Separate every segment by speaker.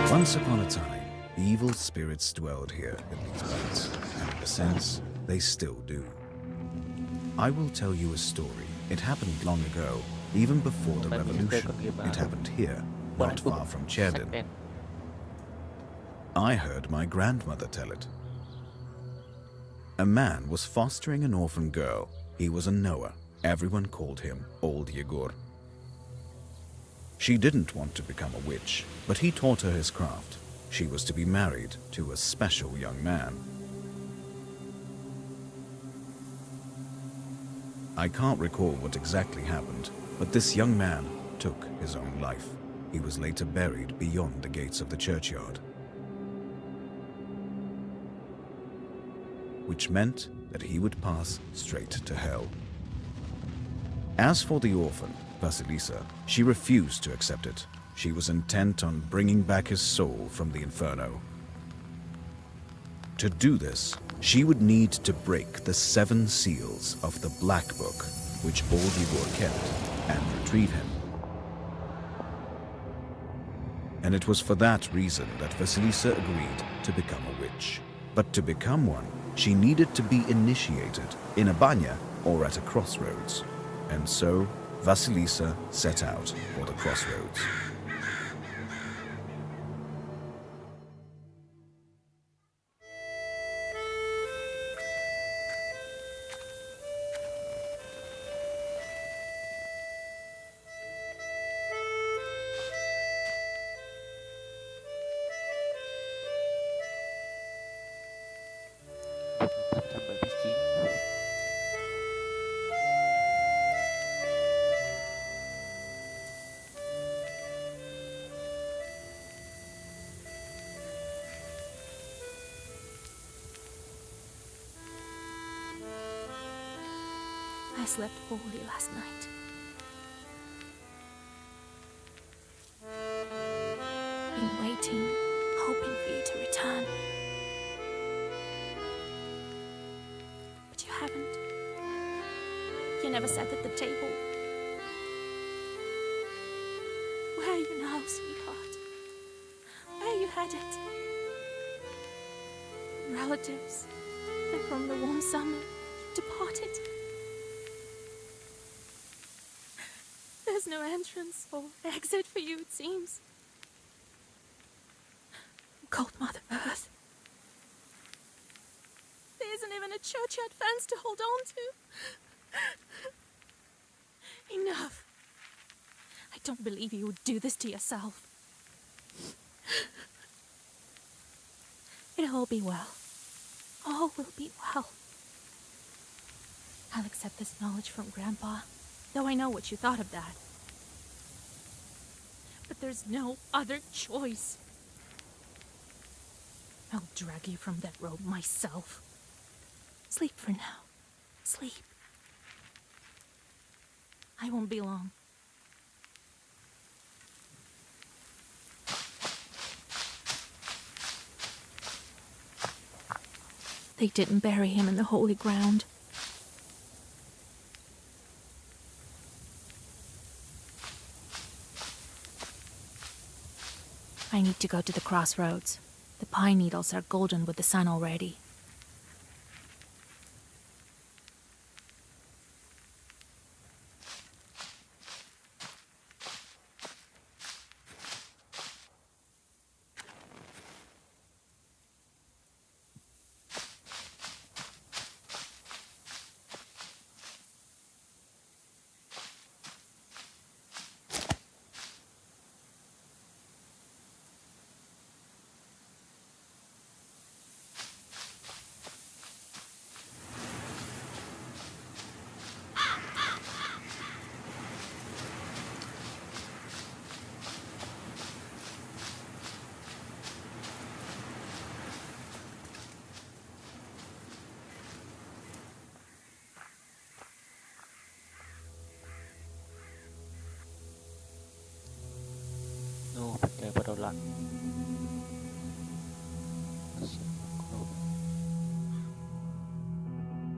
Speaker 1: Once upon a time, evil spirits dwelled here in these parts, and in a sense, they still do. I will tell you a story. It happened long ago, even before the revolution. It happened here, not far from Cherdin. I heard my grandmother tell it. A man was fostering an orphan girl. He was a Noah. Everyone called him Old Yegor. She didn't want to become a witch, but he taught her his craft. She was to be married to a special young man. I can't recall what exactly happened, but this young man took his own life. He was later buried beyond the gates of the churchyard, which meant that he would pass straight to hell. As for the orphan, Vasilisa, she refused to accept it. She was intent on bringing back his soul from the inferno. To do this, she would need to break the 7 seals of the Black Book, which Old Yegor kept, and retrieve him. And it was for that reason that Vasilisa agreed to become a witch. But to become one, she needed to be initiated in a banya or at a crossroads. And so, Vasilisa set out for the crossroads.
Speaker 2: I slept poorly last night. Been waiting, hoping for you to return. But you haven't. You never sat at the table. Where are you now, sweetheart? Where are you headed? Relatives, and from the warm summer, departed. There's no entrance or exit for you, it seems. Cold Mother Earth. There isn't even a churchyard fence to hold on to. Enough. I don't believe you would do this to yourself. It'll all be well. All will be well. I'll accept this knowledge from Grandpa, though I know what you thought of that. But there's no other choice. I'll drag you from that road myself. Sleep for now. Sleep. I won't be long. They didn't bury him in the holy ground. I need to go to the crossroads. The pine needles are golden with the sun already.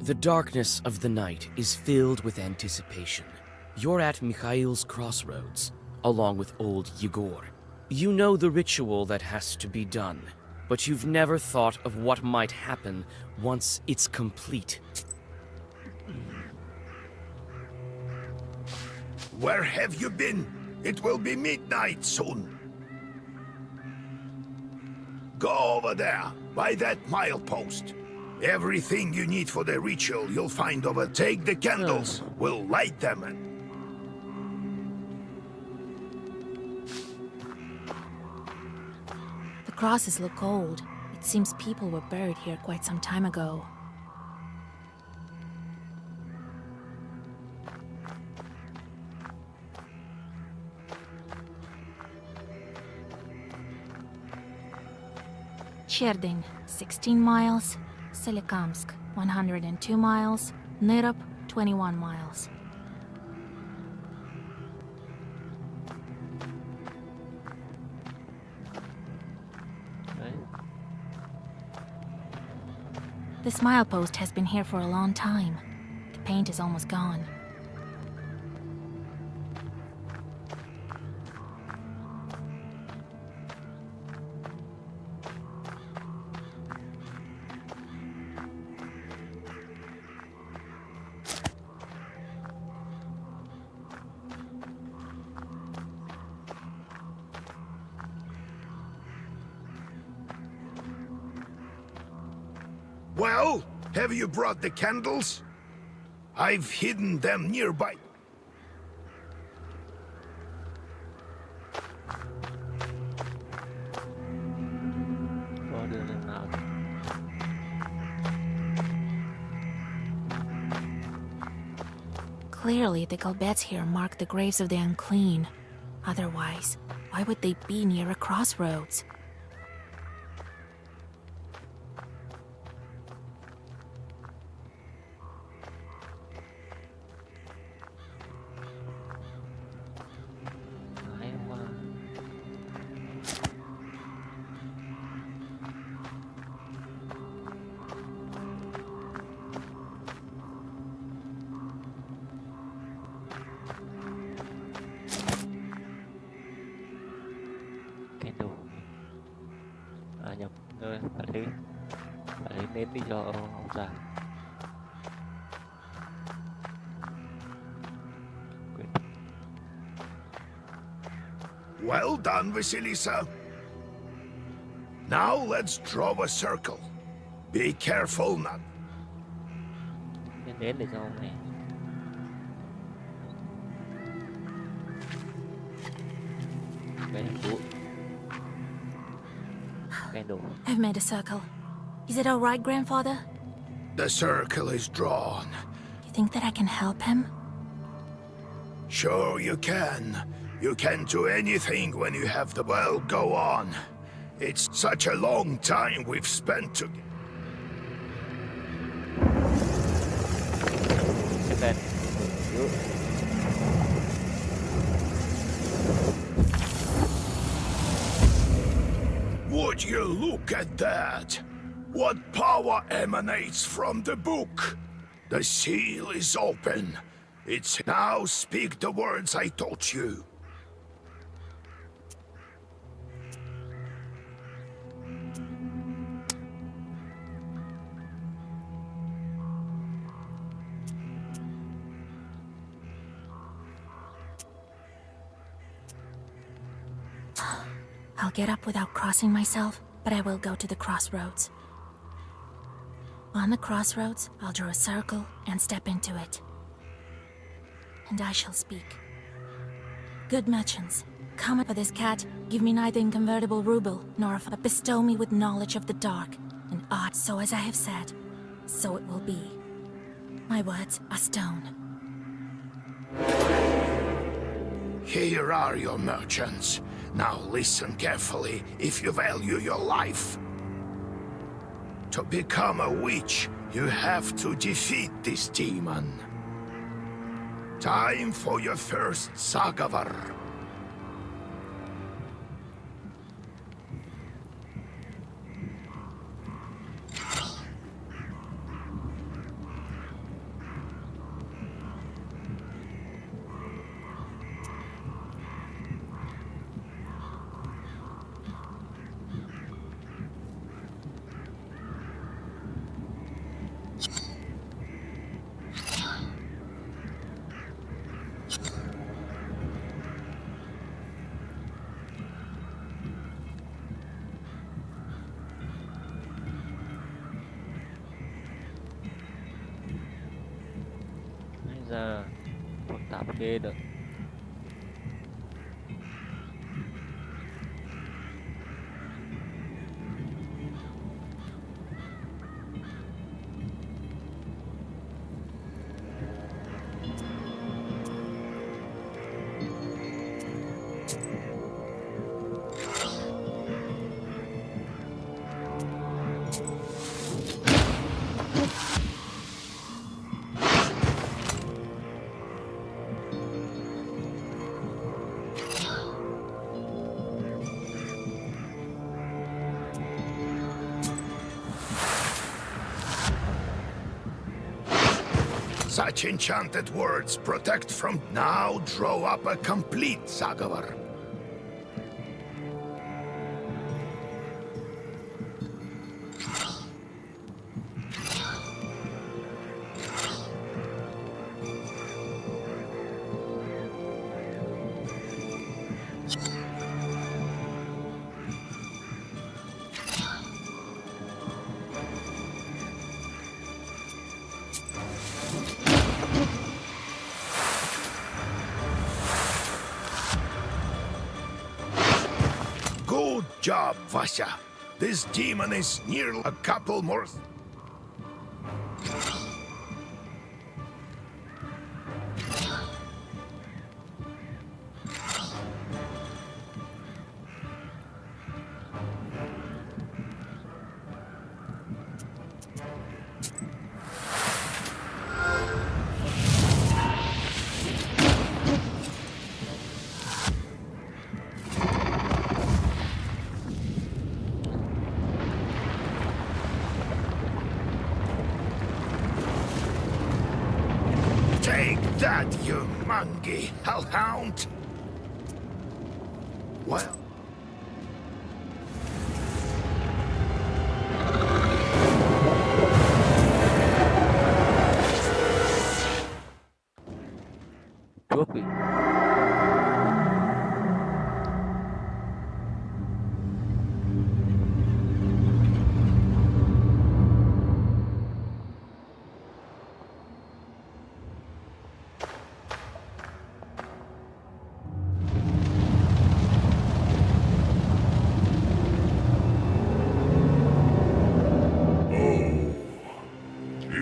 Speaker 3: The darkness of the night is filled with anticipation. You're at Mikhail's crossroads, along with old Yegor. You know the ritual that has to be done, but you've never thought of what might happen once it's complete.
Speaker 4: Where have you been? It will be midnight soon. Go over there, by that milepost. Everything you need for the ritual you'll find over. Take the candles. We'll light them and...
Speaker 2: The crosses look old. It seems people were buried here quite some time ago. Cherdyn, 16 miles. Solikamsk, 102 miles. Nyrop, 21 miles. This milepost has been here for a long time. The paint is almost gone.
Speaker 4: Well, have you brought the candles? I've hidden them nearby.
Speaker 2: Clearly, the Galbets here mark the graves of the unclean. Otherwise, why would they be near a crossroads?
Speaker 5: Nhập rồi bạn lấy nến đi cho ông già.
Speaker 4: Well done, Vasilisa. Now let's draw a circle. Be careful not.
Speaker 5: Nến để cho ông này. Cái này cũ.
Speaker 2: I've made a circle. Is it all right, Grandfather?
Speaker 4: The circle is drawn.
Speaker 2: You think that I can help him?
Speaker 4: Sure you can. You can do anything when you have the... Well, go on. It's such a long time we've spent together. Would you look at that? What power emanates from the book? The seal is open. It's now speak the words I taught you.
Speaker 2: I'll get up without crossing myself, but I will go to the crossroads. On the crossroads, I'll draw a circle and step into it. And I shall speak. Good merchants, come for this cat, give me neither inconvertible ruble, nor but bestow me with knowledge of the dark, and art, so as I have said, so it will be. My words are stone.
Speaker 4: Here are your merchants. Now listen carefully if you value your life. To become a witch, you have to defeat this demon. Time for your first Sagavar.
Speaker 5: Nãy giờ phức tạp ghê được.
Speaker 4: Such enchanted words protect from... Now draw up a complete Sagavar. Good job, Vasya. This demon is near a couple more... Take that, you monkey hellhound! Well...
Speaker 5: Chuốc bị.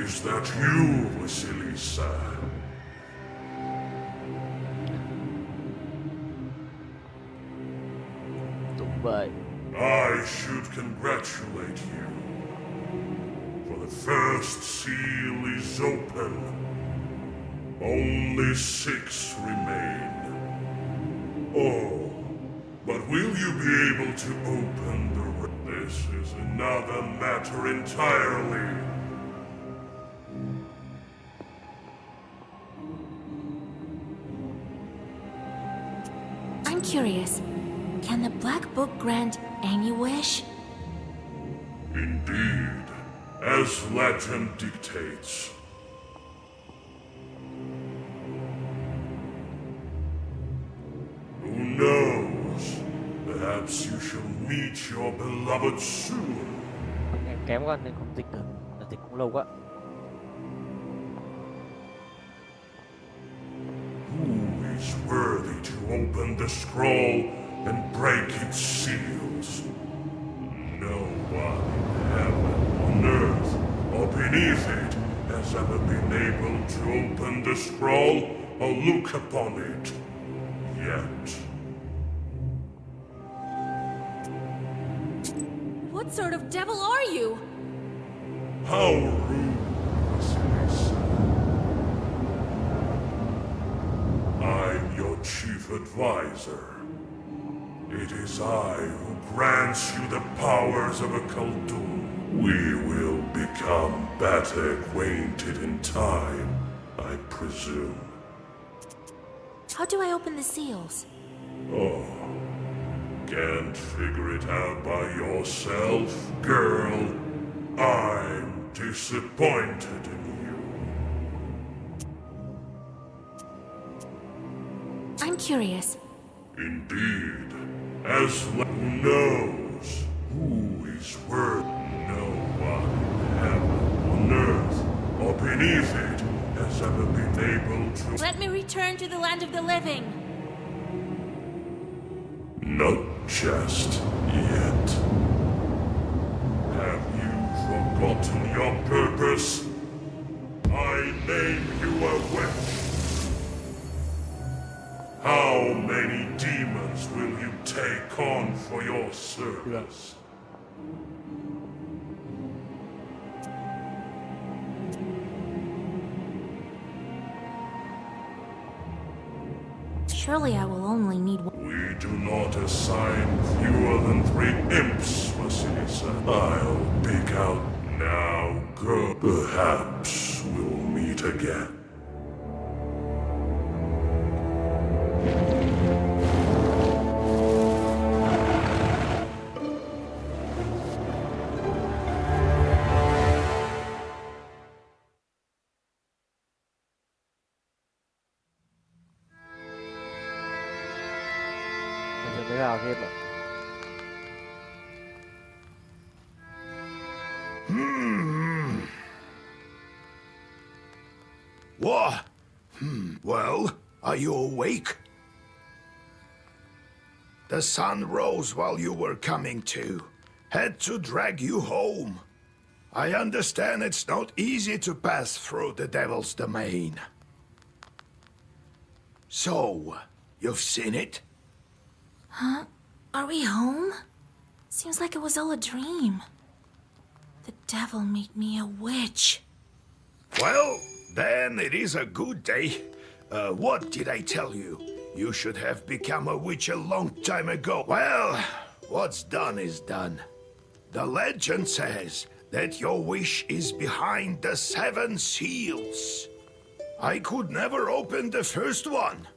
Speaker 6: Is that you, Vasilisa?
Speaker 5: Đúng vậy.
Speaker 6: I should congratulate you. For the first seal is open. Only 6 remain. Oh, but will you be able to open the... This is another matter entirely.
Speaker 2: I'm curious. Can the Black Book grant any wish?
Speaker 6: Indeed, as legend dictates. Who knows? Perhaps you shall meet your beloved soon.
Speaker 5: Em kém quá nên không dịch được. Là dịch cũng lâu quá.
Speaker 6: Who is worthy to open the scroll and break its seals? No one in heaven, on earth, or beneath it has ever been able to open the scroll or look upon it. Yet.
Speaker 2: What sort of devil are you?
Speaker 6: How rude, Vasilisa. I'm your chief advisor. It is I who grants you the powers of a Khaldun. We will become better acquainted in time, I presume.
Speaker 2: How do I open the seals?
Speaker 6: Oh, can't figure it out by yourself, girl? I'm disappointed in you.
Speaker 2: I'm curious.
Speaker 6: Indeed, as who knows who is worth? No one in heaven, on earth, or beneath it has ever been able to.
Speaker 2: Let me return to the land of the living.
Speaker 6: Not just yet. Have you forgotten your purpose? I name you a witch. How many demons will you take on for your service?
Speaker 2: Surely I will only need one.
Speaker 6: We do not assign fewer than 3 imps, Vasilisa. I'll pick out now. Go. Perhaps we'll meet again.
Speaker 5: Bây giờ mới vào game ạ.
Speaker 4: What? Well, are you awake? The sun rose while you were coming to. Had to drag you home. I understand it's not easy to pass through the Devil's domain. So, you've seen it?
Speaker 2: Huh? Are we home? Seems like it was all a dream. The devil made me a witch.
Speaker 4: Well, then it is a good day. What did I tell you? You should have become a witch a long time ago. Well, what's done is done. The legend says that your wish is behind the 7 seals. I could never open the first one.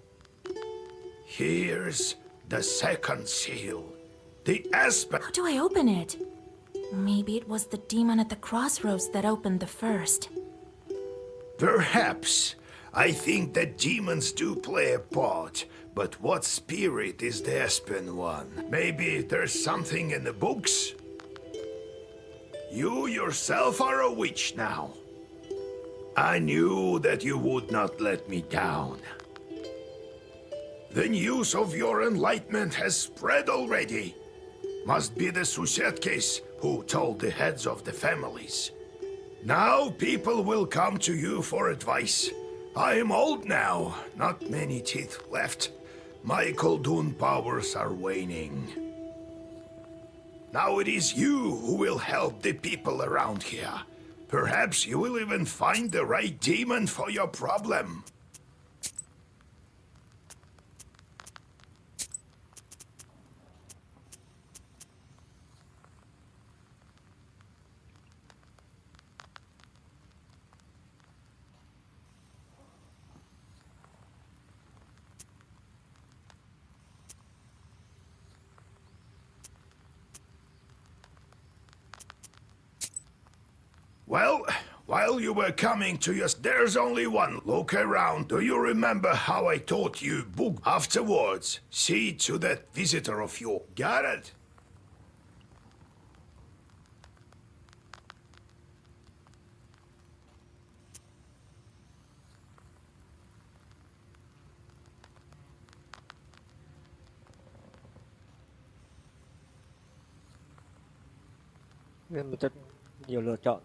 Speaker 4: Here's the second seal. The aspect.
Speaker 2: How do I open it? Maybe it was the demon at the crossroads that opened the first.
Speaker 4: Perhaps. I think that demons do play a part, but what spirit is the Aspen one? Maybe there's something in the books? You yourself are a witch now. I knew that you would not let me down. The news of your enlightenment has spread already. Must be the Susetkes who told the heads of the families. Now people will come to you for advice. I am old now, not many teeth left. My Khaldun powers are waning. Now it is you who will help the people around here. Perhaps you will even find the right demon for your problem. Well, while you were coming to us, there's only one. Look around. Do you remember how I taught you book afterwards? See to that visitor of yours. Got it?
Speaker 5: Nên mình rất nhiều lựa chọn.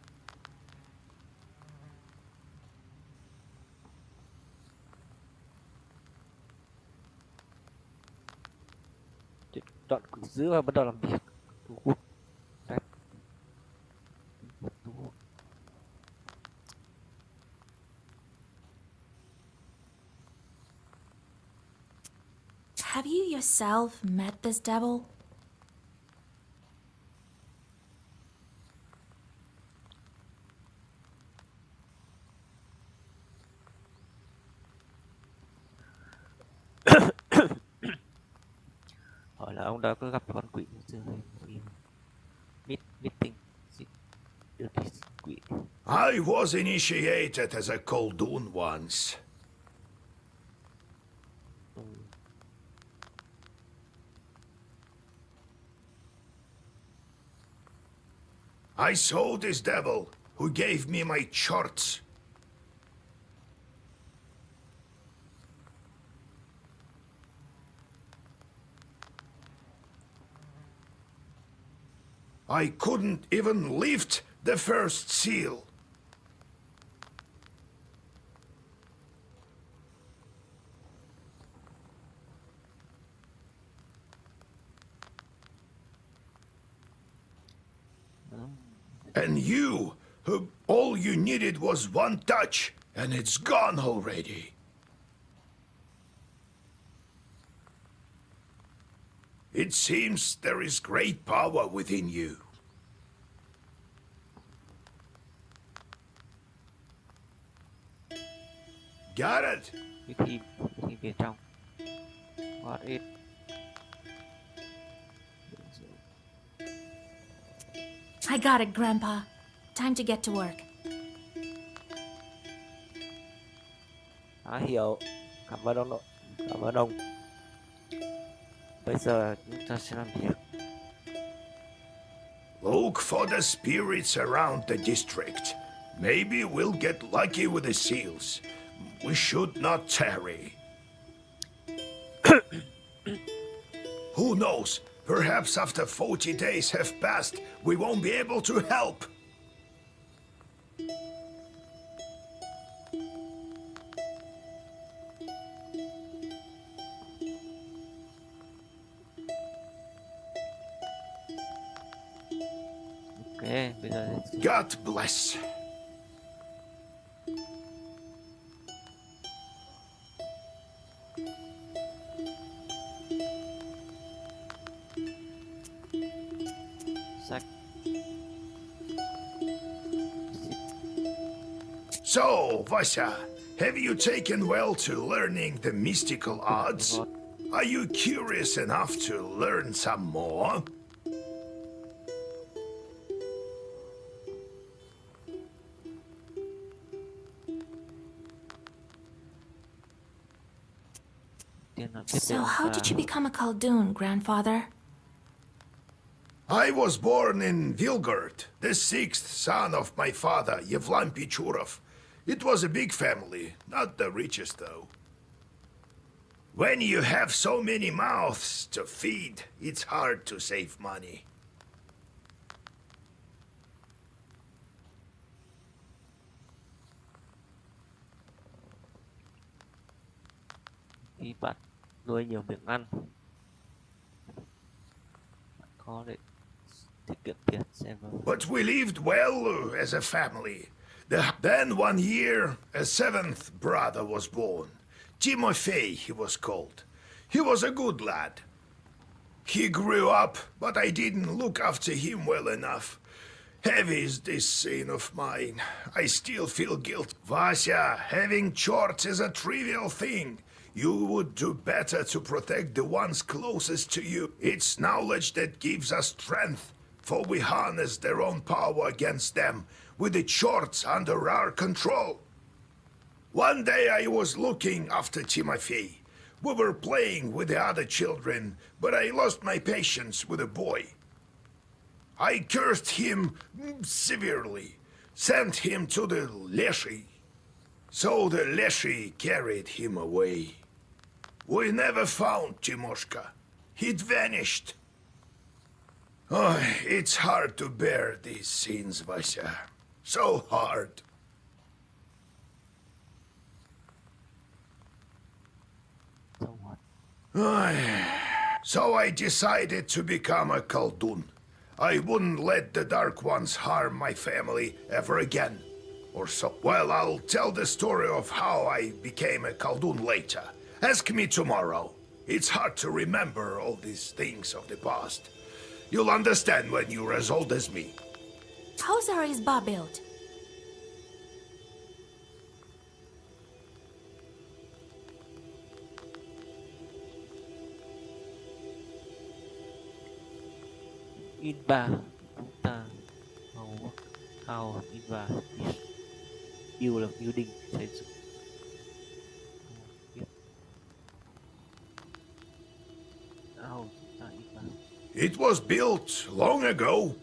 Speaker 5: Chọn giữ và bắt đầu làm việc. Đấy.
Speaker 2: Have you yourself met this devil?
Speaker 5: Hỏi là ông đã có gặp con quỷ chưa? Meeting được quỷ.
Speaker 4: I was initiated as a Koldun once. I saw this devil who gave me my charts. I couldn't even lift the first seal. And you, who all you needed was one touch, and it's gone already. It seems there is great power within you. Got it?
Speaker 5: Khi bên trong. What it?
Speaker 2: I got it, Grandpa. Time to get to work.
Speaker 5: Hiểu. Cảm ơn ông nội. Cảm ơn ông. Bây giờ chúng ta sẽ làm việc.
Speaker 4: Look for the spirits around the district. Maybe we'll get lucky with the seals. We should not tarry. Who knows? Perhaps after 40 days have passed, we won't be able to help.
Speaker 5: Ok, bây giờ
Speaker 4: God bless.
Speaker 5: Sách.
Speaker 4: So, Vasya, have you taken well to learning the mystical arts? Are you curious enough to learn some more?
Speaker 2: So how did you become a Khaldun, Grandfather?
Speaker 4: I was born in Vilgard, the sixth son of my father, Yevlam Pichurov. It was a big family, not the richest though. When you have so many mouths to feed, it's hard to save money.
Speaker 5: Khi bạn nuôi nhiều miệng ăn, bạn có để tiết kiệm tiền xem vào.
Speaker 4: But we lived well as a family. Then one year, a seventh brother was born. Timofey, he was called. He was a good lad. He grew up, but I didn't look after him well enough. Heavy is this sin of mine. I still feel guilt. Vasya, having chores is a trivial thing. You would do better to protect the ones closest to you. It's knowledge that gives us strength. for we harness their own power against them with the shorts under our control. One day I was looking after Timothy. We were playing with the other children, but I lost my patience with a boy. I cursed him severely, sent him to the Leshy. So the Leshy carried him away. We never found Timoshka. He'd vanished. Oh, it's hard to bear these scenes, Vasya. So hard.
Speaker 5: So what?
Speaker 4: So I decided to become a Khaldun. I wouldn't let the Dark Ones harm my family ever again. Or so. Well, I'll tell the story of how I became a Khaldun later. Ask me tomorrow. It's hard to remember all these things of the past. You'll understand when you're as old as me.
Speaker 2: How's our izba built?
Speaker 5: Inba chúng ta how Inba build là building xây dựng. Biết. How chúng ta Inba.
Speaker 4: It was built long ago.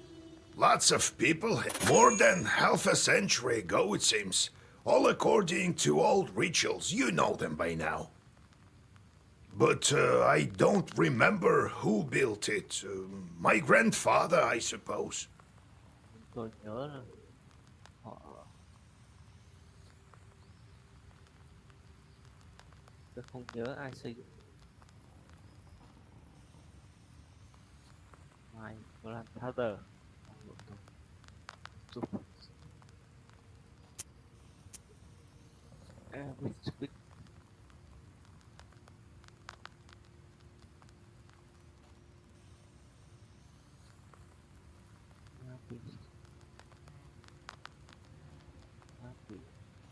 Speaker 4: Lots of people, more than half a century ago it seems. All according to old rituals. You know them by now. But I don't remember who built it. My grandfather, I suppose.
Speaker 5: Tôi nhớ là họ tôi không nhớ ai xây dựng. My grandfather. Every speak.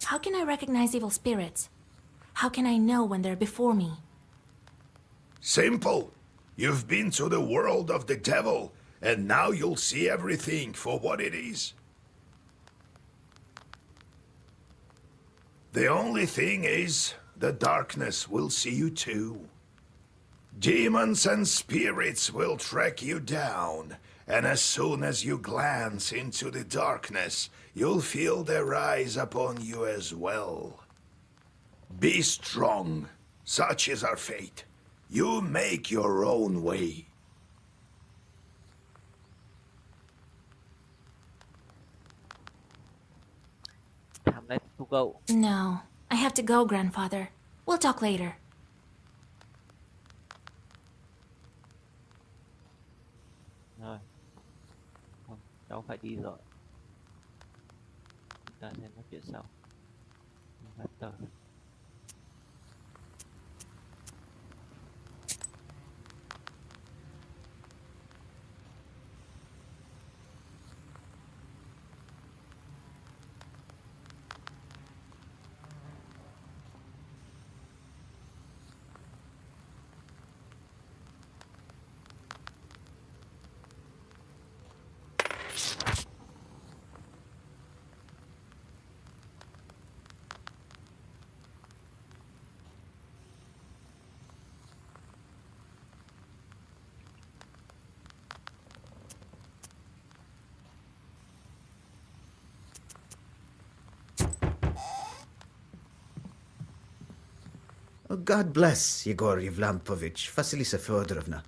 Speaker 2: How can I recognize evil spirits? How can I know when they're before me?
Speaker 4: Simple. You've been to the world of the devil, and now you'll see everything for what it is. The only thing is, the darkness will see you too. Demons and spirits will track you down, and as soon as you glance into the darkness, you'll feel their eyes upon you as well. Be strong. Such is our fate. You make your own way.
Speaker 5: Time left to go.
Speaker 2: No, I have to go, grandfather. We'll talk later.
Speaker 5: Rồi. Không, cháu phải đi rồi. Chúng ta sẽ nói chuyện sau. Later.
Speaker 1: Oh, God bless Yegor Yevlampovich, Vasilisa Fyodorovna.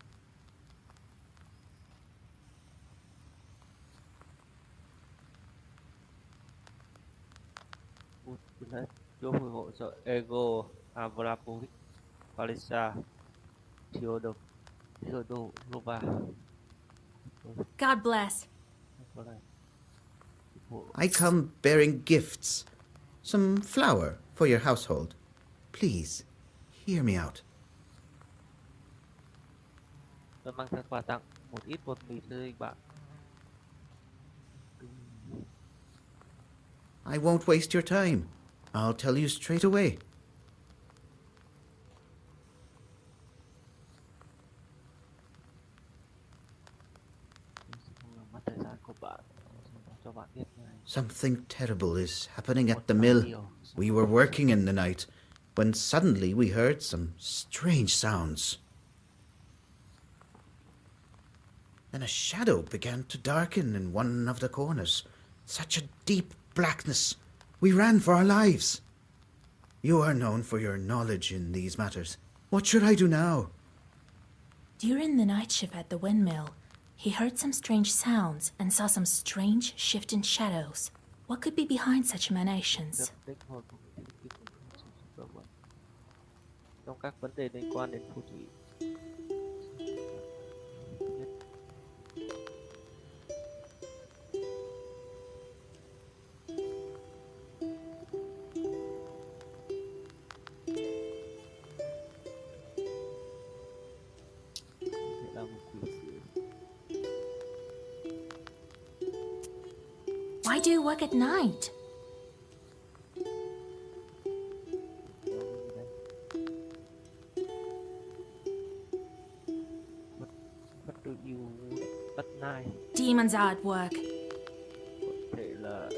Speaker 5: Chúa phù hộ cho Ego Avramovich Valisa Theodorova.
Speaker 2: God bless.
Speaker 1: I come bearing gifts. Some flour for your household. Please, hear me out.
Speaker 5: Tôi mang theo quà tặng một ít bột mì cho gia bạn.
Speaker 1: I won't waste your time. I'll tell you straight away.
Speaker 5: Tôi sẽ không làm mất
Speaker 7: Something terrible is happening at the mill. We were working in the night when suddenly we heard some strange sounds. Then a shadow began to darken in one of the corners. Such a deep blackness. We ran for our lives. You are known for your knowledge in these matters. What should I do now?
Speaker 2: During the night shift at the windmill, he heard some strange sounds and saw some strange shifting shadows. What could be behind such emanations?
Speaker 5: Trong các vấn đề liên quan đến phù thủy. Là một quỷ sứ.
Speaker 2: Why do you work at night?
Speaker 5: What do you at night?
Speaker 2: Demons are at work.
Speaker 5: Có thể là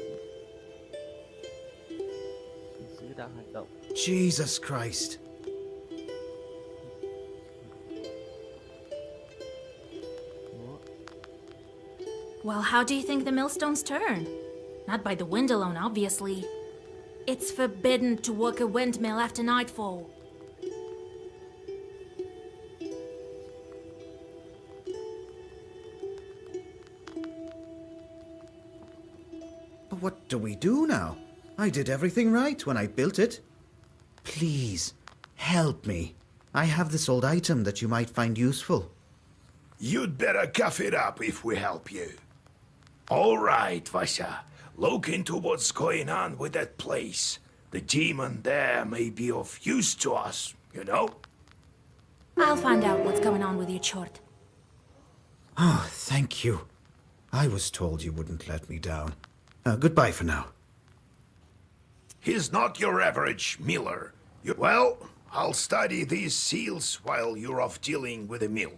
Speaker 5: quỷ sứ đang hành động.
Speaker 7: Jesus Christ.
Speaker 2: Well, how do you think the millstones turn? Not by the wind alone, obviously. It's forbidden to work a windmill after nightfall.
Speaker 7: But what do we do now? I did everything right when I built it. Please, help me. I have this old item that you might find useful.
Speaker 4: You'd better cough it up if we help you. All right, Vasha. Look into what's going on with that place. The demon there may be of use to us, you know?
Speaker 2: I'll find out what's going on with your chort.
Speaker 7: Oh, thank you. I was told you wouldn't let me down. Goodbye for now.
Speaker 4: He's not your average miller. Well, I'll study these seals while you're off dealing with the mill.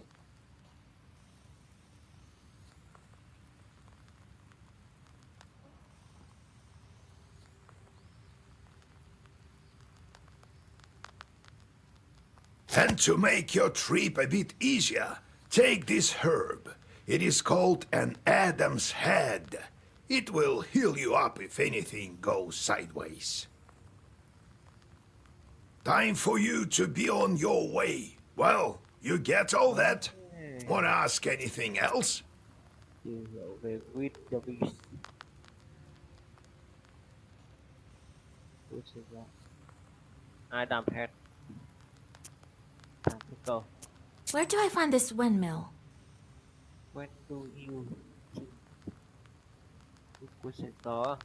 Speaker 4: And to make your trip a bit easier, take this herb. It is called an Adam's head. It will heal you up if anything goes sideways. Time for you to be on your way. Well, you get all that? Wanna ask anything else?
Speaker 5: Tìm hiểu về Queen Davis. Tôi sẽ ra. Adam Head. Thằng cái câu.
Speaker 2: Where do I find this windmill?
Speaker 5: When do you tôi sẽ có.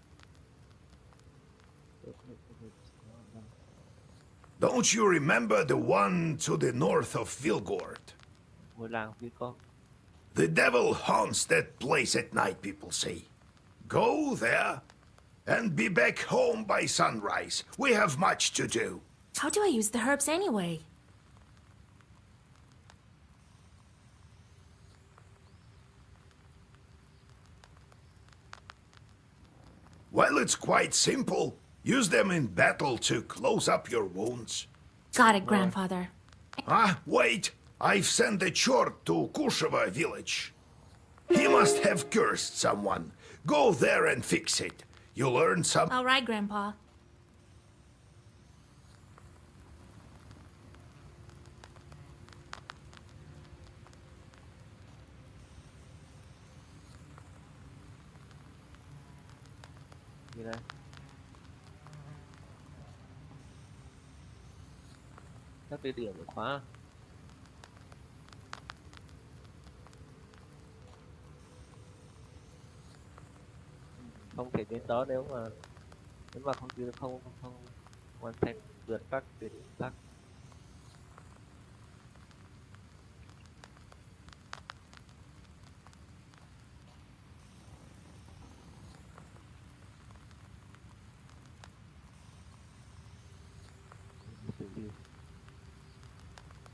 Speaker 4: Don't you remember the one to the north of Vilgord?
Speaker 5: Ngôi làng Vilgord.
Speaker 4: The devil haunts that place at night, people say. Go there and be back home by sunrise. We have much to do.
Speaker 2: How do I use the herbs anyway?
Speaker 4: Well, it's quite simple. Use them in battle to close up your wounds.
Speaker 2: Got it, Grandfather.
Speaker 4: Ah, wait! I've sent a chort to Kusheva village. He must have cursed someone. Go there and fix it. You'll learn some...
Speaker 2: All right, Grandpa.
Speaker 5: Gì đây? Các địa điểm được khóa. Không thể đến đó nếu mà không hoàn thành vượt các địa điểm khác.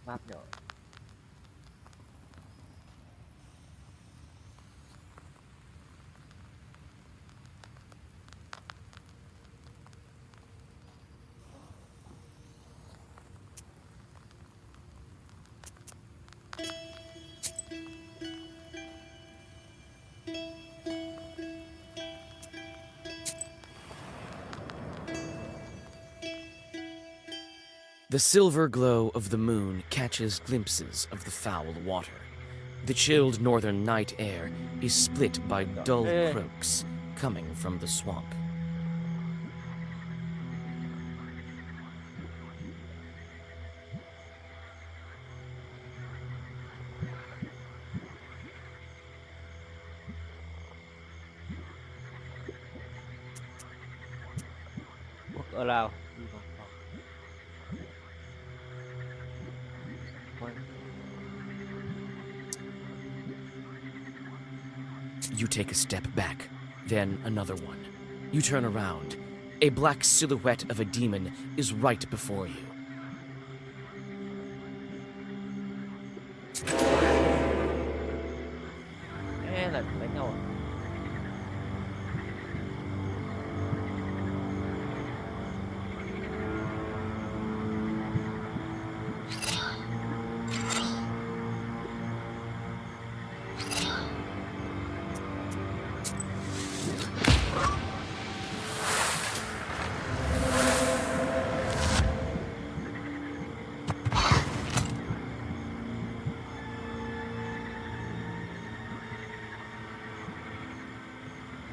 Speaker 5: Map nhỏ.
Speaker 3: The silver glow of the moon catches glimpses of the foul water. The chilled northern night air is split by dull croaks coming from the swamp.
Speaker 5: Quốc ở Lào đi vào phòng. Ôi,
Speaker 3: You take a step back, then another one. You turn around. A black silhouette of a demon is right before you.
Speaker 5: là đánh nhau à?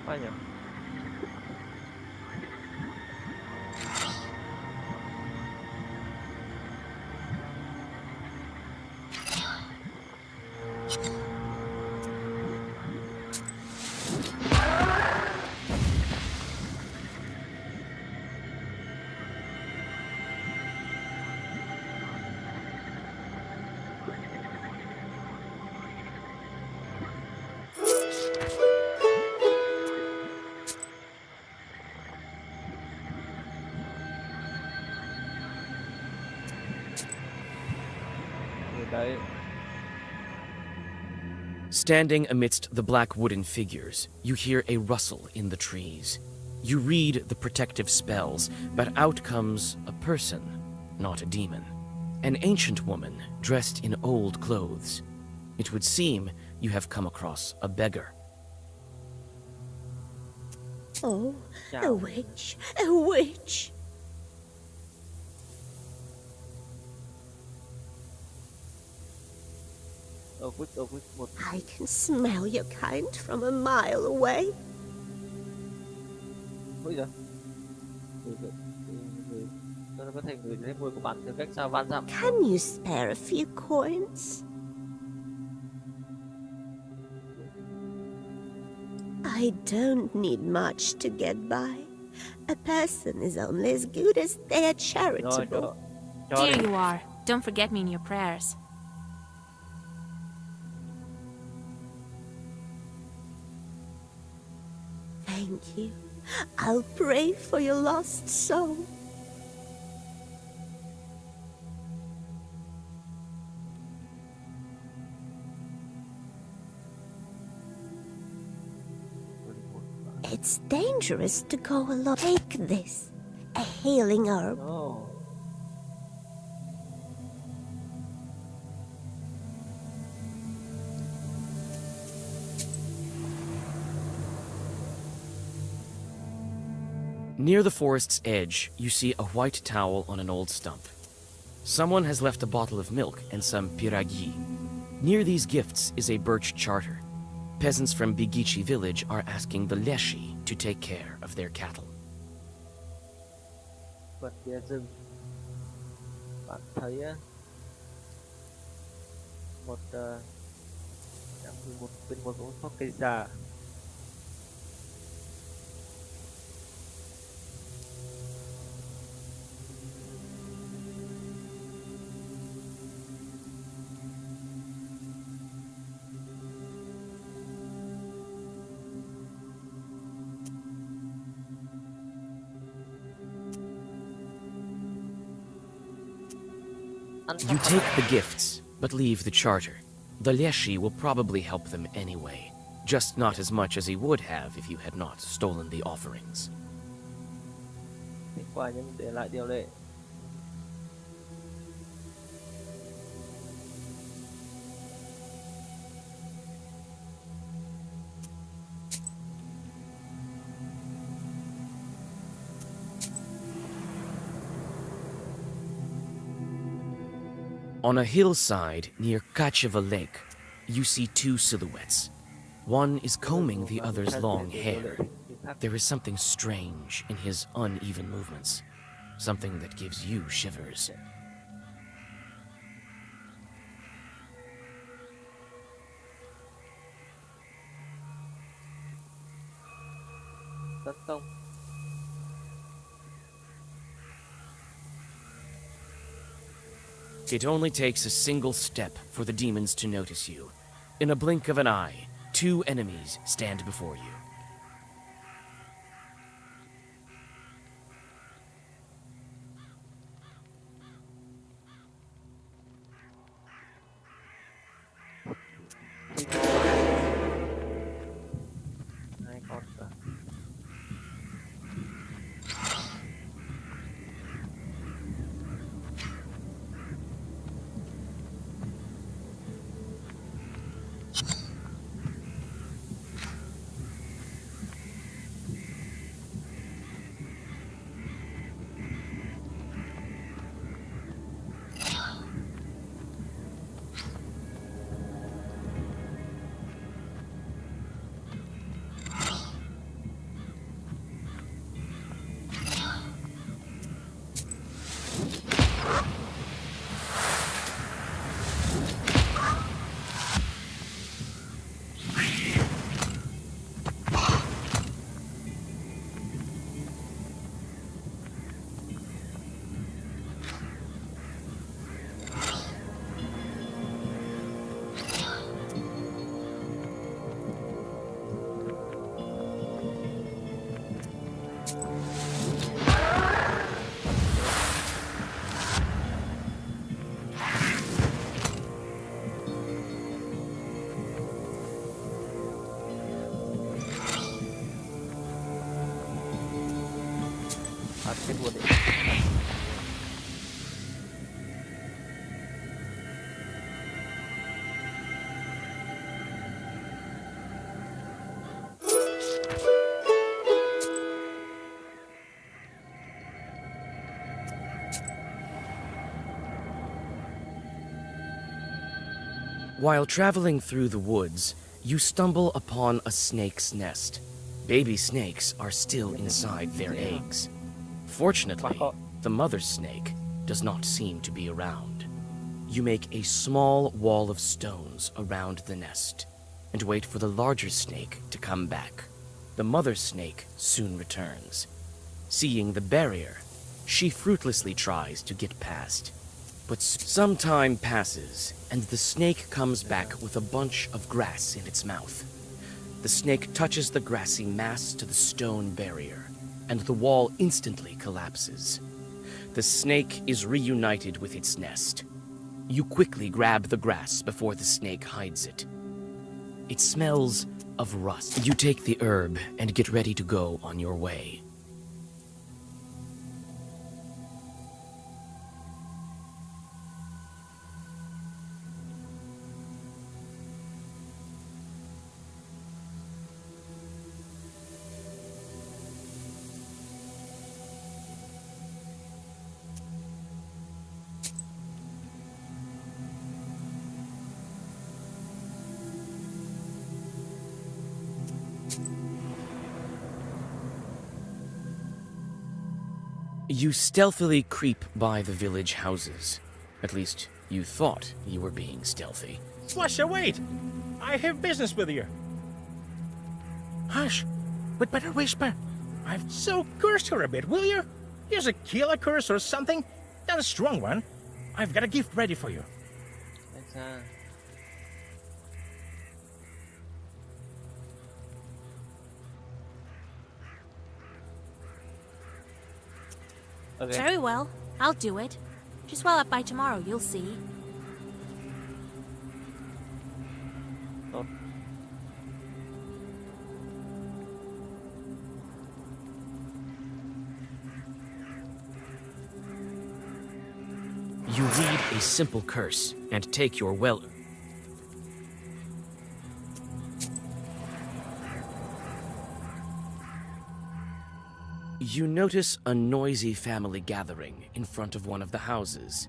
Speaker 5: Ai nhỉ? Người đấy.
Speaker 3: Standing amidst the black wooden figures, you hear a rustle in the trees. You read the protective spells, but out comes a person, not a demon. An ancient woman dressed in old clothes. It would seem you have come across a beggar.
Speaker 8: Oh, a
Speaker 5: Chào.
Speaker 8: witch, a witch.
Speaker 5: Ở quýt một
Speaker 8: I can smell your kind from a mile away.
Speaker 5: ôi giời. Người tôi có thể ngửi thấy mùi của bạn từ cách xa vạn dặm.
Speaker 8: Can you spare a few coins? I don't need much to get by. A person is only as good as they are
Speaker 5: Rồi,
Speaker 8: charitable.
Speaker 5: cho
Speaker 2: Here
Speaker 5: đi.
Speaker 2: you are. Don't forget me in your prayers.
Speaker 8: Thank you. I'll pray for your lost soul. It's dangerous to go alone. Take this, a healing herb.
Speaker 5: Ồ.
Speaker 3: Near the forest's edge, you see a white towel on an old stump. Someone has left a bottle of milk and some piragi. Near these gifts is a birch charter. Peasants from Bigichi village are asking the leshi to take care of their cattle.
Speaker 5: Vật bìa rừng. Bạn thấy một bên một có cây già. Ăn
Speaker 3: You
Speaker 5: chắc
Speaker 3: take the gifts, but leave the charter. The leshi will probably help them anyway, just not as much as he would have if you had not stolen the offerings.
Speaker 5: đi qua nhưng để lại điều lệ.
Speaker 3: On a hillside near Kacheva Lake, you see two silhouettes. One is combing the other's long hair. There is something strange in his uneven movements, something that gives you shivers.
Speaker 5: Tấn công.
Speaker 3: It only takes a single step for the demons to notice you. In a blink of an eye, two enemies stand before you.
Speaker 5: Hai con cả. Chết luôn đấy.
Speaker 3: While traveling through the woods, you stumble upon a snake's nest. Baby snakes are still inside their eggs. Fortunately, the mother snake does not seem to be around. You make a small wall of stones around the nest and wait for the larger snake to come back. The mother snake soon returns. Seeing the barrier, she fruitlessly tries to get past. But some time passes, and the snake comes back with a bunch of grass in its mouth. The snake touches the grassy mass to the stone barrier, and the wall instantly collapses. The snake is reunited with its nest. You quickly grab the grass before the snake hides it. It smells of rust. You take the herb and get ready to go on your way. You stealthily creep by the village houses. At least, you thought you were being stealthy.
Speaker 9: Slasher, wait! I have business with you. Hush! We'd better whisper. I've so cursed her a bit, will you? Use a killer curse or something. Not a strong one. I've got a gift ready for you.
Speaker 5: Okay.
Speaker 2: Very well. I'll do it. Just well up by tomorrow, you'll see.
Speaker 5: Tốt.
Speaker 3: You read a simple curse and take your well. You notice a noisy family gathering in front of one of the houses.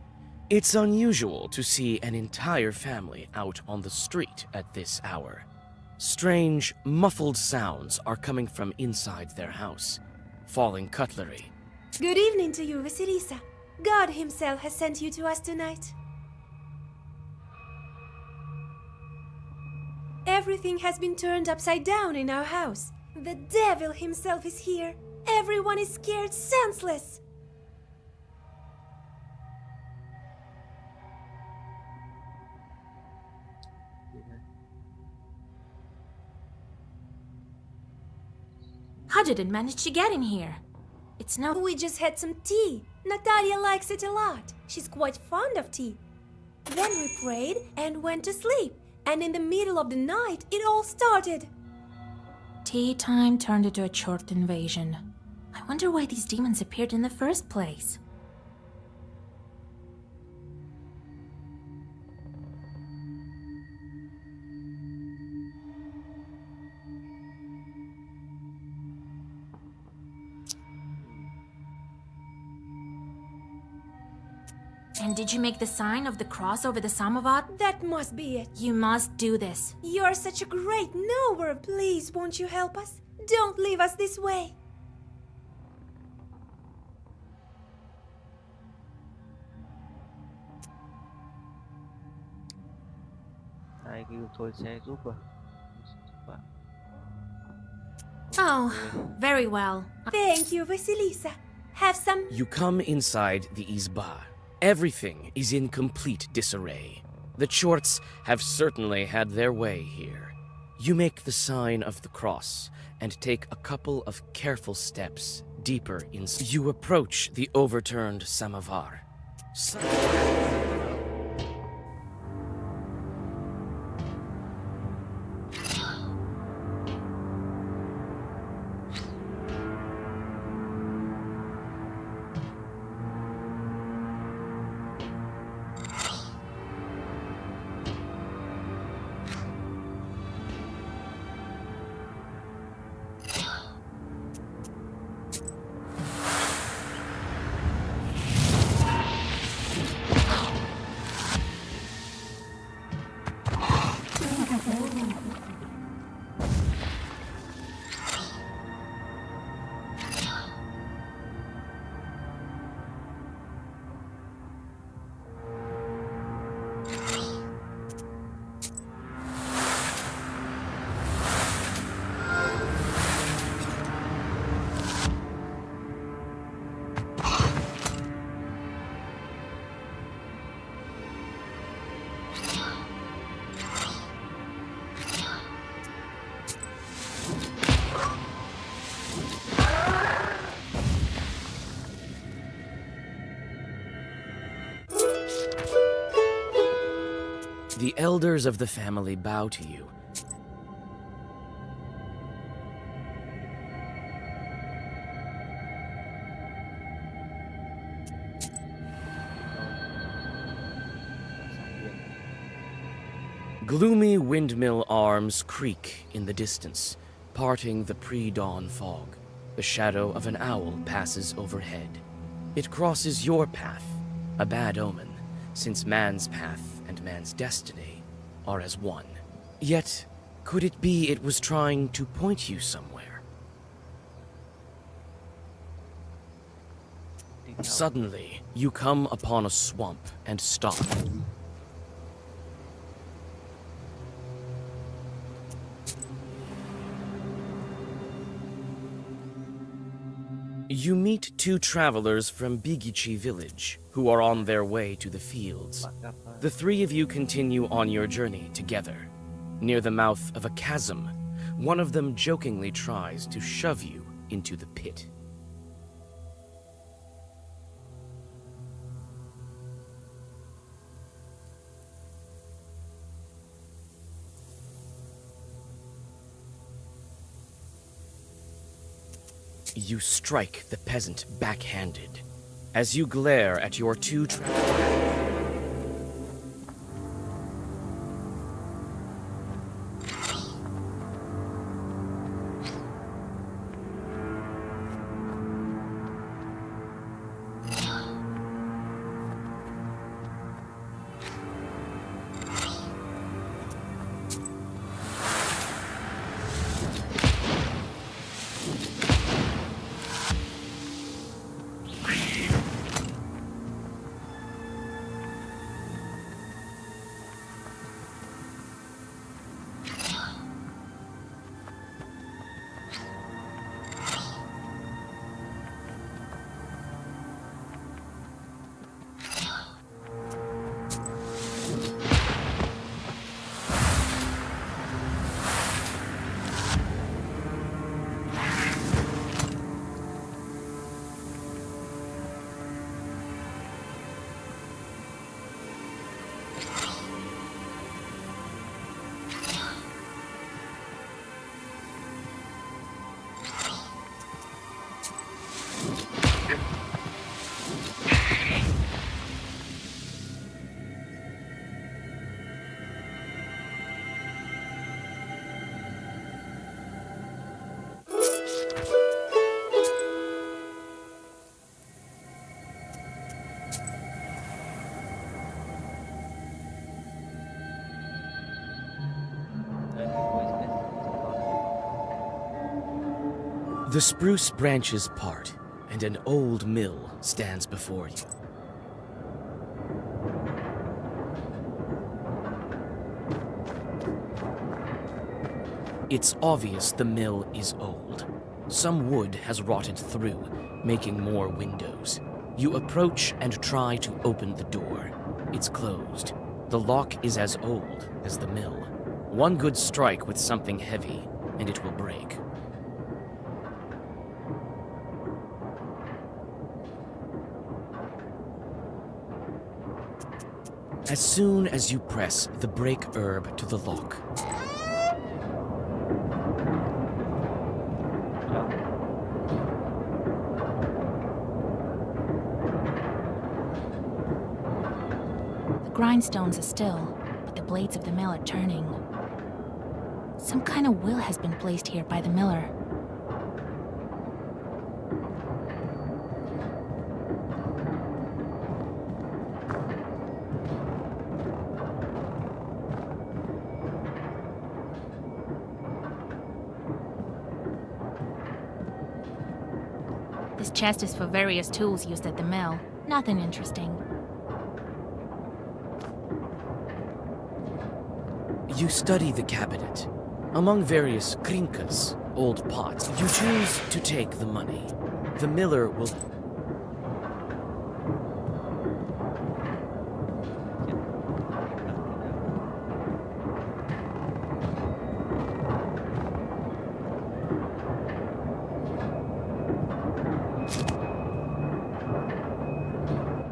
Speaker 3: It's unusual to see an entire family out on the street at this hour. Strange, muffled sounds are coming from inside their house. Falling cutlery.
Speaker 10: Good evening to you, Vasilisa. God himself has sent you to us tonight. Everything has been turned upside down in our house. The devil himself is here. Everyone is scared senseless.
Speaker 2: How did it manage to get in here? It's no...
Speaker 10: We just had some tea. Natalia likes it a lot. She's quite fond of tea. Then we prayed and went to sleep. And in the middle of the night, it all started.
Speaker 2: Tea time turned into a short invasion. I wonder why these demons appeared in the first place. And did you make the sign of the cross over the samovar?
Speaker 10: That must be it.
Speaker 2: You must do this.
Speaker 10: You're such a great knower. Please, won't you help us? Don't leave us this way.
Speaker 5: Ai kêu tôi sẽ giúp rồi.
Speaker 2: Oh, very well.
Speaker 10: Thank you, Vasilisa. Have some...
Speaker 3: You come inside the izba. Everything is in complete disarray. The Chorts have certainly had their way here. You make the sign of the cross and take a couple of careful steps deeper inside. You approach the overturned samovar. The elders of the family bow to you. Gloomy windmill arms creak in the distance, parting the pre-dawn fog. The shadow of an owl passes overhead. It crosses your path, a bad omen, since man's path and man's destiny are as one. Yet, could it be it was trying to point you somewhere? Suddenly, you come upon a swamp and stop. You meet two travelers from Bigichi village, who are on their way to the fields. The three of you continue on your journey together. Near the mouth of a chasm, one of them jokingly tries to shove you into the pit. You strike the peasant backhanded. As you glare at your two The spruce branches part, and an old mill stands before you. It's obvious the mill is old. Some wood has rotted through, making more windows. You approach and try to open the door. It's closed. The lock is as old as the mill. One good strike with something heavy, and it will break. As soon as you press the break herb to the lock,
Speaker 2: The grindstones are still, but the blades of the mill are turning. Some kind of will has been placed here by the miller. This chest is for various tools used at the mill. Nothing interesting.
Speaker 3: you study the cabinet. Among various krinkas, old pots, you choose to take the money. The miller will...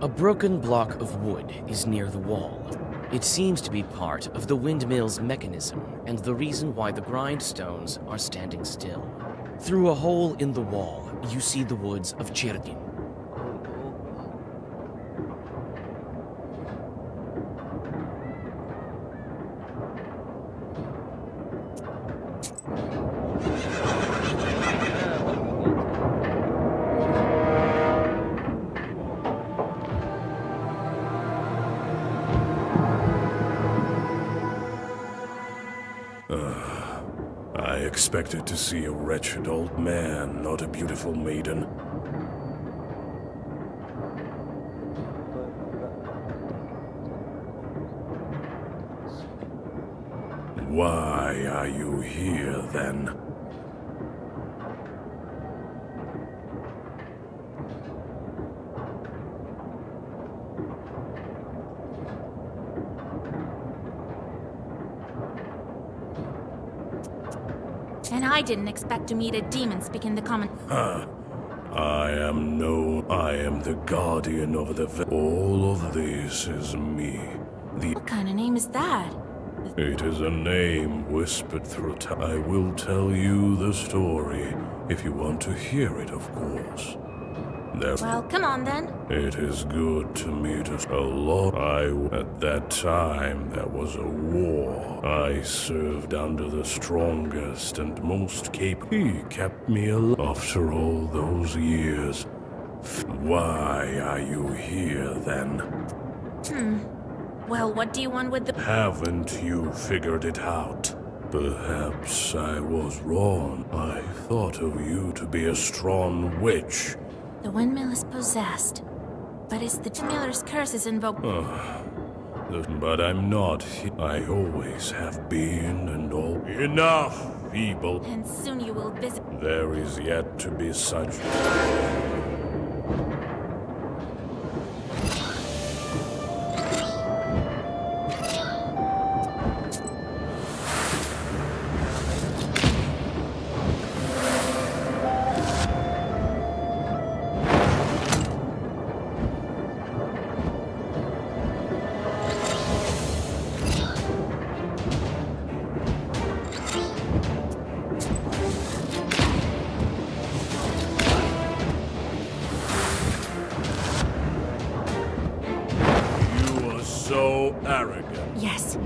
Speaker 3: A broken block of wood is near the wall. It seems to be part of the windmill's mechanism and the reason why the grindstones are standing still. Through a hole in the wall, you see the woods of Chirdin.
Speaker 6: I expected to see a wretched old man, not a beautiful maiden. Why are you here, then?
Speaker 2: And I didn't expect to meet a demon speaking the common...
Speaker 6: I am the guardian of the... All of this is me.
Speaker 2: What kind of name is that?
Speaker 6: It is a name whispered through time. I will tell you the story, if you want to hear it, of course.
Speaker 2: Well, come on then.
Speaker 6: It is good to meet us a lot. At that time, there was a war. I served under the strongest and most capable. He kept me alive after all those years. Why are you here, then?
Speaker 2: Well, what do you want with the...
Speaker 6: Haven't you figured it out? Perhaps I was wrong. I thought of you to be a strong witch.
Speaker 2: The windmill is possessed, but it's the miller's curse is invoked.
Speaker 6: But I'm not. I always have been and all. Enough, people.
Speaker 2: And soon you will visit...
Speaker 6: There is yet to be such... So arrogant.
Speaker 2: Yes.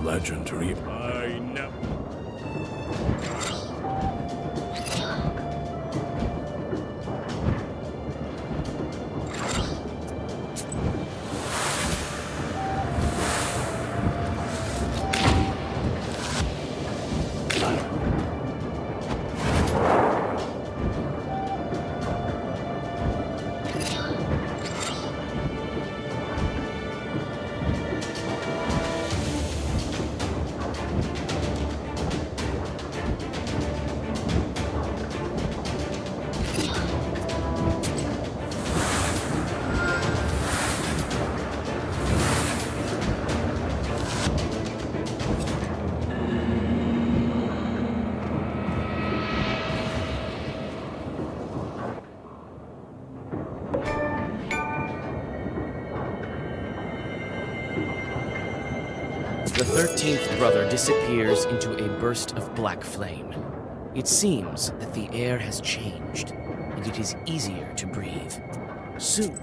Speaker 6: legendary. I know.
Speaker 3: The 13th brother disappears into a burst of black flame. It seems that the air has changed, and it is easier to breathe. Soon,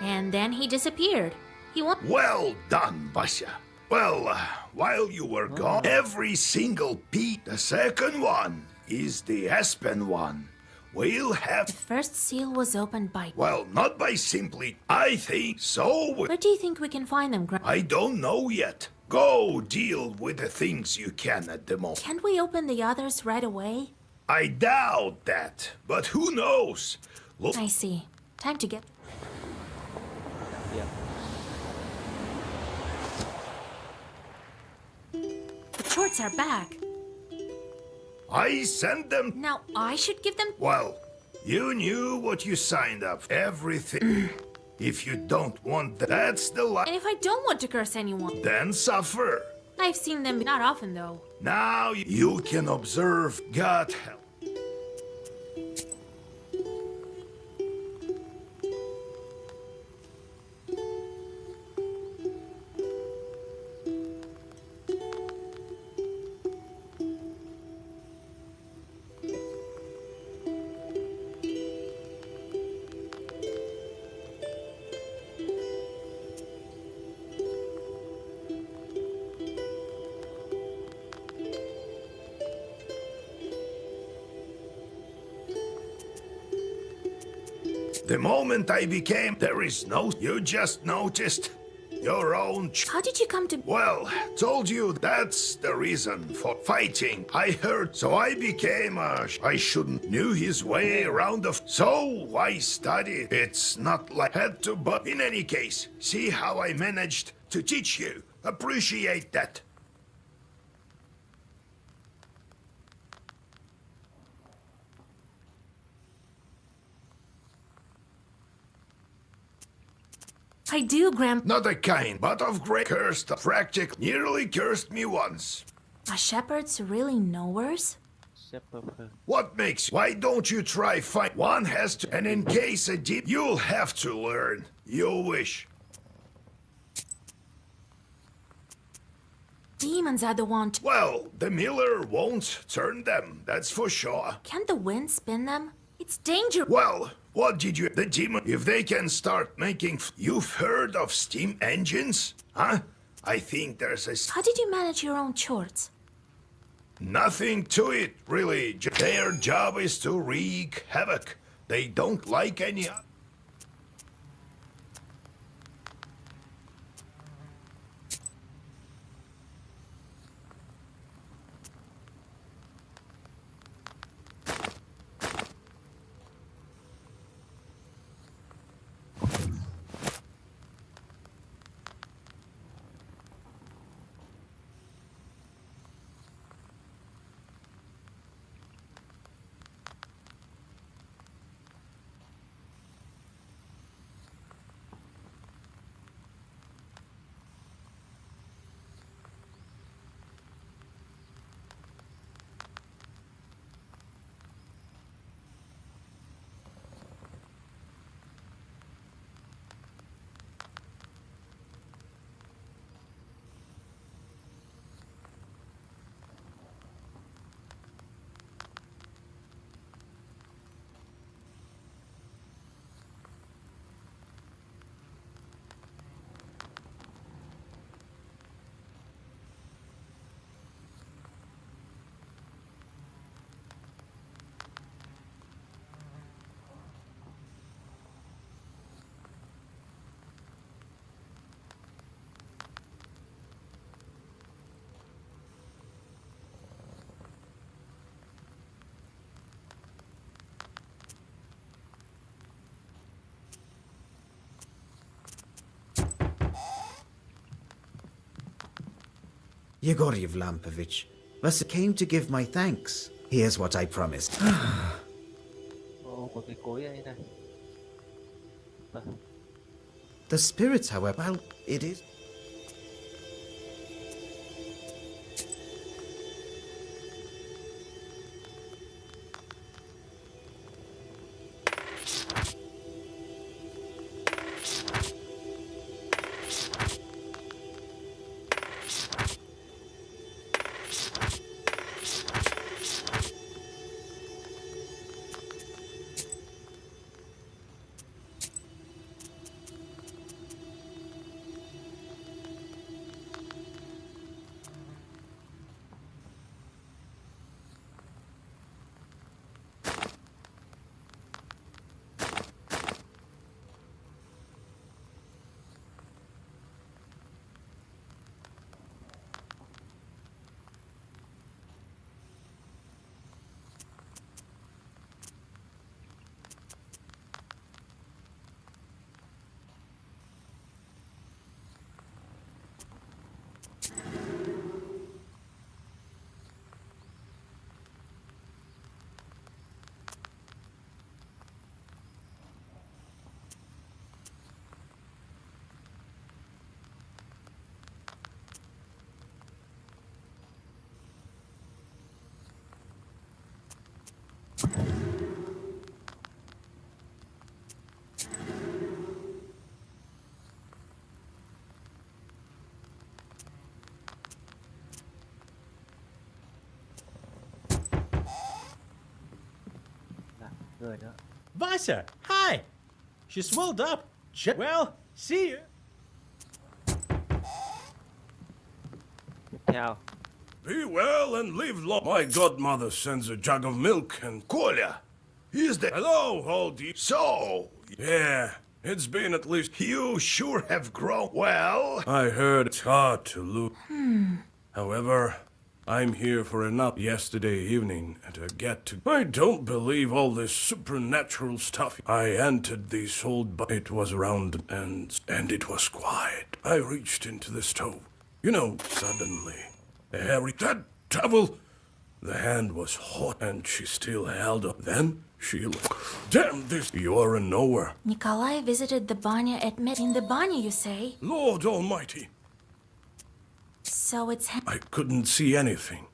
Speaker 2: And then he disappeared. He won't.
Speaker 4: Well done, Basha. Well, while you were gone, every single piece, the second one is the Aspen one. We'll have...
Speaker 2: The first seal was opened by.
Speaker 4: Well, not by simply... I think so.
Speaker 2: Where do you think we can find them,
Speaker 4: I don't know yet. Go deal with the things you can at the moment.
Speaker 2: Can't we open the others right away?
Speaker 4: I doubt that, but who knows? Look,
Speaker 2: I see. Time to get.
Speaker 5: Yeah.
Speaker 2: The shorts are back.
Speaker 4: I sent them...
Speaker 2: Now I should give them.
Speaker 4: Well, you knew what you signed up. Everything. If you don't want that, that's the
Speaker 2: And
Speaker 4: life.
Speaker 2: if I don't want to curse anyone?
Speaker 4: Then suffer.
Speaker 2: I've seen them not often, though.
Speaker 4: Now you can observe. God help. The moment I became, there is no... You just noticed your own...
Speaker 2: How did you come to.
Speaker 4: Well, told you that's the reason for fighting. I heard, so I became I shouldn't knew his way around the... So I studied. It's not like had to, but in any case, see how I managed to teach you. Appreciate that.
Speaker 2: I do, Grandpa.
Speaker 4: Not a kind, but of great cursed. Practic nearly cursed me once.
Speaker 2: Are shepherds really knowers?
Speaker 5: Shepherd.
Speaker 4: What makes... Why don't you try fight? One has to... And in case a deep... You'll have to learn. You wish.
Speaker 2: Demons are the one to.
Speaker 4: Well, the miller won't turn them, that's for sure.
Speaker 2: Can the wind spin them? It's dangerous.
Speaker 4: Well, what did you... The demon... If they can start making... You've heard of steam engines? Huh? I think there's a...
Speaker 2: How did you manage your own chores?
Speaker 4: Nothing to it, really. Their job is to wreak havoc. They don't like any...
Speaker 7: Yegor Yevlampovich, Vasa came to give my thanks. Here's what I promised.
Speaker 5: Ồ, một cái cối đây này.
Speaker 7: The spirits, however, well, it is...
Speaker 5: Người nữa.
Speaker 9: Vasa, hi! She swelled up. Well, see you.
Speaker 5: Tiếp theo.
Speaker 6: Be well and live long. My godmother sends a jug of milk and...
Speaker 4: Kolya, is that...
Speaker 6: Hello, oldie.
Speaker 4: So,
Speaker 6: Yeah, it's been at least...
Speaker 4: you sure have grown well.
Speaker 6: I heard it's hard to lose. However, I'm here for a nap yesterday evening and I get to... I don't believe all this supernatural stuff. I entered this old... It was round and it was quiet. I reached into the stove. You know, suddenly... Harry, that devil! The hand was hot and she still held up. Then she looked... Damn this! You're a knower.
Speaker 2: Nikolai visited the banya at in the banya, you say?
Speaker 6: Lord Almighty!
Speaker 2: So it's him.
Speaker 6: I couldn't see anything.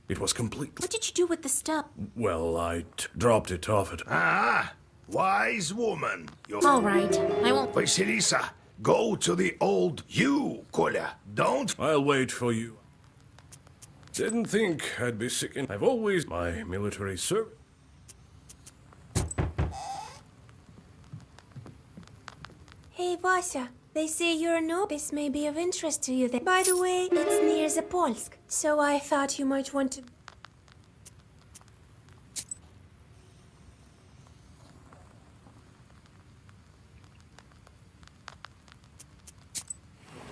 Speaker 6: It was completely...
Speaker 2: What did you do with the stuff?
Speaker 6: Well, I dropped it off at...
Speaker 4: Ah, wise woman.
Speaker 2: All right, I won't.
Speaker 4: Vasilisa, go to the old... You, Kolya, don't...
Speaker 6: I'll wait for you. Didn't think I'd be sick and I've always... My military service...
Speaker 10: Hey, Vasya, they say you're a noble. This may be of interest to you then. By the way, it's near Zapolsk, so I thought you might want to...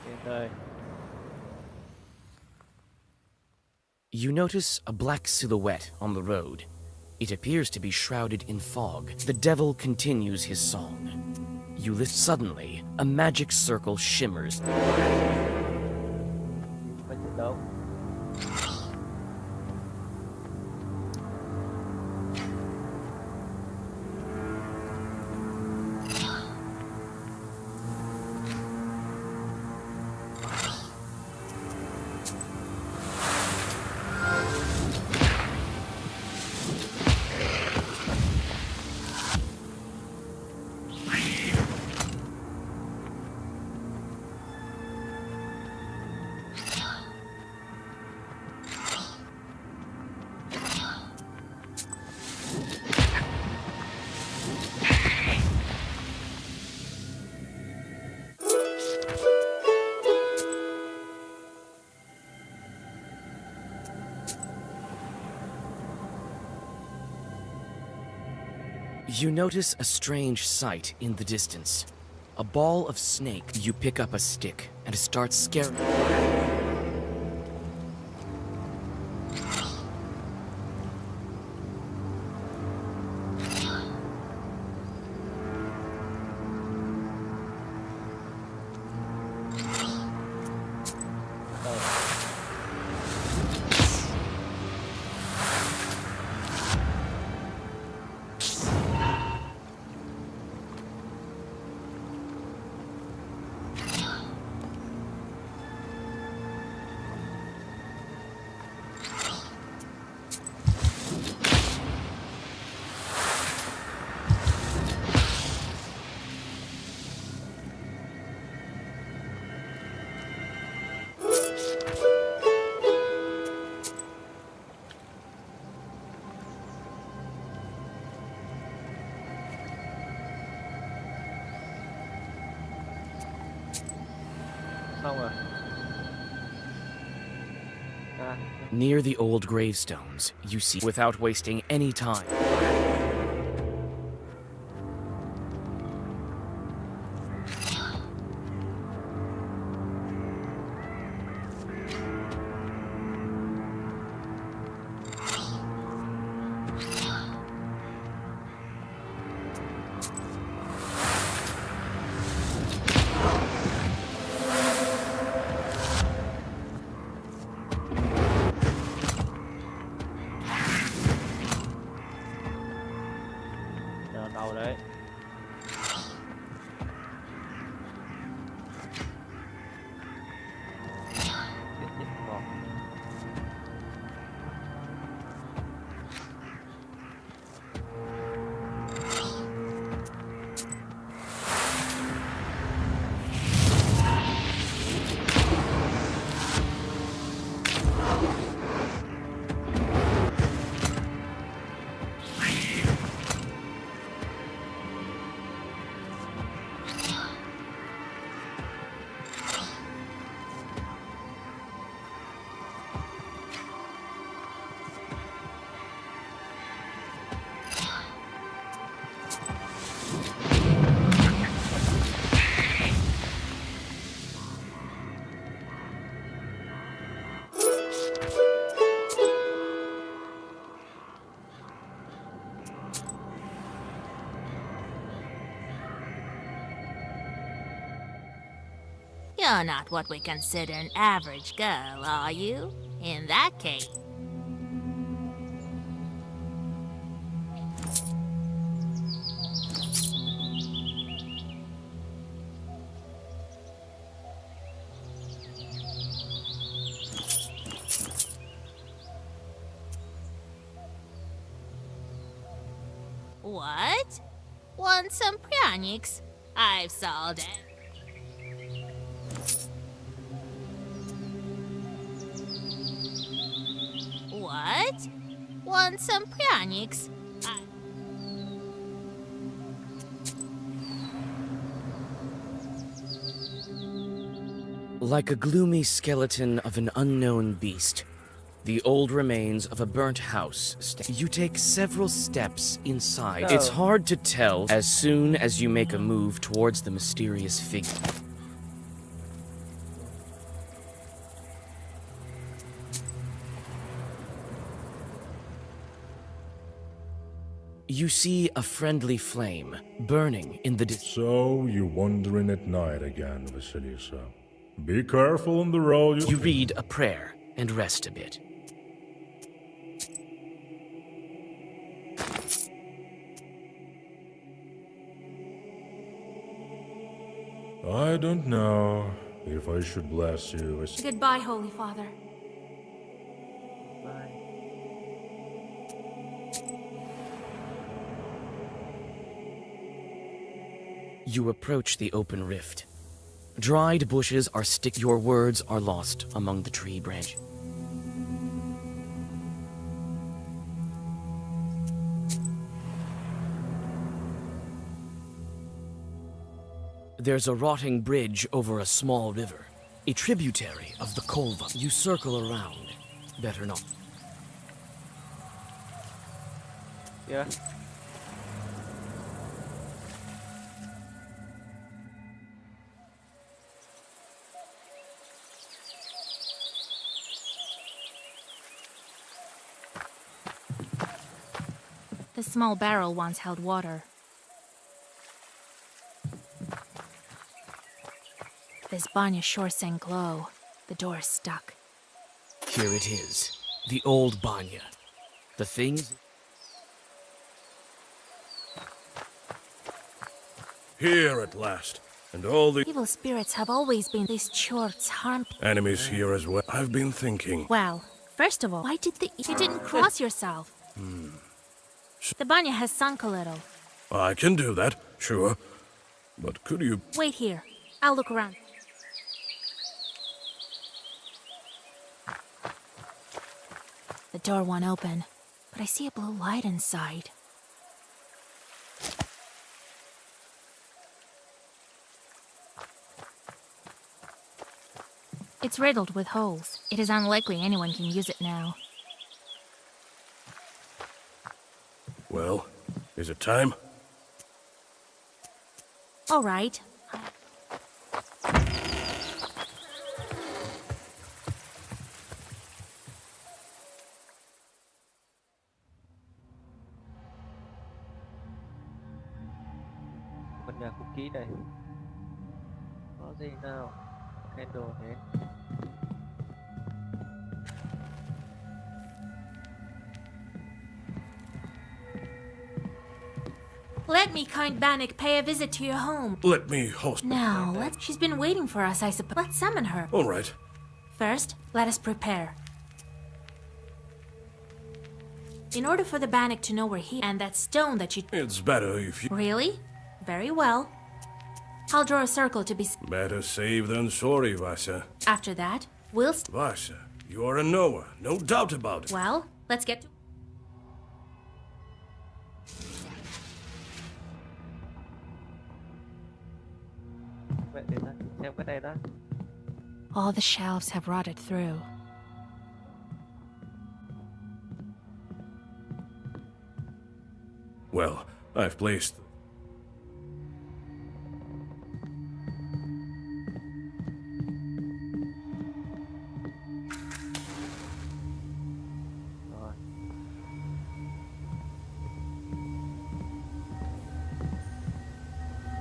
Speaker 5: Đến đây.
Speaker 3: You notice a black silhouette on the road. It appears to be shrouded in fog. The devil continues his song. You listen. Suddenly, a magic circle shimmers.
Speaker 5: Phải chiến đấu.
Speaker 3: You notice a strange sight in the distance. A ball of snake. You pick up a stick and start scaring.
Speaker 5: Xong rồi. À,
Speaker 3: Near the old gravestones, you see, without wasting any time.
Speaker 5: nhờ đầu đấy. Tiếp tiếp vào.
Speaker 2: You're not what we consider an average girl, are you? In that case... What? Want some pranics? I've sold it. What? Want some pranics?
Speaker 3: Like a gloomy skeleton of an unknown beast, the old remains of a burnt house. You take several steps inside.
Speaker 5: Oh.
Speaker 3: It's hard to tell as soon as you make a move towards the mysterious figure. You see a friendly flame burning in the distance.
Speaker 6: So you're wandering at night again, Vasilisa. Be careful on the road
Speaker 3: You read a prayer and rest a bit.
Speaker 6: I don't know if I should bless you.
Speaker 10: Goodbye, Holy Father.
Speaker 5: Bye.
Speaker 3: You approach the open rift. Dried bushes are Your words are lost among the tree branches. There's a rotting bridge over a small river, a tributary of the Kolva. You circle around. Better not.
Speaker 5: Yeah.
Speaker 2: The small barrel once held water. This banya sure sang glow. The door's stuck.
Speaker 3: Here it is, the old banya. The things...
Speaker 6: Here at last. And all the
Speaker 2: Evil spirits have always been these chorts harm...
Speaker 6: enemies here as well. I've been thinking.
Speaker 2: Well, first of all, why did you didn't cross yourself? The banya has sunk a little.
Speaker 6: I can do that, sure. But could you...
Speaker 2: Wait here. I'll look around. The door won't open, but I see a blue light inside. It's riddled with holes. It is unlikely anyone can use it now.
Speaker 6: Well, is it time?
Speaker 2: All right.
Speaker 5: Căn nhà cookie này. Có gì nào? Candle nến.
Speaker 2: Let me, kind Bannock, pay a visit to your home.
Speaker 6: Let me host.
Speaker 2: Now, she's been waiting for us, I suppose. Let's summon her.
Speaker 6: All right.
Speaker 2: First, let us prepare. In order for the Bannock to know where he and that stone that you...
Speaker 6: It's better if you...
Speaker 2: Really? Very well. I'll draw a circle to be...
Speaker 6: Better safe than sorry, Vasya.
Speaker 2: After that, we'll...
Speaker 6: Vasya, you are a knower, no doubt about it.
Speaker 2: Well, let's get to...
Speaker 5: Vậy để ta xem cái này đã.
Speaker 2: All the shelves have rotted through.
Speaker 6: Well, I've placed...
Speaker 5: Rồi.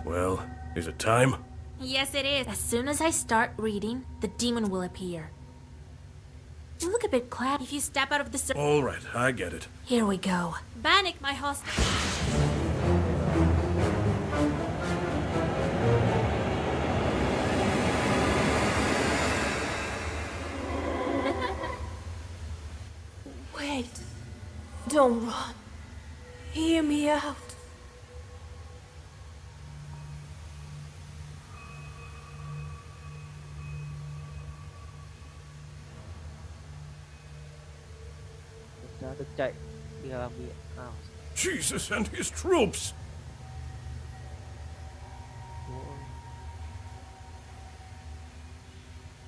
Speaker 6: Well, is it time?
Speaker 2: Yes, it is. As soon as I start reading, the demon will appear. You look a bit clapped if you step out of the circle.
Speaker 6: All right, I get it.
Speaker 2: Here we go. Bannock, my host.
Speaker 10: Wait. Don't run. Hear me out.
Speaker 5: Chúng ta được chạy thì là bị ảo.
Speaker 6: Jesus and his troops!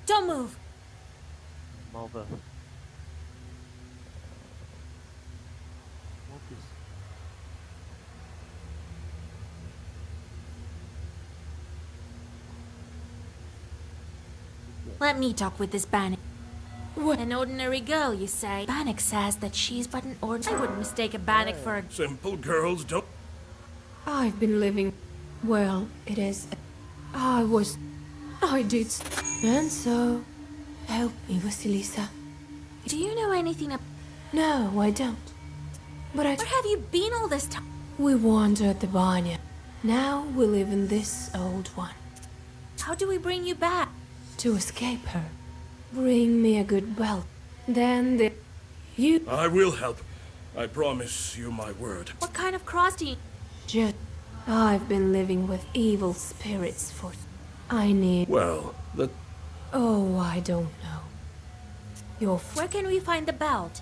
Speaker 2: Don't move.
Speaker 5: Mau vào. Move.
Speaker 2: Let me talk with this Bannock. What? An ordinary girl, you say? Bannock says that she's but an ordinary... I wouldn't mistake a Bannock for a...
Speaker 6: Simple girls don't...
Speaker 10: I've been living... Well, it is... I did... And so... Help me, Vasilisa.
Speaker 2: Do you know anything about...
Speaker 10: No, I don't. But
Speaker 2: Where have you been all this time?
Speaker 10: We wandered the barnyard. Now we live in this old one.
Speaker 2: How do we bring you back?
Speaker 10: To escape her. Bring me a good belt. Then you...
Speaker 6: I will help. I promise you my word.
Speaker 2: What kind of cross do you...
Speaker 10: Just... I've been living with evil spirits for... I need...
Speaker 6: Well, the...
Speaker 10: Oh, I don't know.
Speaker 2: Where can we find the belt?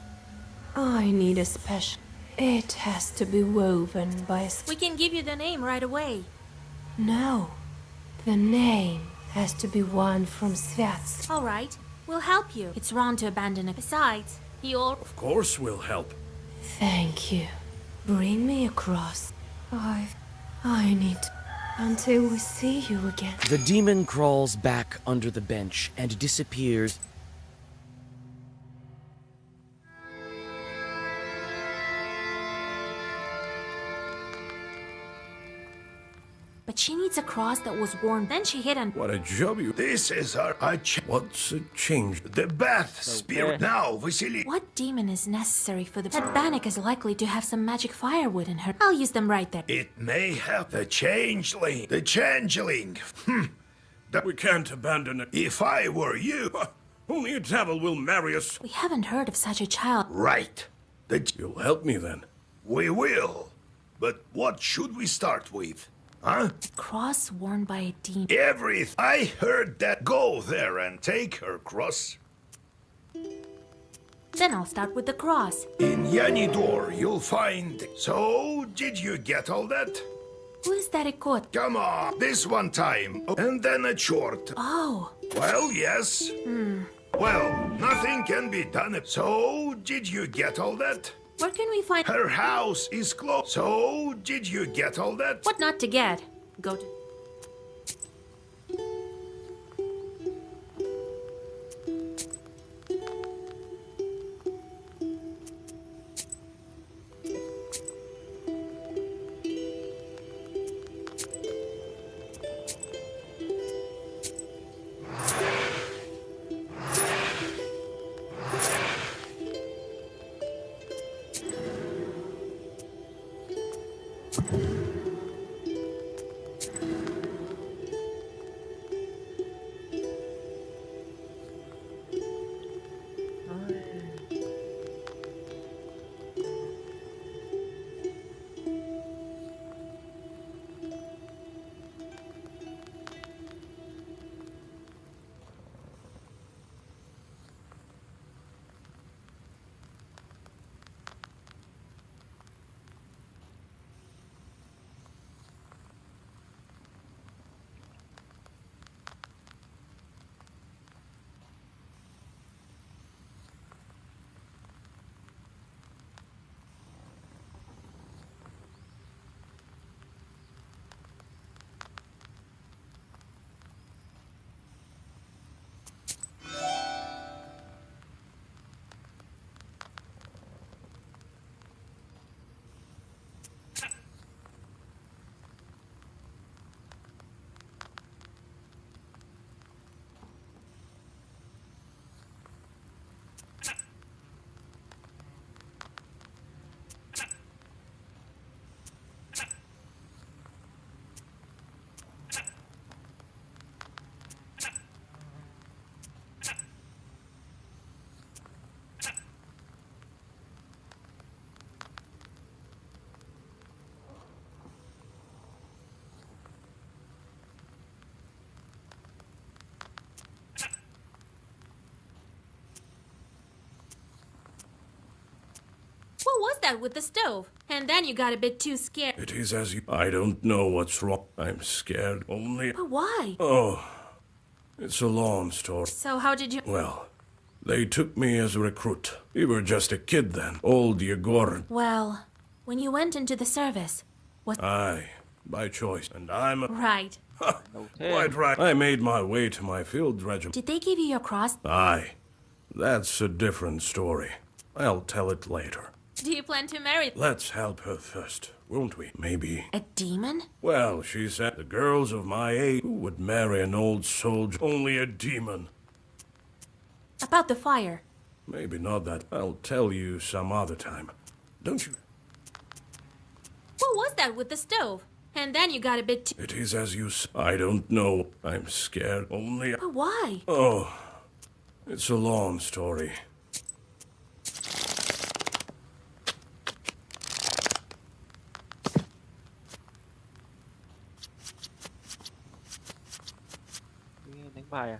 Speaker 10: I need a special... It has to be woven by a...
Speaker 2: We can give you the name right away.
Speaker 10: No. The name has to be one from Svyatsk.
Speaker 2: All right. We'll help you. It's wrong to abandon it. Besides,
Speaker 6: Of course we'll help.
Speaker 10: Thank you. Bring me across. I need to... Until we see you again.
Speaker 3: The demon crawls back under the bench and disappears.
Speaker 2: But she needs a cross that was worn. Then she hid on...
Speaker 6: What a job you...
Speaker 4: This is our...
Speaker 6: What's a change?
Speaker 4: The bath spirit. Now, Vasily.
Speaker 2: What demon is necessary for the... That Bannock is likely to have some magic firewood in her. I'll use them right there.
Speaker 4: It may have the changeling. The changeling.
Speaker 6: We can't abandon it.
Speaker 4: If I were you...
Speaker 6: Only a devil will marry us.
Speaker 2: We haven't heard of such a child.
Speaker 4: Right.
Speaker 6: You'll help me then.
Speaker 4: We will. But what should we start with? Huh?
Speaker 2: A cross worn by a demon.
Speaker 4: I heard that. Go there and take her cross.
Speaker 2: Then I'll start with the cross.
Speaker 4: In Yanidor, you'll find... So, did you get all that?
Speaker 2: Who is that Ikot?
Speaker 4: Come on, this one time, and then a short.
Speaker 2: Oh,
Speaker 4: Well, yes. Well, nothing can be done. So, did you get all that?
Speaker 2: where can we find...
Speaker 4: Her house is closed. So, did you get all that?
Speaker 2: What not to get? Go to... What was that with the stove? And then you got a bit too scared.
Speaker 6: It is as you... I don't know what's wrong. I'm scared only...
Speaker 2: But why?
Speaker 6: Oh, it's a long story.
Speaker 2: So how did you...
Speaker 6: Well, they took me as a recruit. You were just a kid then. Old Yegor.
Speaker 2: Well, when you went into the service, was...
Speaker 6: Aye, by choice. And I'm a...
Speaker 2: Right.
Speaker 6: Quite right. I made my way to my field regiment.
Speaker 2: Did they give you your cross?
Speaker 6: Aye, that's a different story. I'll tell it later.
Speaker 2: Do you plan to marry...
Speaker 6: Let's help her first, won't we? Maybe.
Speaker 2: A demon?
Speaker 6: Well, she said the girls of my age who would marry an old soldier, only a demon.
Speaker 2: About the fire.
Speaker 6: Maybe not that. I'll tell you some other time. Don't you?
Speaker 2: What was that with the stove? And then you got a bit too...
Speaker 6: It is as you say. I don't know. I'm scared. Only...
Speaker 2: But why?
Speaker 6: Oh, it's a long story.
Speaker 5: Đánh bài à?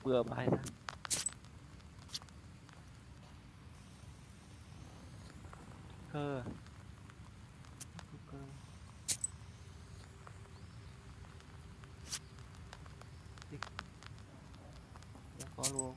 Speaker 5: bừa bãi ra. Cơ à? Cơ. Tích. Nó có luôn.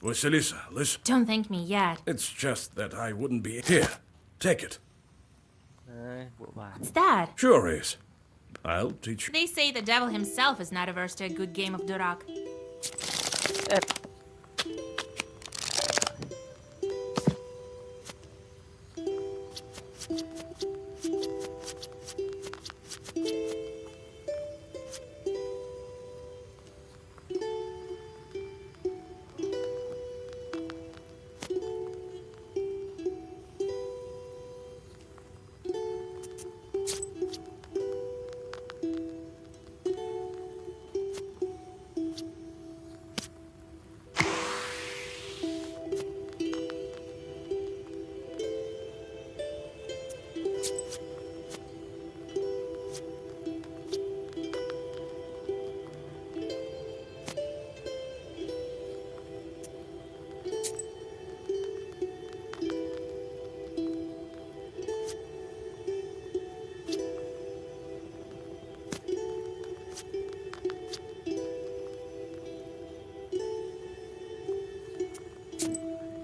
Speaker 6: Vasilisa, listen.
Speaker 2: Don't thank me yet.
Speaker 6: It's just that I wouldn't be here. Take it.
Speaker 5: Đấy, bộ bài.
Speaker 2: What's that?
Speaker 6: Sure is. I'll teach you.
Speaker 2: They say the devil himself is not averse to a good game of durak.
Speaker 5: Ê,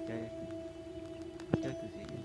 Speaker 5: chơi. Chơi kiểu gì?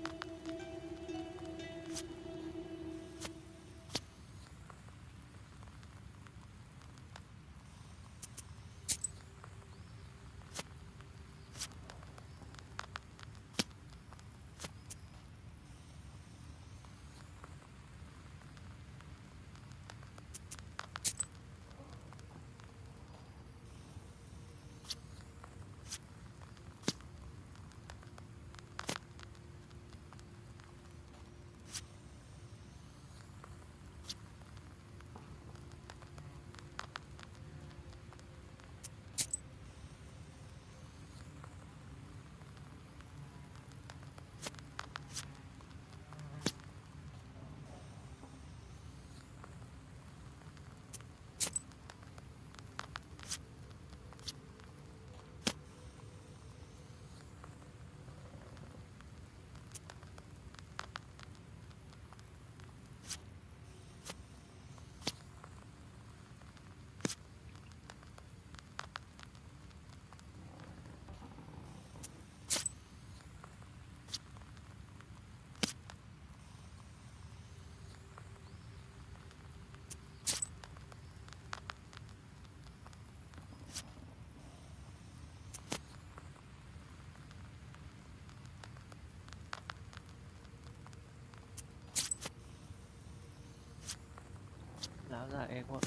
Speaker 5: Lão già em quá.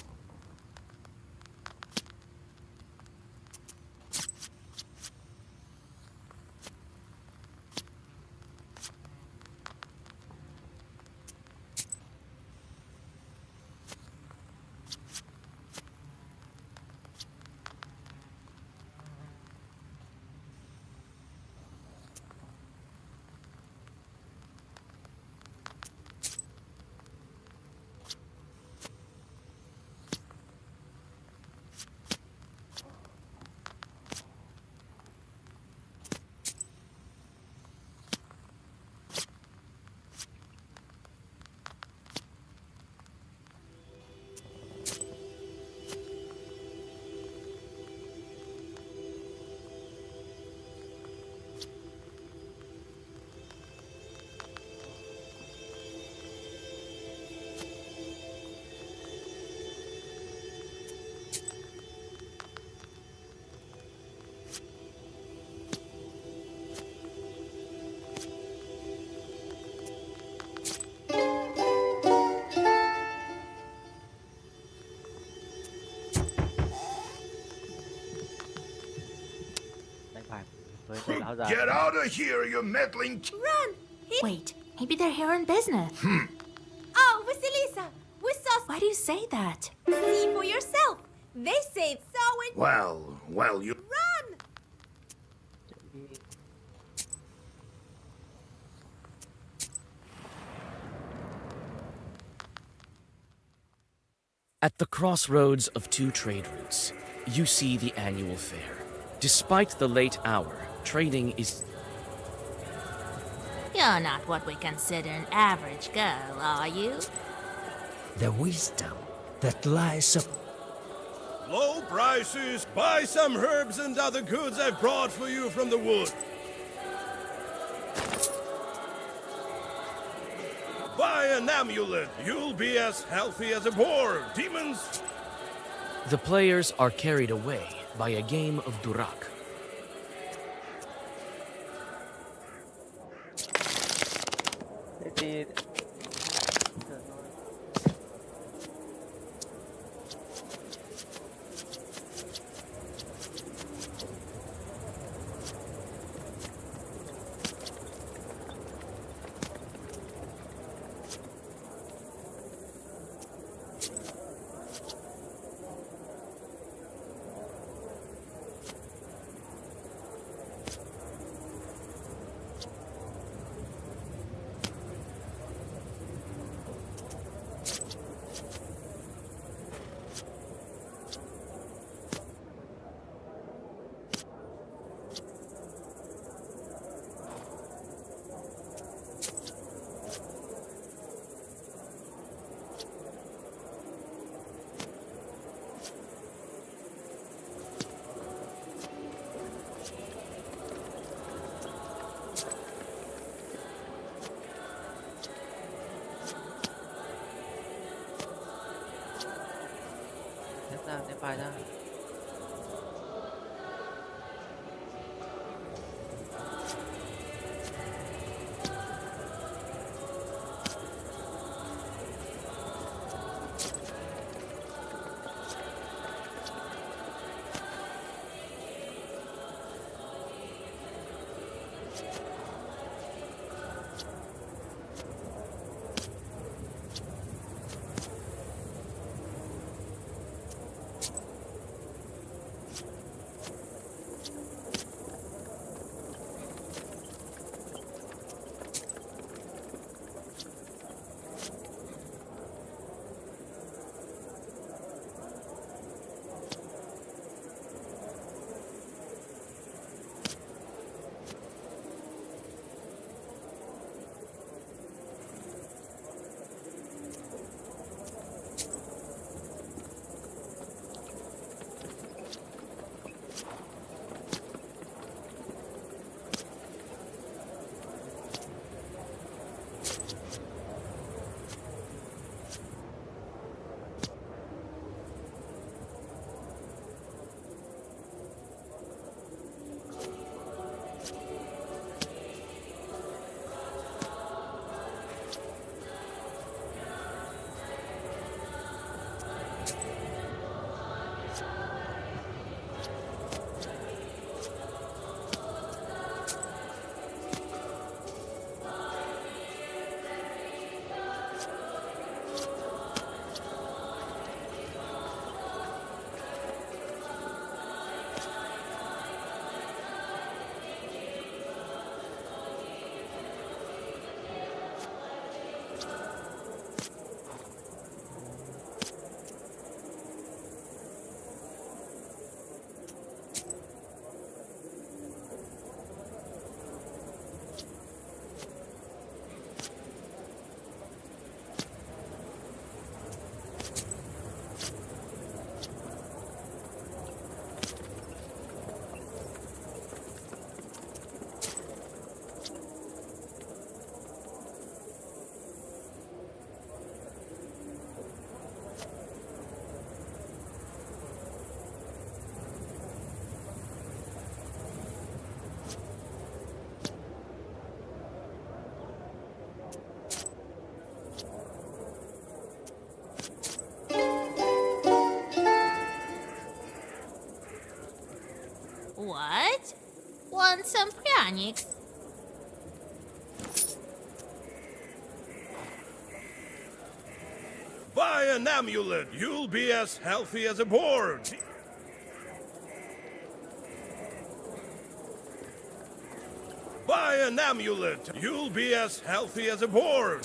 Speaker 5: Với người lão già.
Speaker 4: Get out of here, you meddling...
Speaker 10: Run!
Speaker 2: Wait, maybe they're here on business.
Speaker 10: Oh, Vasilisa! We saw...
Speaker 2: Why do you say that?
Speaker 10: See for yourself! They say so in...
Speaker 4: Well, you...
Speaker 10: Run!
Speaker 3: At the crossroads of two trade routes, you see the annual fair. Despite the late hour, trading is...
Speaker 2: You're not what we consider an average girl, are you?
Speaker 11: The wisdom that lies up.
Speaker 12: Low prices. Buy some herbs and other goods I've brought for you from the wood. Buy an amulet. You'll be as healthy as a boar. Demons.
Speaker 3: The players are carried away by a game of durak.
Speaker 5: Thế thì ném bài ra.
Speaker 2: пряник.
Speaker 12: Buy an amulet. You'll be as healthy as a boar. Buy an amulet. You'll be as healthy as a boar.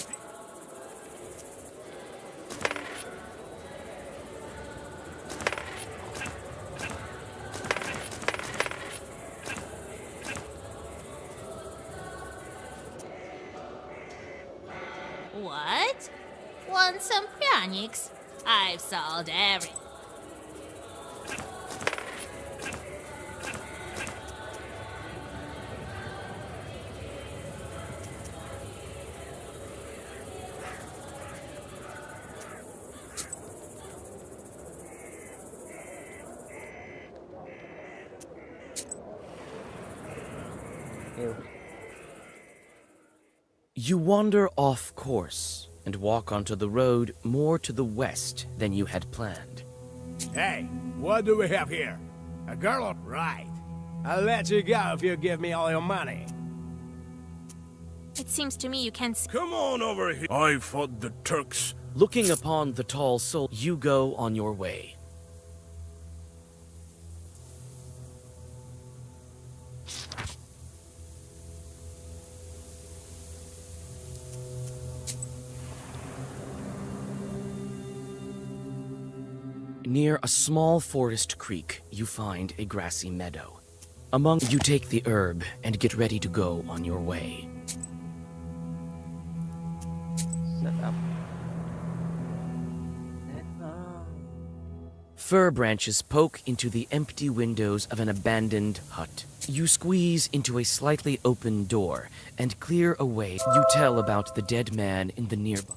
Speaker 2: What? Want some pranics? I've sold every...
Speaker 5: Yêu.
Speaker 3: You wander off course and walk onto the road more to the west than you had planned.
Speaker 13: Hey, what do we have here? A girl? Right. I'll let you go if you give me all your money.
Speaker 2: It seems to me you can see...
Speaker 12: Come on over here. I fought the Turks.
Speaker 3: Looking upon the tall soul, you go on your way. Near a small forest creek, you find a grassy meadow. You take the herb and get ready to go on your way.
Speaker 5: Set up.
Speaker 3: Fir branches poke into the empty windows of an abandoned hut. You squeeze into a slightly open door and clear away. You tell about the dead man in the nearby.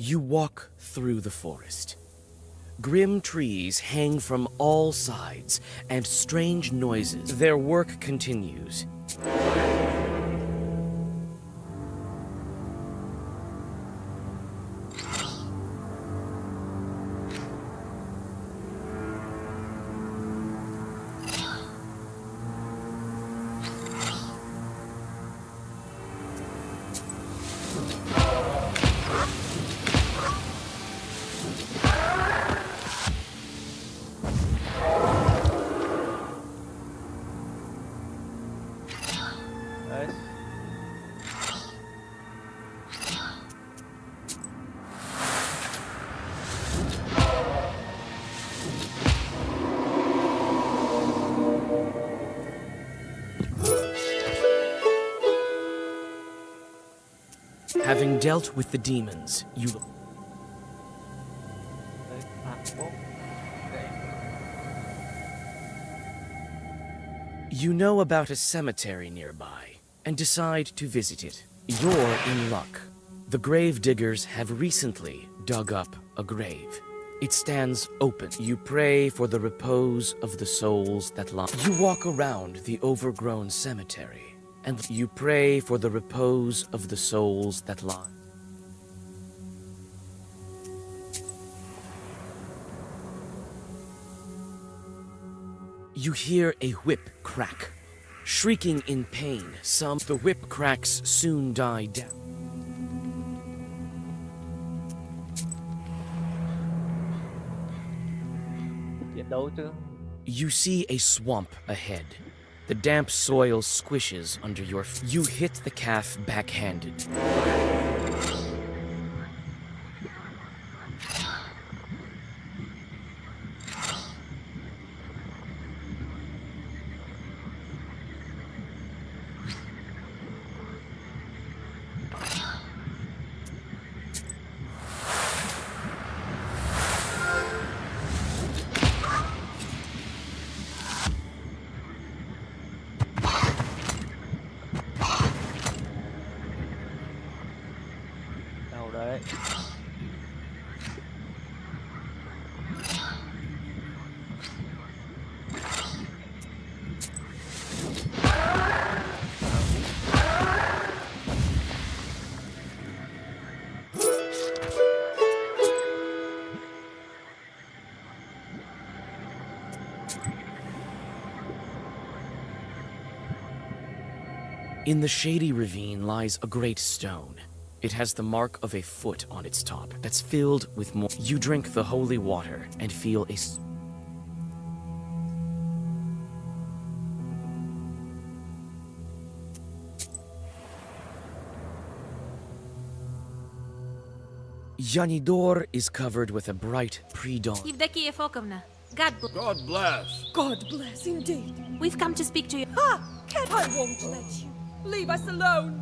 Speaker 3: You walk through the forest. Grim trees hang from all sides, and strange noises. Their work continues.
Speaker 5: Đấy.
Speaker 3: Having dealt with the demons, you...
Speaker 5: Đấy, phạt bốc. Đấy.
Speaker 3: You know about a cemetery nearby, and decide to visit it. You're in luck. The grave diggers have recently dug up a grave. It stands open. You pray for the repose of the souls that lie. You walk around the overgrown cemetery, and you pray for the repose of the souls that lie. You hear a whip crack. Shrieking in pain, the whip cracks soon die down.
Speaker 5: Chiến đấu chứ.
Speaker 3: You see a swamp ahead. The damp soil squishes under your feet. You hit the calf backhanded.
Speaker 5: Đâu đấy.
Speaker 3: In the shady ravine lies a great stone. It has the mark of a foot on its top that's filled with more. You drink the holy water and feel a... Yanidor is covered with a bright pre-dawn.
Speaker 2: Evdokia Fokovna, God bless.
Speaker 12: God bless.
Speaker 10: God bless, indeed.
Speaker 2: We've come to speak to you.
Speaker 10: Ha! I won't let you. Leave us alone.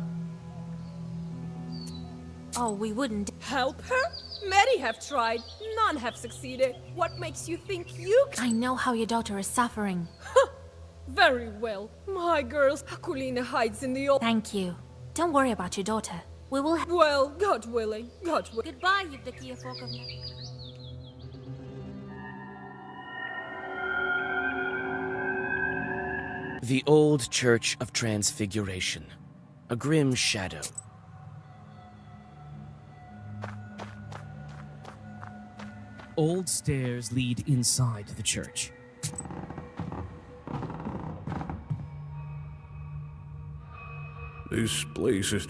Speaker 2: Oh, we wouldn't.
Speaker 10: Help her? Many have tried. None have succeeded. What makes you think you can?
Speaker 2: I know how your daughter is suffering.
Speaker 10: Very well. My girls, Akulina hides in the old...
Speaker 2: Thank you. Don't worry about your daughter. We will...
Speaker 10: Well, God willing. God willing.
Speaker 2: Goodbye, Evdokia Fokovna.
Speaker 3: The old Church of Transfiguration. A grim shadow.
Speaker 14: Old stairs lead inside the church.
Speaker 6: This place is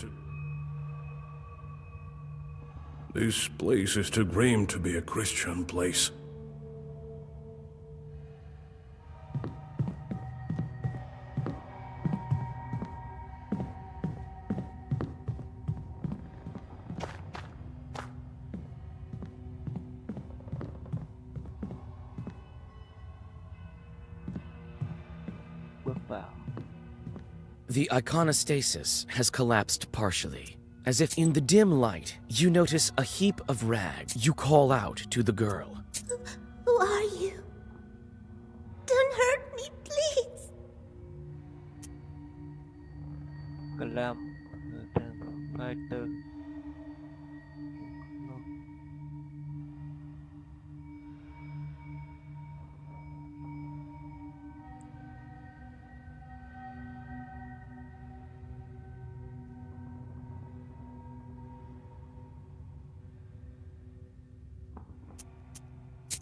Speaker 6: too grim to be a Christian place.
Speaker 3: The iconostasis has collapsed partially. As if in the dim light, you notice a heap of rags. You call out to the girl.
Speaker 8: Who are you? Don't hurt me, please.
Speaker 5: Kalam fighter.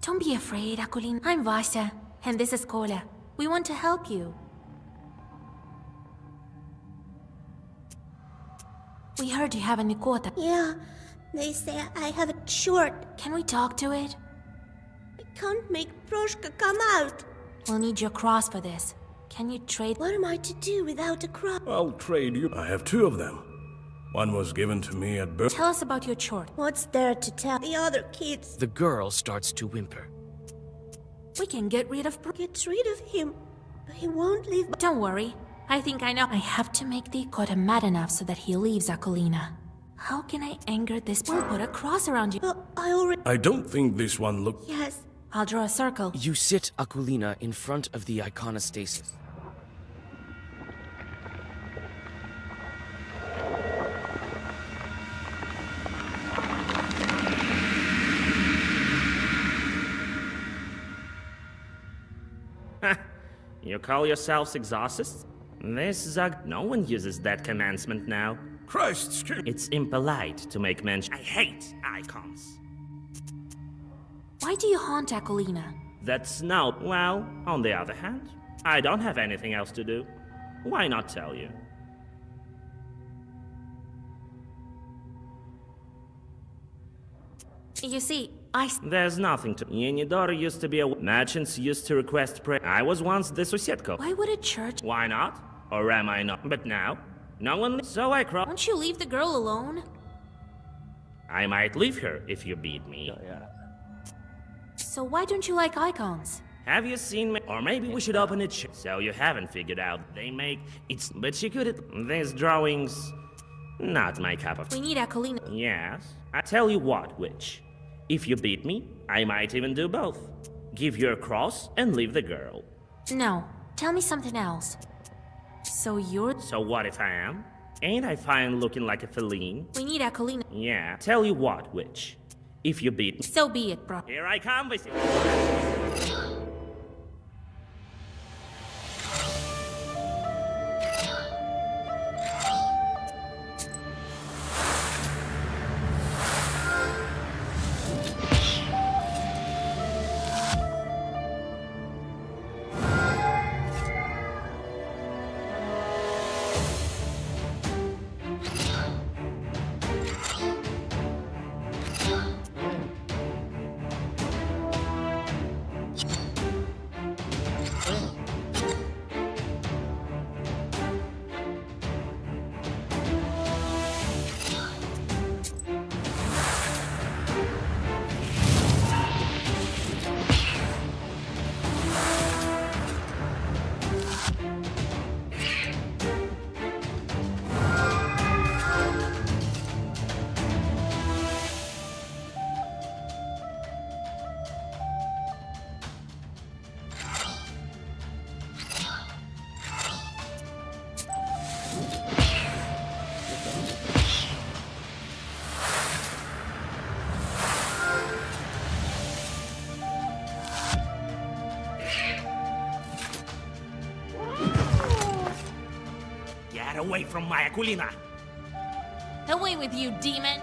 Speaker 2: Don't be afraid, Akulina. I'm Vasya, and this is Kola. We want to help you. We heard you have a Nikota.
Speaker 8: Yeah, they say I have a short.
Speaker 2: Can we talk to it?
Speaker 8: I can't make Proshka come out.
Speaker 2: We'll need your cross for this. Can you trade?
Speaker 8: What am I to do without a cross?
Speaker 6: I'll trade you. I have two of them. One was given to me at birth.
Speaker 2: Tell us about your chort.
Speaker 8: What's there to tell the other kids?
Speaker 3: The girl starts to whimper.
Speaker 2: We can get rid of...
Speaker 8: Get rid of him, but he won't leave.
Speaker 2: Don't worry. I think I know. I have to make the Ikota mad enough so that he leaves Akulina. How can I anger this? We'll put a cross around you.
Speaker 8: But I already...
Speaker 6: I don't think this one looks...
Speaker 8: Yes.
Speaker 2: I'll draw a circle.
Speaker 3: You sit Akulina in front of the iconostasis.
Speaker 15: You call yourselves exorcists? This Zug... No one uses that commandment now.
Speaker 12: Christ's...
Speaker 15: It's impolite to make mention... I hate icons.
Speaker 2: Why do you haunt Akulina?
Speaker 15: That's no... Well, on the other hand, I don't have anything else to do. Why not tell you?
Speaker 2: You see,
Speaker 15: There's nothing to... Yenidor used to be a... Merchants used to request prayer. I was once the Susetko.
Speaker 2: Why would a church...
Speaker 15: Why not? Or am I not? But now, no one... So I cry...
Speaker 2: Won't you leave the girl alone?
Speaker 15: I might leave her if you beat me.
Speaker 2: So why don't you like icons?
Speaker 15: Have you seen me? Or maybe we should open it. So you haven't figured out they make... It's... But you could... These drawings... Not my cup of...
Speaker 2: We need Akulina.
Speaker 15: Yes. I tell you what, witch. If you beat me, I might even do both. Give you a cross and leave the girl.
Speaker 2: No. Tell me something else. So you're...
Speaker 15: So what if I am? Ain't I fine looking like a feline?
Speaker 2: We need Akulina.
Speaker 15: Yeah. Tell you what, witch. If you beat me...
Speaker 2: So be it, bro.
Speaker 15: Here I come with you. that away from my Aquilina!
Speaker 2: Away with you, demon!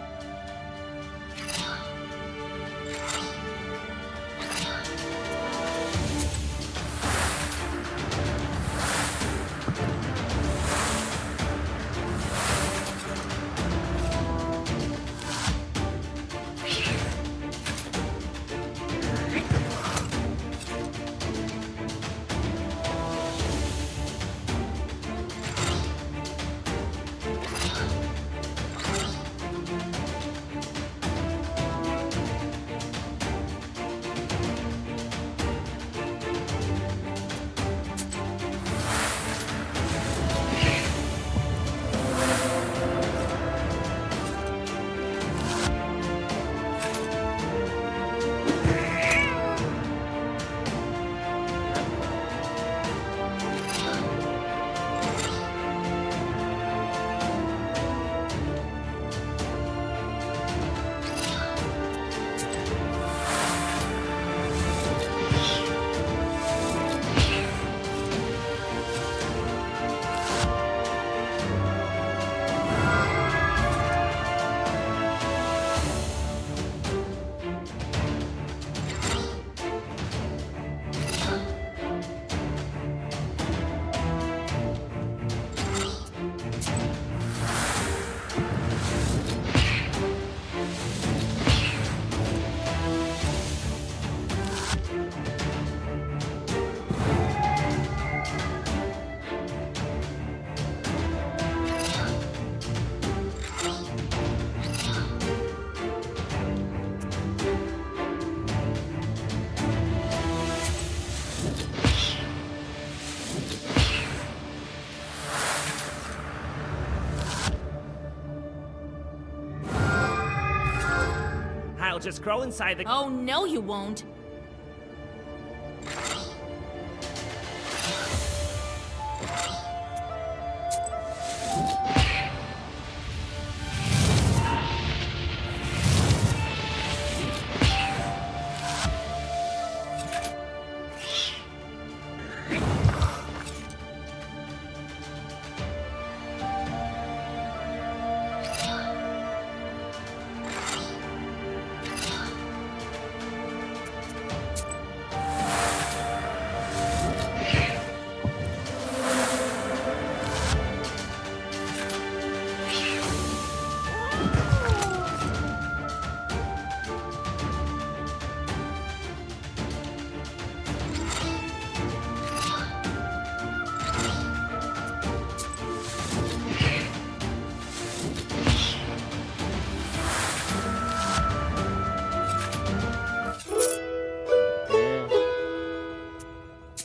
Speaker 15: I'll just crawl inside the...
Speaker 2: Oh, no, you won't.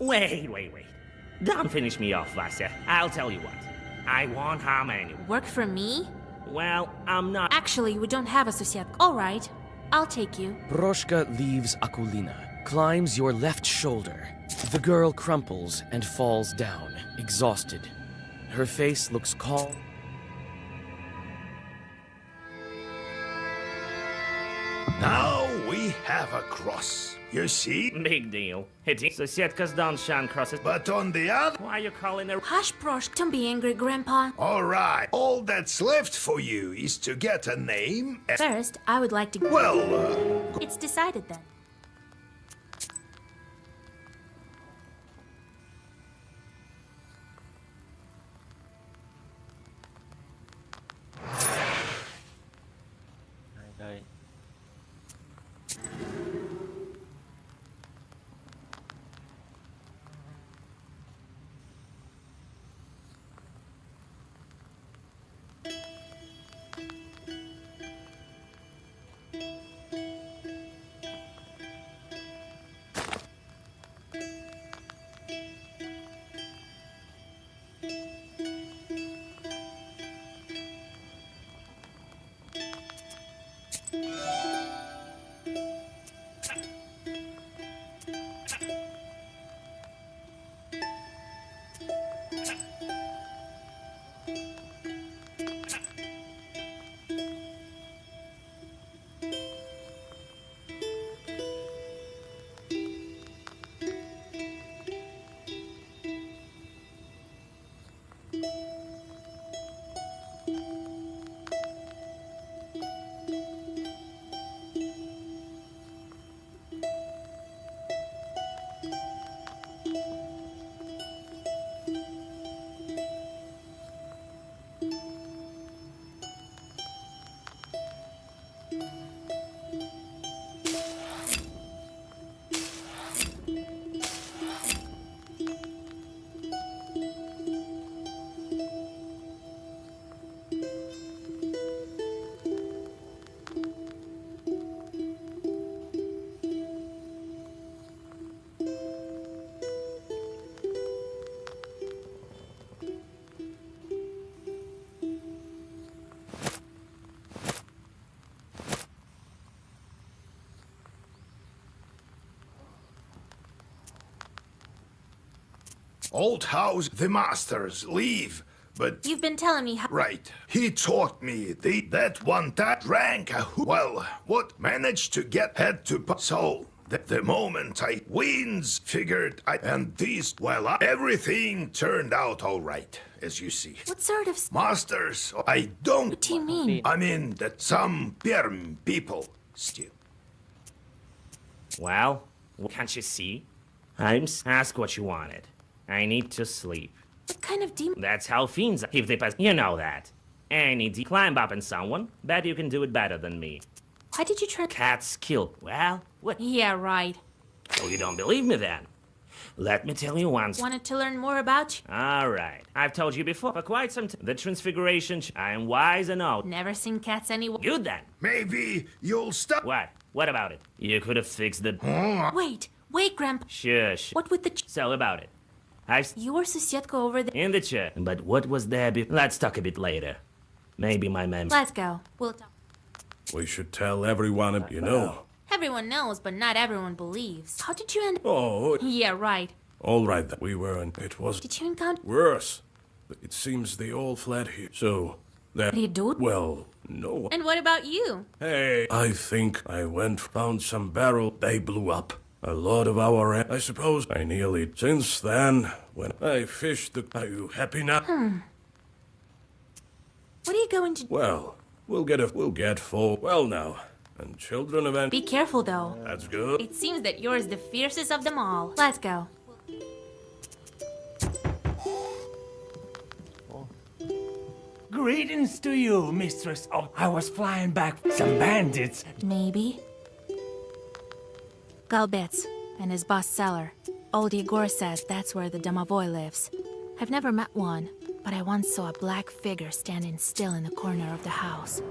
Speaker 15: Wait. Don't finish me off, Vasya. I'll tell you what. I want harmony.
Speaker 2: Work for me?
Speaker 15: Well, I'm not...
Speaker 2: Actually, we don't have a societ. All right, I'll take you.
Speaker 3: Proshka leaves Aquilina, climbs your left shoulder. The girl crumples and falls down, exhausted. Her face looks calm.
Speaker 4: Now we have a cross. You see?
Speaker 15: Big deal. Sosietka don't shun crosses.
Speaker 4: But on the other...
Speaker 15: Why are you calling her...
Speaker 2: Hush, Proshka. Don't be angry, Grandpa.
Speaker 4: All right. All that's left for you is to get a name and...
Speaker 2: First, I would like to...
Speaker 4: Well,
Speaker 2: It's decided then.
Speaker 5: Đây.
Speaker 4: Old house, the masters leave, but...
Speaker 2: You've been telling me how...
Speaker 4: Right. He taught me that one time drank well, what managed to get head to... So, the moment I wins, figured and this, well, everything turned out all right, as you see.
Speaker 2: What sort of...
Speaker 4: Masters, I don't...
Speaker 2: What do you mean?
Speaker 4: I mean that some Perm people still.
Speaker 15: Well, can't you see? Ask what you wanted. I need to sleep.
Speaker 2: What kind of demon?
Speaker 15: That's how fiends are. If they pass, you know that. Any climb up on someone, bet you can do it better than me.
Speaker 2: Why did you try...
Speaker 15: Cats kill. Well, what?
Speaker 2: Yeah, right.
Speaker 15: Oh, you don't believe me then? Let me tell you once.
Speaker 2: Wanted to learn more about you?
Speaker 15: All right. I've told you before for quite some time. The Transfiguration. I am wise and old.
Speaker 2: Never seen cats anywhere.
Speaker 15: Good then.
Speaker 4: Maybe you'll stop.
Speaker 15: What? What about it? You could have fixed the...
Speaker 2: Wait, Grandpa.
Speaker 15: Shush.
Speaker 2: What with the...
Speaker 15: So about it.
Speaker 2: Your Susietka over there...
Speaker 15: In the chair. But what was there Let's talk a bit later. Maybe my mem...
Speaker 2: Let's go. We'll talk.
Speaker 12: We should tell everyone, you know.
Speaker 2: Everyone knows, but not everyone believes. How did you end...
Speaker 12: Oh...
Speaker 2: Yeah, right.
Speaker 12: All right, then. We were in... It was...
Speaker 2: Did you encounter...
Speaker 12: Worse. It seems they all fled here. So... That...
Speaker 2: Redut?
Speaker 12: Well, no.
Speaker 2: And what about you?
Speaker 12: Hey... I think I found some barrel. They blew up. A lot of our... I suppose I nearly... Since then, when I fished the... Are you happy now?
Speaker 2: What are you going to...
Speaker 12: Well, we'll get full... Well now. And children eventually...
Speaker 2: Be careful, though.
Speaker 12: That's good.
Speaker 2: It seems that you're the fiercest of them all. Let's go.
Speaker 11: Greetings to you, mistress. Oh, I was flying back some bandits.
Speaker 2: Maybe. Galbets and his boss cellar. Old Igor says that's where the Domovoy lives. I've never met one, but I once saw a black figure standing still in the corner of the house.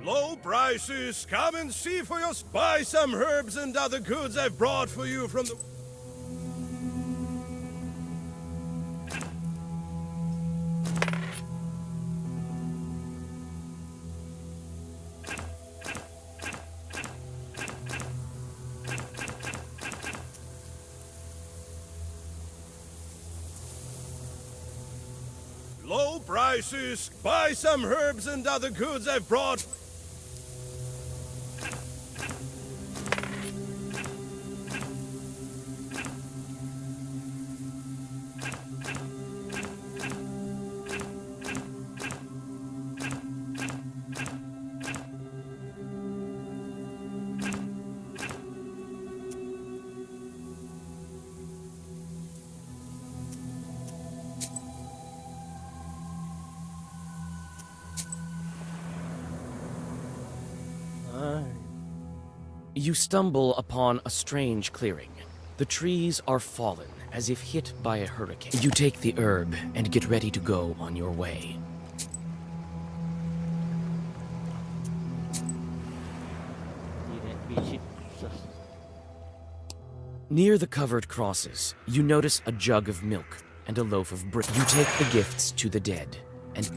Speaker 12: Low prices. Come and see for yourself. Buy some herbs and other goods I've brought for you from the... Low prices. Buy some herbs and other goods I've brought...
Speaker 3: You stumble upon a strange clearing. The trees are fallen, as if hit by a hurricane. You take the herb and get ready to go on your way. Near the covered crosses, you notice a jug of milk and a loaf of bread. You take the gifts to the dead. and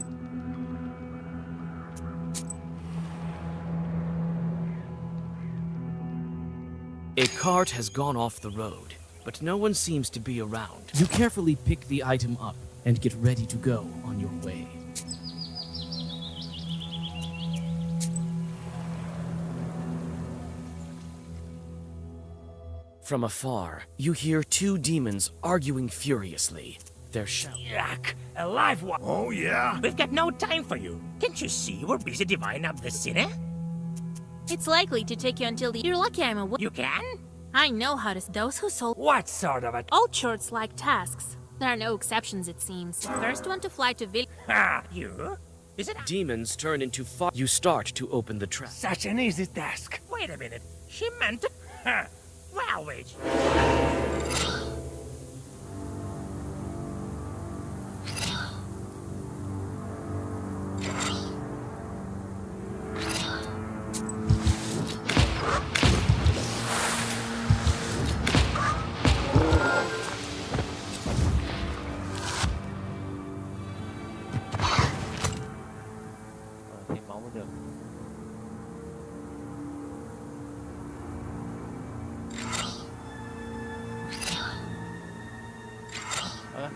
Speaker 3: a cart has gone off the road, but no one seems to be around.
Speaker 14: You carefully pick the item up and get ready to go on your way.
Speaker 3: From afar, you hear two demons arguing furiously. They're shouting.
Speaker 11: Yuck! A live one!
Speaker 4: Oh, yeah?
Speaker 11: We've got no time for you. Can't you see we're busy dividing up the sinner?
Speaker 2: It's likely to take you until the. You're lucky I'm a.
Speaker 11: You can?
Speaker 2: I know how to. Those who sold.
Speaker 11: What sort of a...
Speaker 2: All churches like tasks. There are no exceptions, it seems. First one to fly to Vil.
Speaker 11: Ah, you? Is it...
Speaker 3: Demons turn into fire. You start to open the trap.
Speaker 11: Such an easy task. Wait a minute. She meant to... Huh. Wow, wait.
Speaker 5: Thêm máu mới được. Ơ.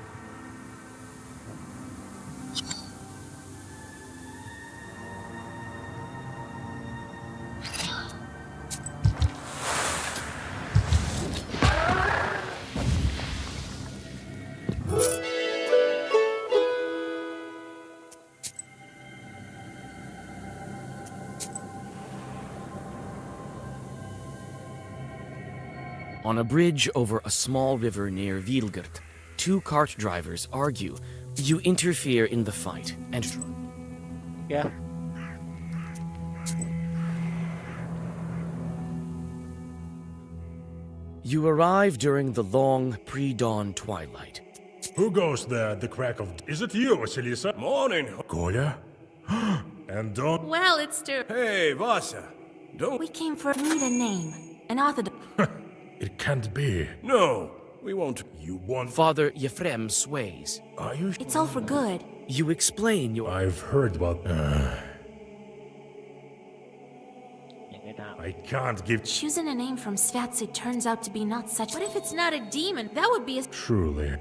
Speaker 3: On a bridge over a small river near Vilgert, two cart drivers argue. You interfere in the fight and...
Speaker 5: Kìa.
Speaker 3: You arrive during the long pre-dawn twilight.
Speaker 6: Who goes there at the crack of... Is it you, Vasilisa?
Speaker 12: Morning.
Speaker 6: Kolya? And don't...
Speaker 2: Well, it's true.
Speaker 12: Hey, Vasa. Don't...
Speaker 2: We came for. Need a name. An orthodox.
Speaker 6: It can't be.
Speaker 12: No, we won't.
Speaker 6: You want...
Speaker 3: Father Yefrem sways.
Speaker 6: Are you...
Speaker 2: It's all for good.
Speaker 3: You explain your...
Speaker 6: I've heard about...
Speaker 5: Những cái nào.
Speaker 6: I can't give...
Speaker 2: Choosing a name from Svatsi turns out to be not such. What if it's not a demon? That would be a.
Speaker 6: Truly.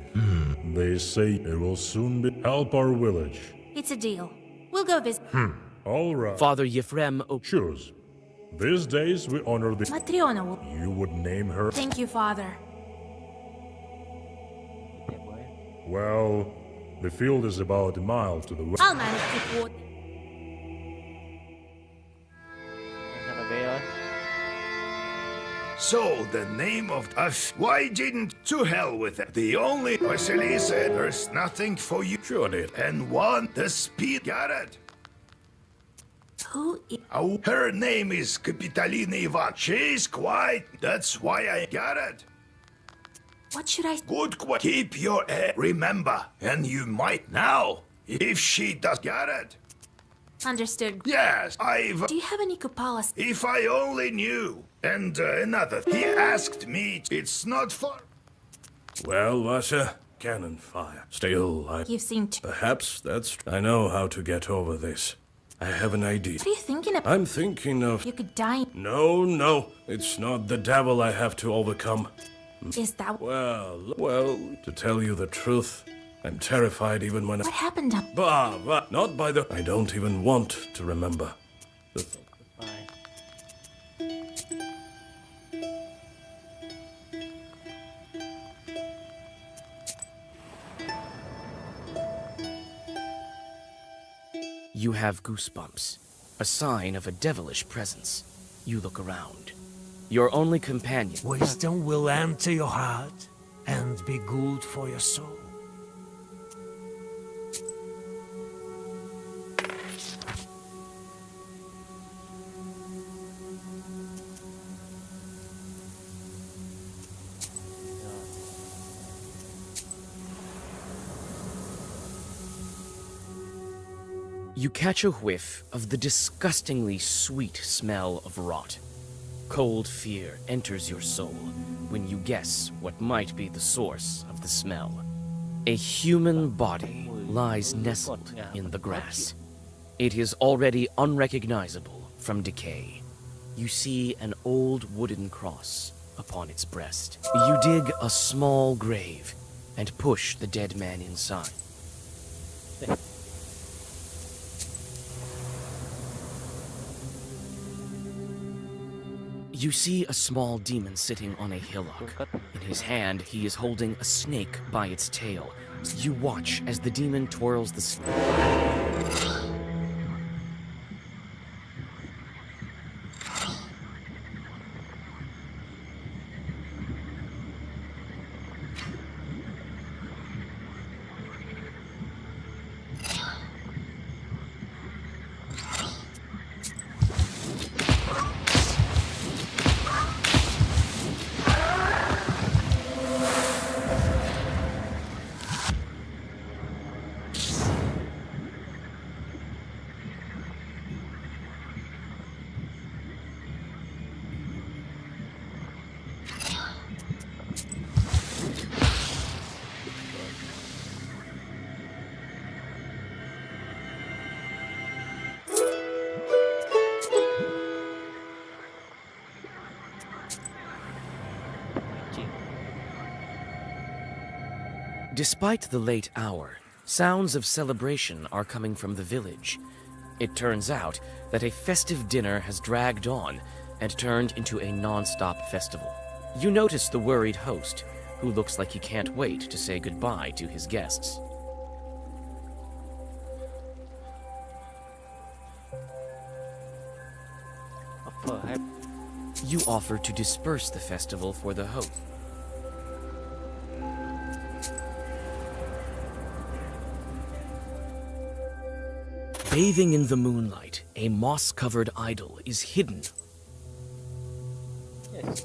Speaker 6: They say it will soon be... Help our village.
Speaker 2: It's a deal. We'll go visit.
Speaker 6: All right.
Speaker 3: Father Yefrem...
Speaker 6: Choose. These days we honor the...
Speaker 2: Matriona will.
Speaker 6: You would name her...
Speaker 2: Thank you, Father.
Speaker 5: Thêm mới.
Speaker 6: Well, the field is about a mile to the west.
Speaker 2: I'll manage to wood.
Speaker 5: Sao là B ơi?
Speaker 4: So, the name of us. Why didn't... To hell with it. The only... Vasily said there's nothing for you.
Speaker 12: Sure did.
Speaker 4: And one, the speed. Got it.
Speaker 2: Who is.
Speaker 4: Oh, her name is Kapitalina Ivan. She's quiet. That's why I got it.
Speaker 2: What should I.
Speaker 4: Good keep your head. Remember, and you might now. If she does got it.
Speaker 2: Understood.
Speaker 4: Yes, I've...
Speaker 2: Do you have any Kupalas?
Speaker 4: If I only knew. And another. He asked me. It's not far.
Speaker 12: Well, Vasa, cannon fire. Still,
Speaker 2: You've seen.
Speaker 12: Perhaps that's... I know how to get over this. I have an idea.
Speaker 2: What are you thinking of?
Speaker 12: I'm thinking of...
Speaker 2: You could die.
Speaker 12: No. It's not the devil I have to overcome.
Speaker 2: Is that.
Speaker 12: Well, to tell you the truth, I'm terrified even when
Speaker 2: What happened up?
Speaker 12: Not by the... I don't even want to remember.
Speaker 5: Bye.
Speaker 3: You have goosebumps, a sign of a devilish presence. You look around. Your only companion...
Speaker 11: Wisdom will enter your heart and be good for your soul.
Speaker 3: You catch a whiff of the disgustingly sweet smell of rot. Cold fear enters your soul when you guess what might be the source of the smell. A human body lies nestled in the grass. It is already unrecognizable from decay. You see an old wooden cross upon its breast. You dig a small grave and push the dead man inside. You see a small demon sitting on a hillock. In his hand, he is holding a snake by its tail. You watch as the demon twirls the snake. Despite the late hour, sounds of celebration are coming from the village. It turns out that a festive dinner has dragged on and turned into a non-stop festival. You notice the worried host, who looks like he can't wait to say goodbye to his guests. You offer to disperse the festival for the host. Bathing in the moonlight, a moss-covered idol is hidden.
Speaker 5: Yes.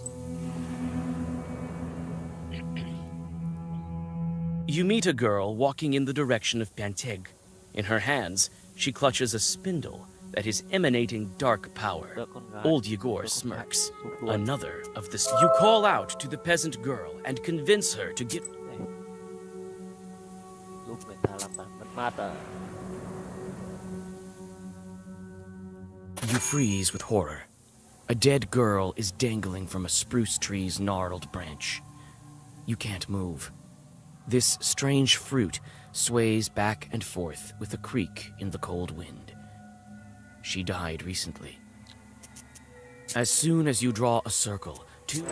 Speaker 3: You meet a girl walking in the direction of Panteg. In her hands, she clutches a spindle that is emanating dark power. Old Yegor smirks. Another of the... You call out to the peasant girl and convince her to get... You freeze with horror. A dead girl is dangling from a spruce tree's gnarled branch. You can't move. This strange fruit sways back and forth with a creak in the cold wind. She died recently. As soon as you draw a circle, two...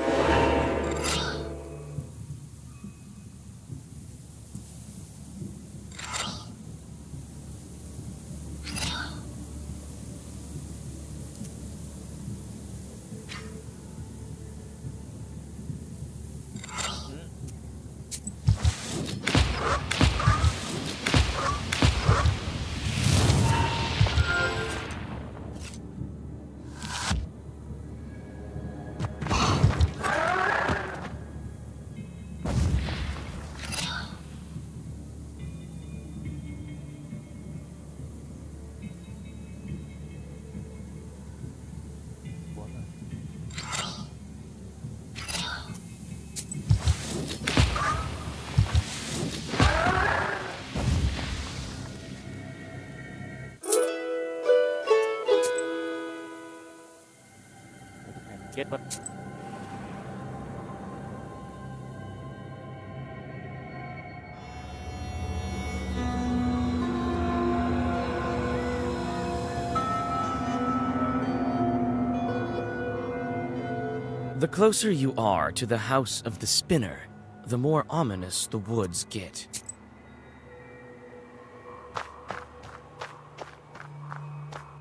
Speaker 5: Chết mất.
Speaker 3: The closer you are to the house of the spinner, the more ominous the woods get.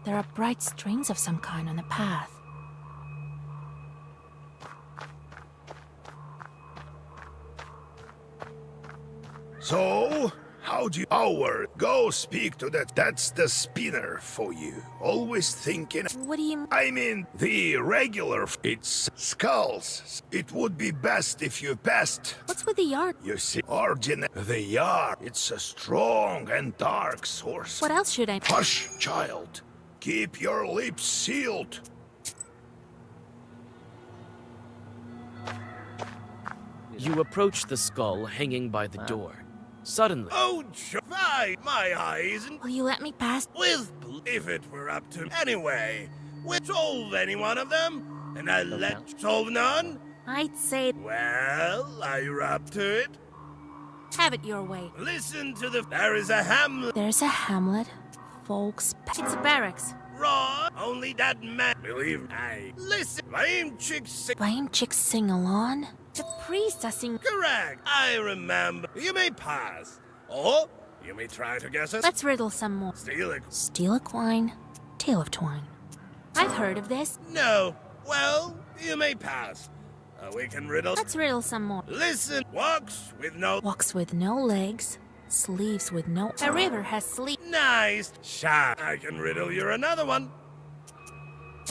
Speaker 2: There are bright strings of some kind on the path.
Speaker 4: So, how do you... Go speak to that. That's the spinner for you. Always thinking...
Speaker 2: What do you...
Speaker 4: I mean, the regular... It's skulls. It would be best if you passed...
Speaker 2: What's with the yard?
Speaker 4: You see, the yard. It's a strong and dark source.
Speaker 2: What else should I...
Speaker 4: Hush, child. Keep your lips sealed.
Speaker 3: You approach the skull hanging by the door. Suddenly,
Speaker 12: Oh, my eyes and
Speaker 2: Will you let me pass?
Speaker 12: if it were up to anyway, we'd solve any one of them, and I'll let solve none.
Speaker 2: I'd say
Speaker 12: Well, are you up to it?
Speaker 2: have it your way.
Speaker 12: Listen to there is a hamlet.
Speaker 2: There's a hamlet, folks. It's a barracks.
Speaker 12: Raw, only that man. Believe I listen. Lame chicks.
Speaker 2: Lame chicks sing along. The priest are singing.
Speaker 12: Correct. I remember. You may pass, or you may try to guess us.
Speaker 2: Let's riddle some more. Steal a quine, tale of twine. I've heard of this.
Speaker 12: No. Well, you may pass. We can riddle.
Speaker 2: Let's riddle some more.
Speaker 12: Listen. Walks with no
Speaker 2: legs, sleeves with no. A river has sleeves.
Speaker 12: Nice. Shot. I can riddle you another one.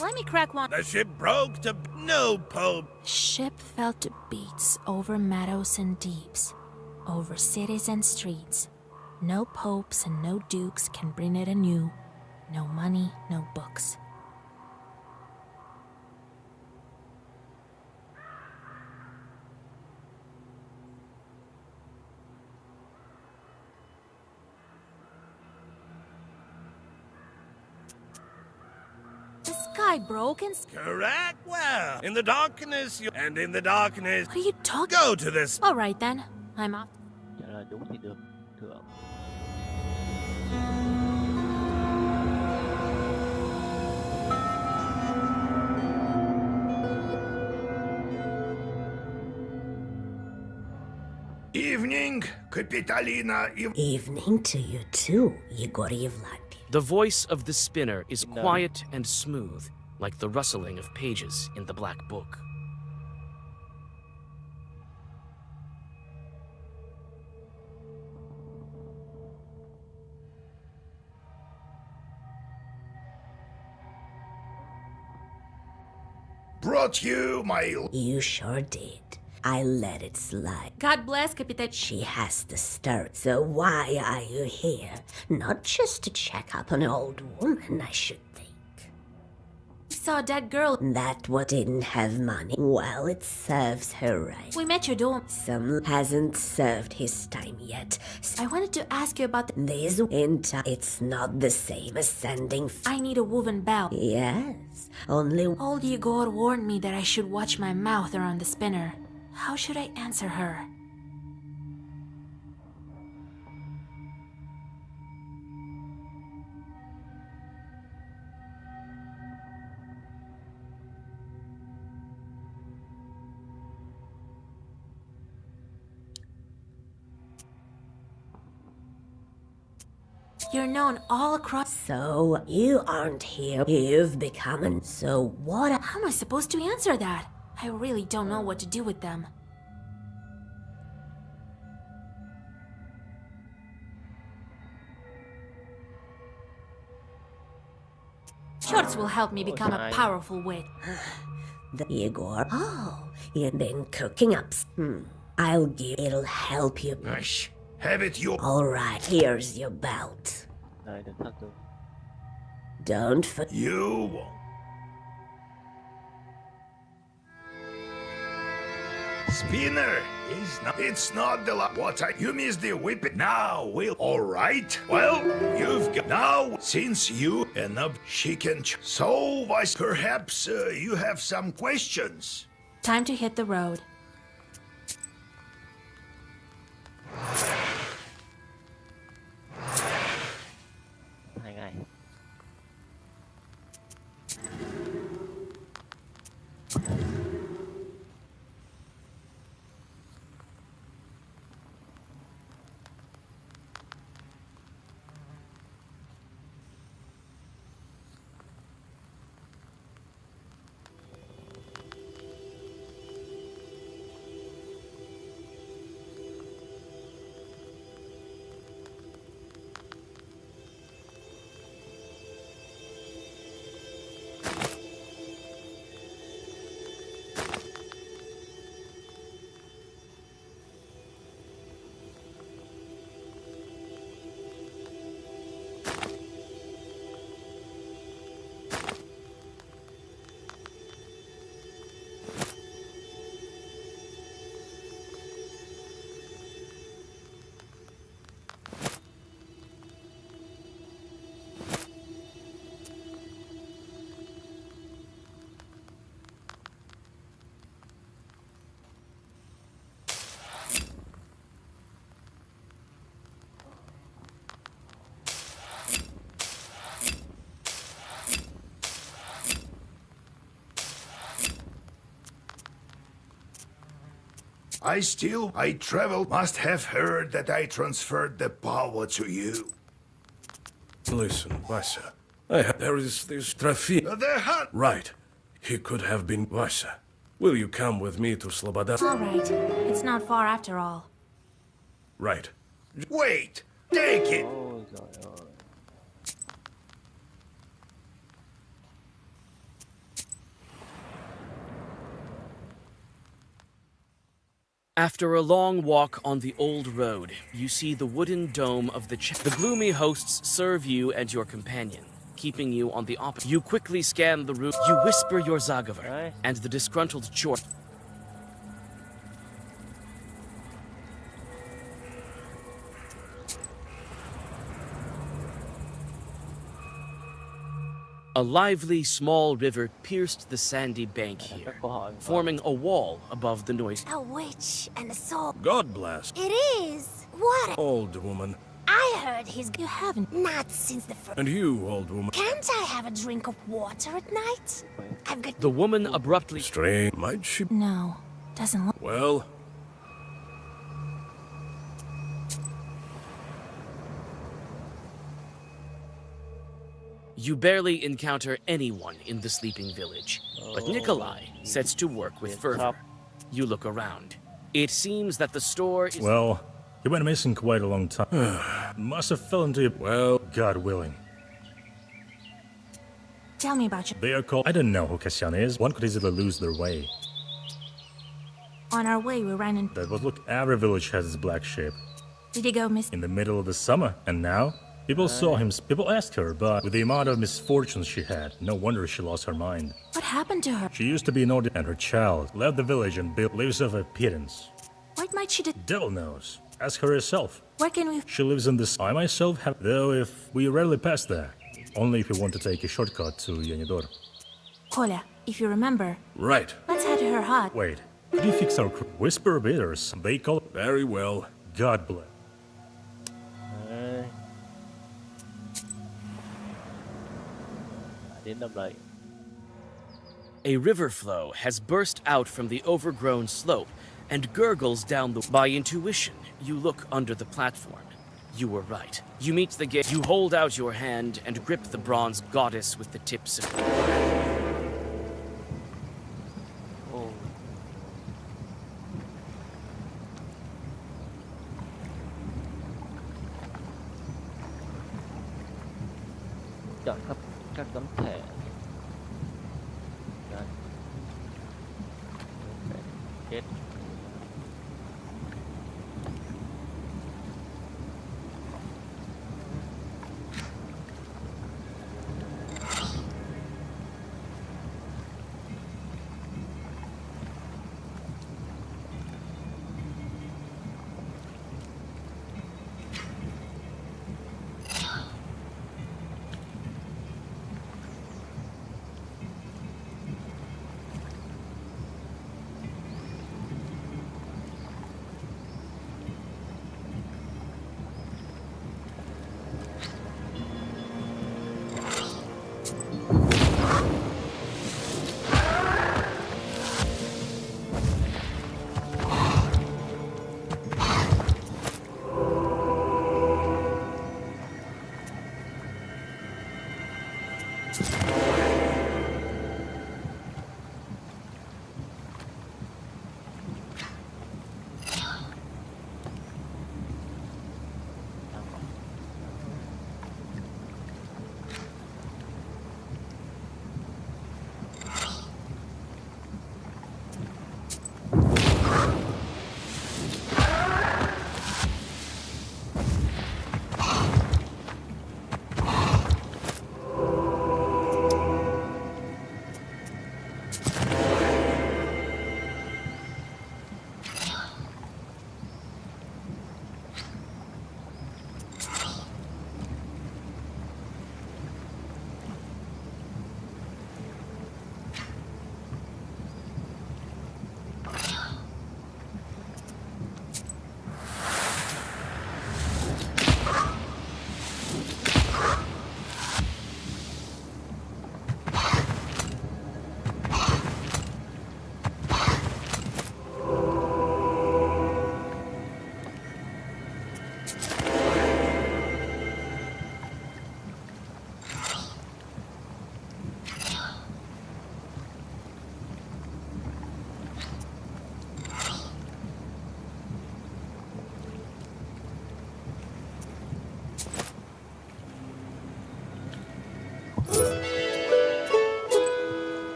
Speaker 2: Let me crack one.
Speaker 12: The ship broke to no pope.
Speaker 2: Ship fell to beats over meadows and deeps, over cities and streets. No popes and no dukes can bring it anew. No money, no books. The sky broke and...
Speaker 12: Correct. Well, in the darkness, and in the darkness...
Speaker 2: What are you talking...
Speaker 12: Go to this...
Speaker 2: All right then, I'm off.
Speaker 5: Trả lời đúng thì được. Được.
Speaker 4: Evening, Kapitalina.
Speaker 8: Evening to you too, Yegor Yevlampich.
Speaker 3: the voice of the spinner is quiet and smooth, like the rustling of pages in the Black Book.
Speaker 4: Brought you my...
Speaker 8: You sure did. I let it slide.
Speaker 2: God bless, Capitan.
Speaker 8: She has the stir. So why are you here? Not just to check up on an old woman, I should think.
Speaker 2: We saw that girl.
Speaker 8: That what didn't have money. Well, it serves her right.
Speaker 2: We met your dorm.
Speaker 8: Some hasn't served his time yet.
Speaker 2: I wanted to ask you about
Speaker 8: this winter. It's not the same as sending.
Speaker 2: I need a woven bell.
Speaker 8: Yes, only
Speaker 2: old Yegor warned me that I should watch my mouth around the spinner. How should I answer her? You're known all across.
Speaker 8: So, you aren't here. You've become an... So what...
Speaker 2: How am I supposed to answer that? I really don't know what to do with them. Shorts will help me become a powerful wit.
Speaker 8: The Yegor... Oh, you've been cooking up... I'll give... It'll help you.
Speaker 4: Have it you...
Speaker 8: Alright, here's your belt. Don't forget...
Speaker 4: You won't. Spinner is not... It's not the you missed the whip. Now we'll... Alright. Well, you've got... Now, since you enough, she can... So, perhaps you have some questions.
Speaker 2: Time to hit the road.
Speaker 4: I traveled, must have heard that I transferred the power to you.
Speaker 12: Listen, Vasa. There is this traffic.
Speaker 4: The hunt!
Speaker 12: Right. He could have been Vasa. Will you come with me to Sloboda?
Speaker 2: All right. It's not far after all.
Speaker 12: Right.
Speaker 4: Wait! Take it!
Speaker 5: Ôi giời ơi.
Speaker 3: After a long walk on the old road, you see the wooden dome of the The gloomy hosts serve you and your companion, keeping you on the opposite. You quickly scan the route. You whisper your Zagaver, and the disgruntled Chor. A lively, small river pierced the sandy bank here, forming a wall above the noise.
Speaker 8: A witch and a soul.
Speaker 12: God bless.
Speaker 8: It is. What?
Speaker 12: Old woman.
Speaker 8: I heard he's.
Speaker 2: You haven't.
Speaker 8: Not since the first.
Speaker 12: And you, old woman.
Speaker 8: Can't I have a drink of water at night? I've got.
Speaker 3: The woman abruptly.
Speaker 12: Strange. Might she?
Speaker 2: No. Doesn't look.
Speaker 12: Well.
Speaker 3: You barely encounter anyone in the sleeping village, but Nikolai sets to work with fervor. You look around. It seems that the store is...
Speaker 16: Well, he went missing quite a long time. Must have fell into it. Well, God willing.
Speaker 2: Tell me about you.
Speaker 16: They are called... I don't know who Kasyan is. One could easily lose their way.
Speaker 2: On our way, we ran in.
Speaker 16: That was, look, every village has its black sheep.
Speaker 2: Did he go missing?
Speaker 16: In the middle of the summer, and now? People saw him, people asked her, but with the amount of misfortunes she had, no wonder she lost her mind.
Speaker 2: What happened to her?
Speaker 16: She used to be an order, and her child left the village and lives off a pittance.
Speaker 2: What might she do?
Speaker 16: Devil knows. Ask her herself.
Speaker 2: Where can we...
Speaker 16: She lives in this... I myself have... Though if we rarely pass there. Only if you want to take a shortcut to Yanidor.
Speaker 2: Kolya, if you remember...
Speaker 12: Right.
Speaker 2: Let's head to her hut.
Speaker 16: Wait. Could you fix our whisper bitters? They call...
Speaker 12: Very well.
Speaker 16: God bless.
Speaker 5: Đến đầm lầy.
Speaker 3: A river flow has burst out from the overgrown slope and gurgles down the... By intuition, you look under the platform. You were right. You meet the gate. You hold out your hand and grip the bronze goddess with the tips of...
Speaker 5: Chọn các tấm thẻ. Đây. Kết.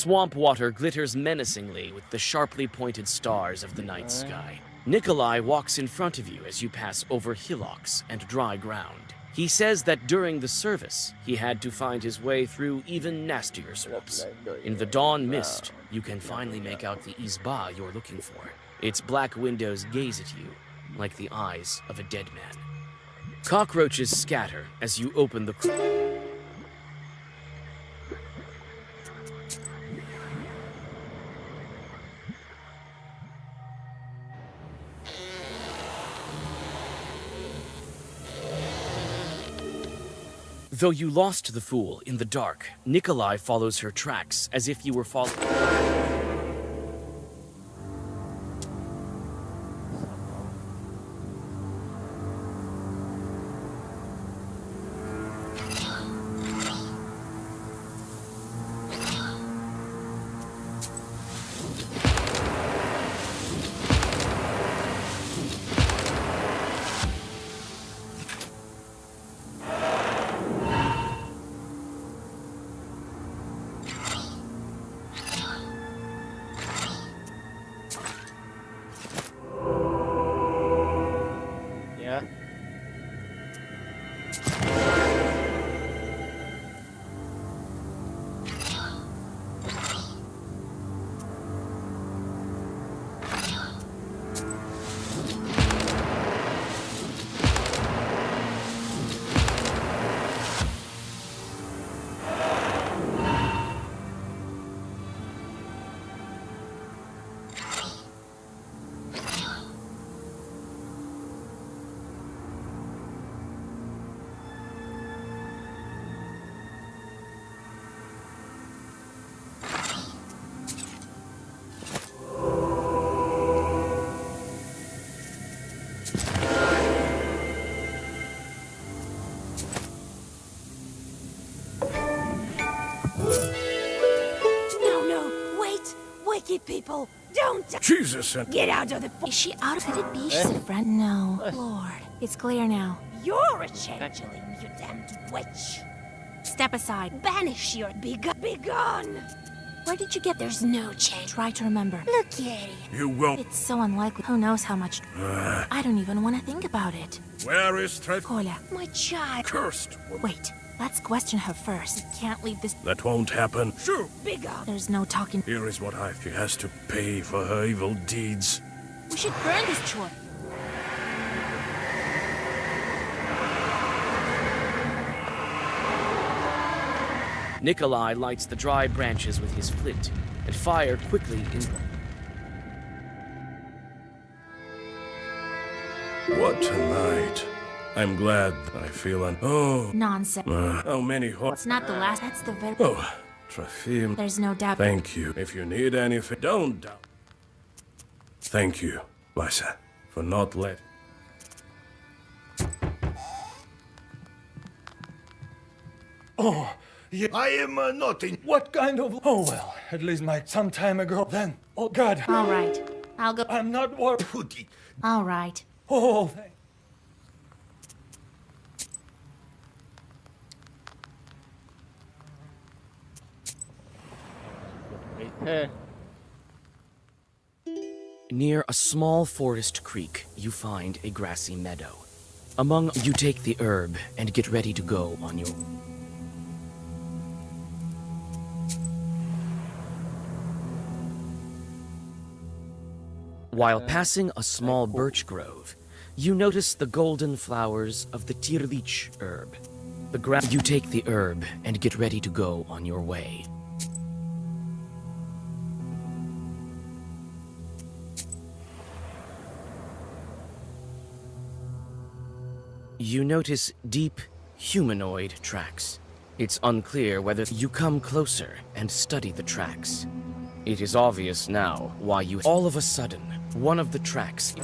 Speaker 3: swamp water glitters menacingly with the sharply pointed stars of the night sky. Nikolai walks in front of you as you pass over hillocks and dry ground. He says that during the service, he had to find his way through even nastier swamps. In the dawn mist, you can finally make out the izba you're looking for. Its black windows gaze at you like the eyes of a dead man. Cockroaches scatter as you open the... Though you lost the fool in the dark, Nikolai follows her tracks as if you were following...
Speaker 8: Wicked people, don't...
Speaker 12: Jesus!
Speaker 8: Get out of the...
Speaker 2: Is she out? Could it be she's a friend? No. Lord, it's clear now.
Speaker 8: You're a changeling, you damned witch.
Speaker 2: Step aside.
Speaker 8: Banish your... Be gone.
Speaker 2: Where did you get...
Speaker 8: There's no change.
Speaker 2: Try to remember.
Speaker 8: Look at it.
Speaker 12: You won't...
Speaker 2: It's so unlikely. Who knows how much... I don't even want to think about it.
Speaker 12: Where is
Speaker 2: Kolya.
Speaker 8: My child.
Speaker 12: Cursed.
Speaker 2: Wait. Let's question her first. We can't leave this...
Speaker 12: That won't happen. Sure.
Speaker 8: Be gone.
Speaker 2: There's no talking...
Speaker 12: Here is what She has to pay for her evil deeds.
Speaker 2: We should burn this chore.
Speaker 3: Nikolai lights the dry branches with his flint, and fire quickly in...
Speaker 12: What a night. I'm glad I feel
Speaker 2: Nonsense.
Speaker 12: How many
Speaker 2: It's not the last, that's the very...
Speaker 12: Oh, Trofim.
Speaker 2: There's no doubt.
Speaker 12: Thank you. If you need anything, don't doubt. Thank you, Lysa, for not letting...
Speaker 17: Oh, yeah.
Speaker 4: I am not in...
Speaker 17: What kind of... Oh, well, at least some time ago then. Oh, God.
Speaker 2: All right. I'll go...
Speaker 17: I'm not worried.
Speaker 2: All right.
Speaker 17: Oh, thank...
Speaker 3: Near a small forest creek, you find a grassy meadow. Among you take the herb and get ready to go on your... While passing a small birch grove, you notice the golden flowers of the tirlich herb. You take the herb and get ready to go on your way. You notice deep, humanoid tracks. It's unclear whether you come closer and study the tracks. It is obvious now why you... All of a sudden, one of the tracks...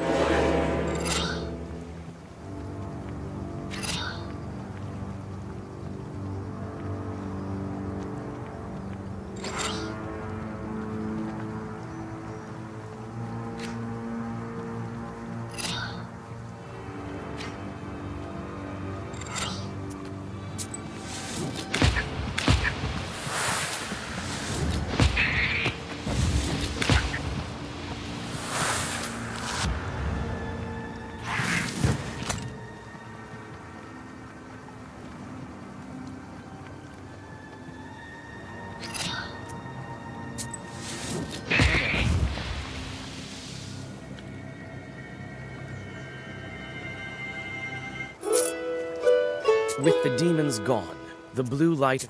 Speaker 3: With the demons gone, the blue light...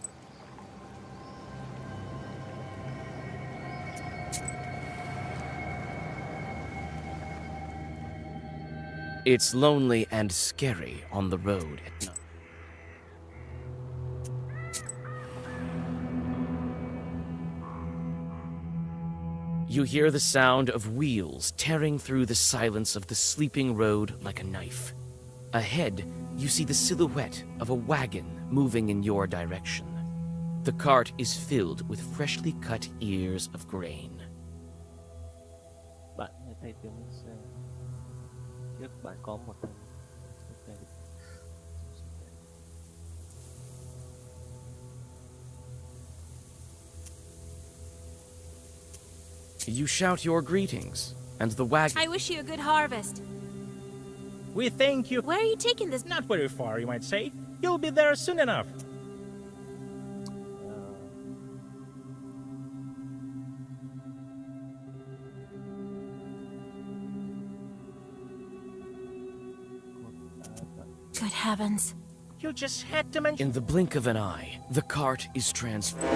Speaker 3: It's lonely and scary on the road at night. You hear the sound of wheels tearing through the silence of the sleeping road like a knife. Ahead, you see the silhouette of a wagon moving in your direction. The cart is filled with freshly cut ears of grain.
Speaker 5: Bạn nghe thấy tiếng xe. Trước bạn có một thằng. Ok.
Speaker 3: You shout your greetings, and the wagon...
Speaker 2: I wish you a good harvest.
Speaker 9: We thank you.
Speaker 2: Where are you taking this?
Speaker 9: Not very far, you might say. You'll be there soon enough.
Speaker 2: Good heavens.
Speaker 9: You just had to mention...
Speaker 3: In the blink of an eye, the cart is transformed.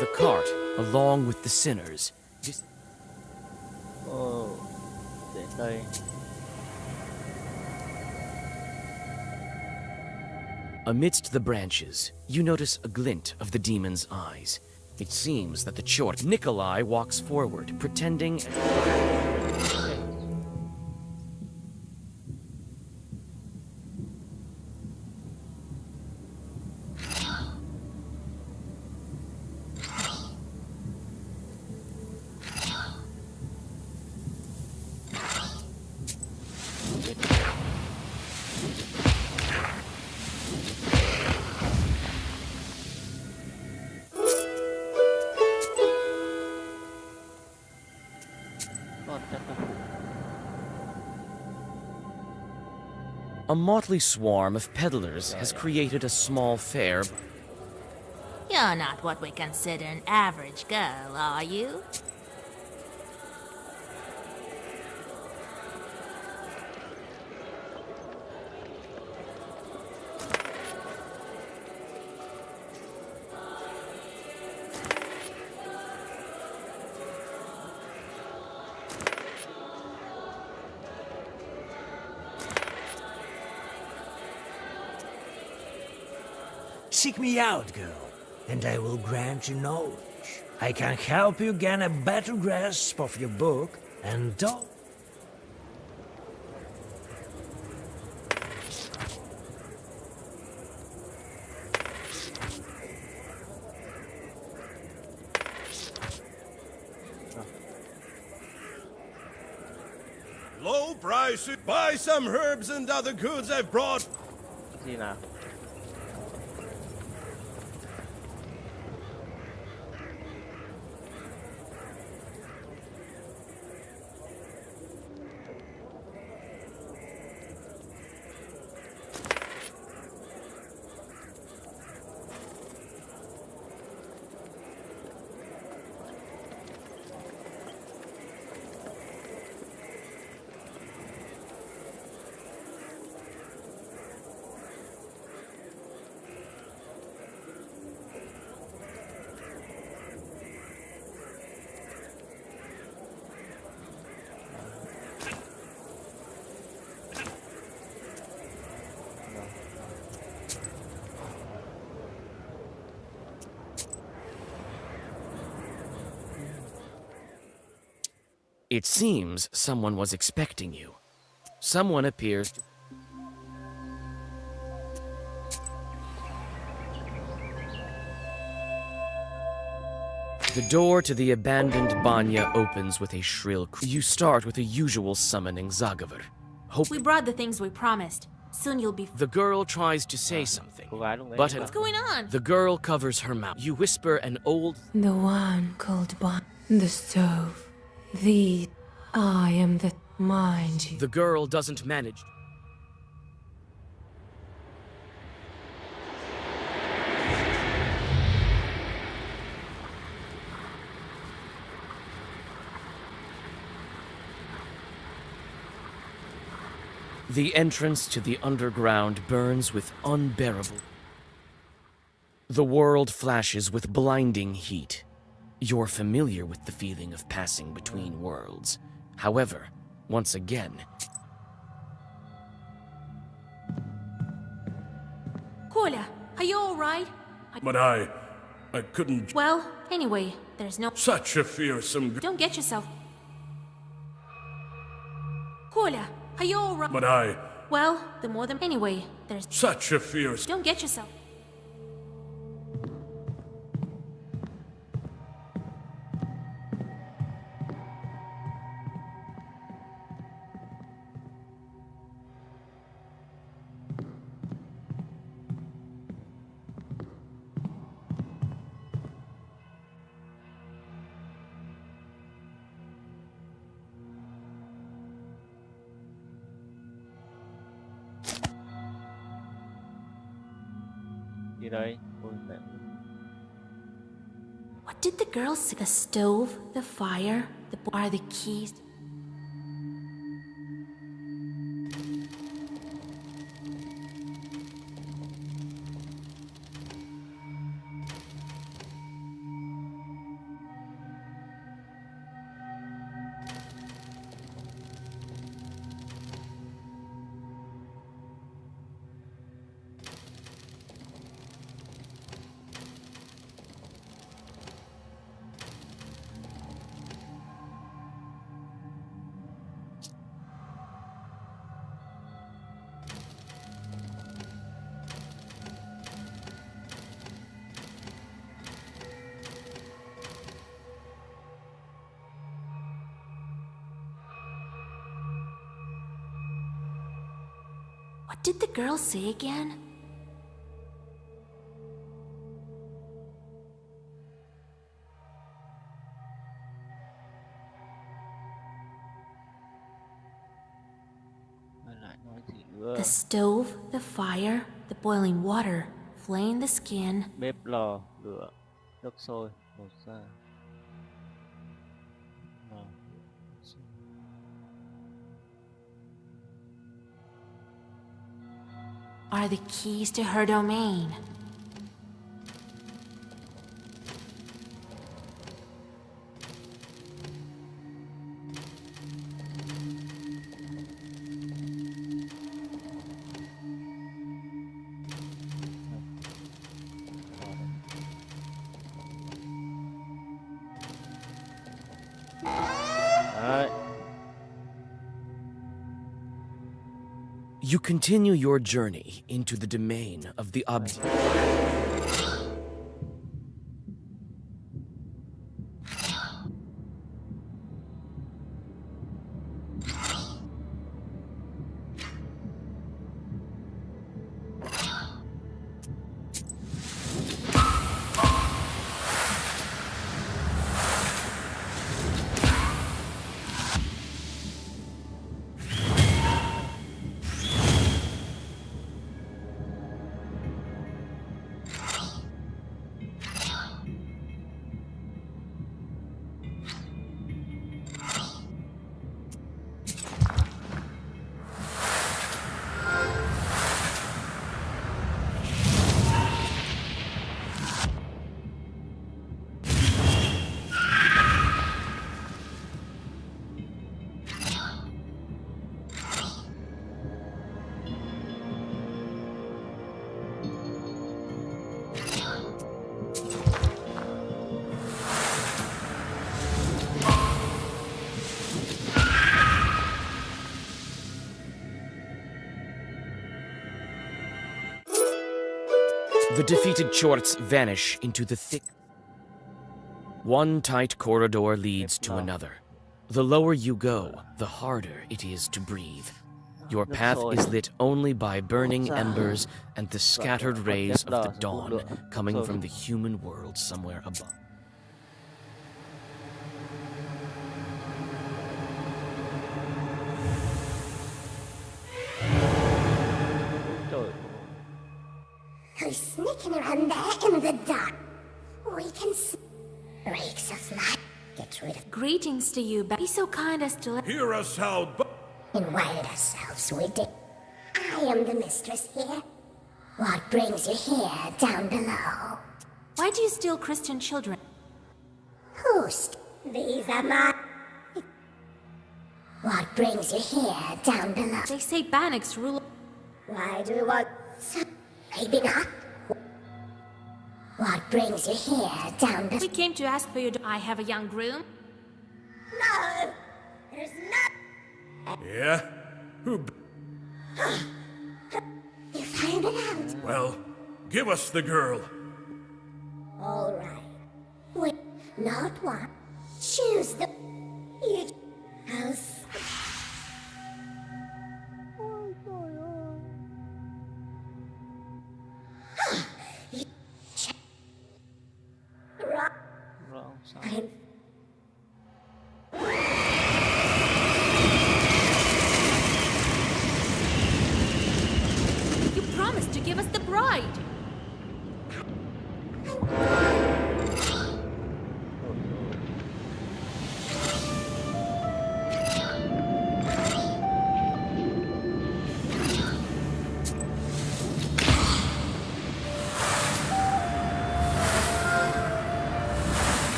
Speaker 3: The cart, along with the sinners...
Speaker 5: Đến đây.
Speaker 3: Amidst the branches, you notice a glint of the demon's eyes. It seems that the chort Nikolai walks forward, pretending... A motley swarm of peddlers has created a small fair.
Speaker 2: You're not what we consider an average girl, are you?
Speaker 18: Seek me out, girl, and I will grant you knowledge. I can help you gain a better grasp of your book and dog.
Speaker 12: Low price. Buy some herbs and other goods I've brought.
Speaker 5: Gì nào?
Speaker 3: It seems someone was expecting you. Someone appears to... The door to the abandoned banya opens with a shrill cry. You start with the usual summoning Zagavur.
Speaker 2: We brought the things we promised. Soon you'll be...
Speaker 3: The girl tries to say something, but
Speaker 2: What's going on?
Speaker 3: the girl covers her mouth. You whisper an old...
Speaker 10: The one called Bon. The stove. I am the mind you.
Speaker 3: The girl doesn't manage. The entrance to the underground burns with unbearable. The world flashes with blinding heat. You're familiar with the feeling of passing between worlds. However, once again...
Speaker 2: Kolya, are you alright?
Speaker 12: But I couldn't...
Speaker 2: Well, anyway, there's no...
Speaker 12: Such a fearsome...
Speaker 2: Don't get yourself... Kolya, are you alright?
Speaker 12: But I...
Speaker 2: Well, the more the... Anyway, there's...
Speaker 12: Such a fierce...
Speaker 2: Don't get yourself...
Speaker 5: Gì đây? Ôi, mẹ.
Speaker 2: What did the girl say? The stove, the fire, are the keys... What did the girl say again? The stove, the fire, the boiling water, flame the skin.
Speaker 5: Bếp lò, lửa, nước sôi, một ra.
Speaker 2: Are the keys to her domain.
Speaker 3: You continue your journey into the domain of the object. The defeated Chorts vanish into the thick. One tight corridor leads to another. The lower you go, the harder it is to breathe. Your path is lit only by burning embers and the scattered rays of the dawn coming from the human world somewhere above.
Speaker 19: Who's sneaking around there in the dark? We can see breaks of light. Get rid of.
Speaker 2: Greetings to you, be so kind as to let.
Speaker 12: Hear us out, but.
Speaker 19: Invite ourselves, we did. I am the mistress here. What brings you here, down below?
Speaker 2: Why do you steal Christian children?
Speaker 19: Who's? These are my. What brings you here, down below?
Speaker 2: They say Bannock's rule.
Speaker 19: Why do you want? Maybe not. What brings you here, down below?
Speaker 2: We came to ask for your. I have a young groom.
Speaker 19: No, there's not.
Speaker 12: Yeah? Who?
Speaker 19: You found it out.
Speaker 12: Well, give us the girl.
Speaker 19: All right. Wait, not one. Choose the. You. House.
Speaker 2: You promised to give us the bride.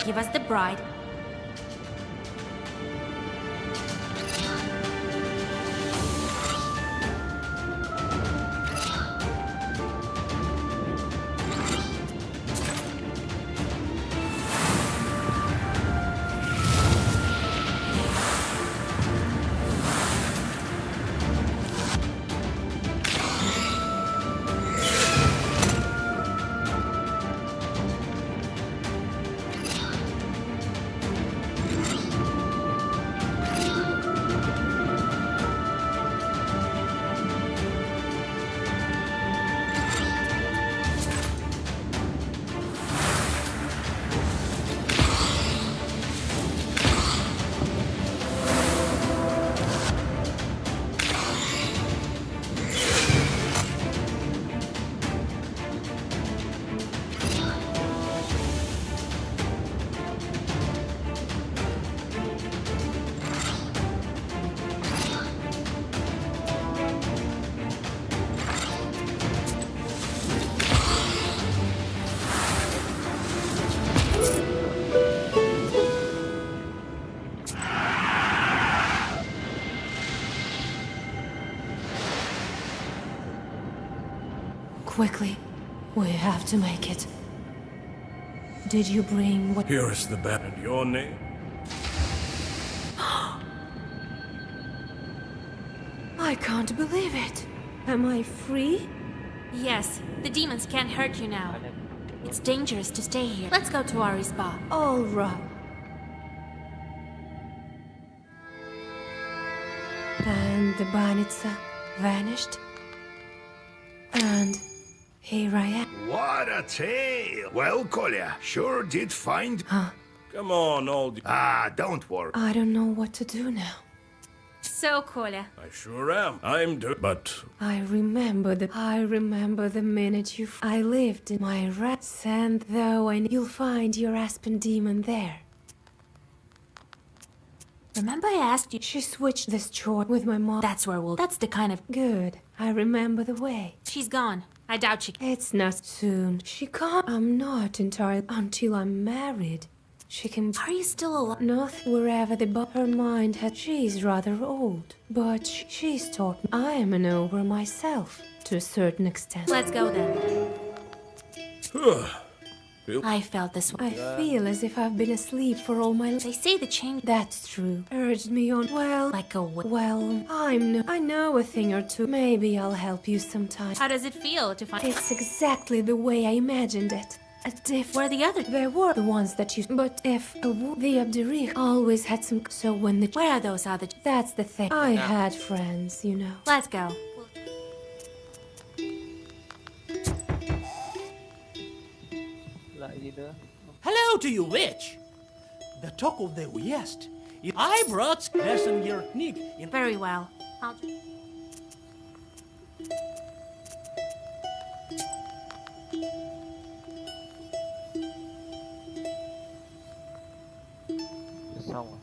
Speaker 2: Give us the bride.
Speaker 10: Quickly, we have to make it. Did you bring what?
Speaker 12: Here is the bed and your name.
Speaker 10: I can't believe it. Am I free?
Speaker 2: Yes, the demons can't hurt you now. It's dangerous to stay here. Let's go to our spa.
Speaker 10: All right. And the banitsa vanished. And here I am.
Speaker 4: What a tale! Well, Kolya, sure did find...
Speaker 10: Huh?
Speaker 12: Come on, old...
Speaker 4: don't worry.
Speaker 10: I don't know what to do now.
Speaker 2: So, Kolya.
Speaker 12: I sure am. But...
Speaker 10: I remember the minute I lived in my rats, and though you'll find your Aspen demon there.
Speaker 2: Remember I asked you?
Speaker 10: She switched this chore with my mom.
Speaker 2: That's the kind of...
Speaker 10: Good. I remember the way.
Speaker 2: She's gone. I doubt she...
Speaker 10: It's not soon. She can't... I'm not entirely... Until I'm married. She can...
Speaker 2: Are you still alive?
Speaker 10: Not wherever her mind had... She's rather old. But she's taught me. I am an ogre myself. To a certain extent.
Speaker 2: Let's go then. I felt this way.
Speaker 10: I feel as if I've been asleep for all my life.
Speaker 2: They say the change...
Speaker 10: That's true. Urged me on. Well...
Speaker 2: Like a...
Speaker 10: Well, I know a thing or two. Maybe I'll help you sometime.
Speaker 2: How does it feel to find...
Speaker 10: It's exactly the way I imagined it.
Speaker 2: Where are the others?
Speaker 10: There were the ones that you... But if... the Abderich always had some... So when the...
Speaker 2: Where are those other...
Speaker 10: That's the thing. I had friends, you know.
Speaker 2: Let's go.
Speaker 20: Hello to you, witch! The talk of the West. I brought messenger Nick in...
Speaker 2: Very well. I'll...
Speaker 5: Xong rồi.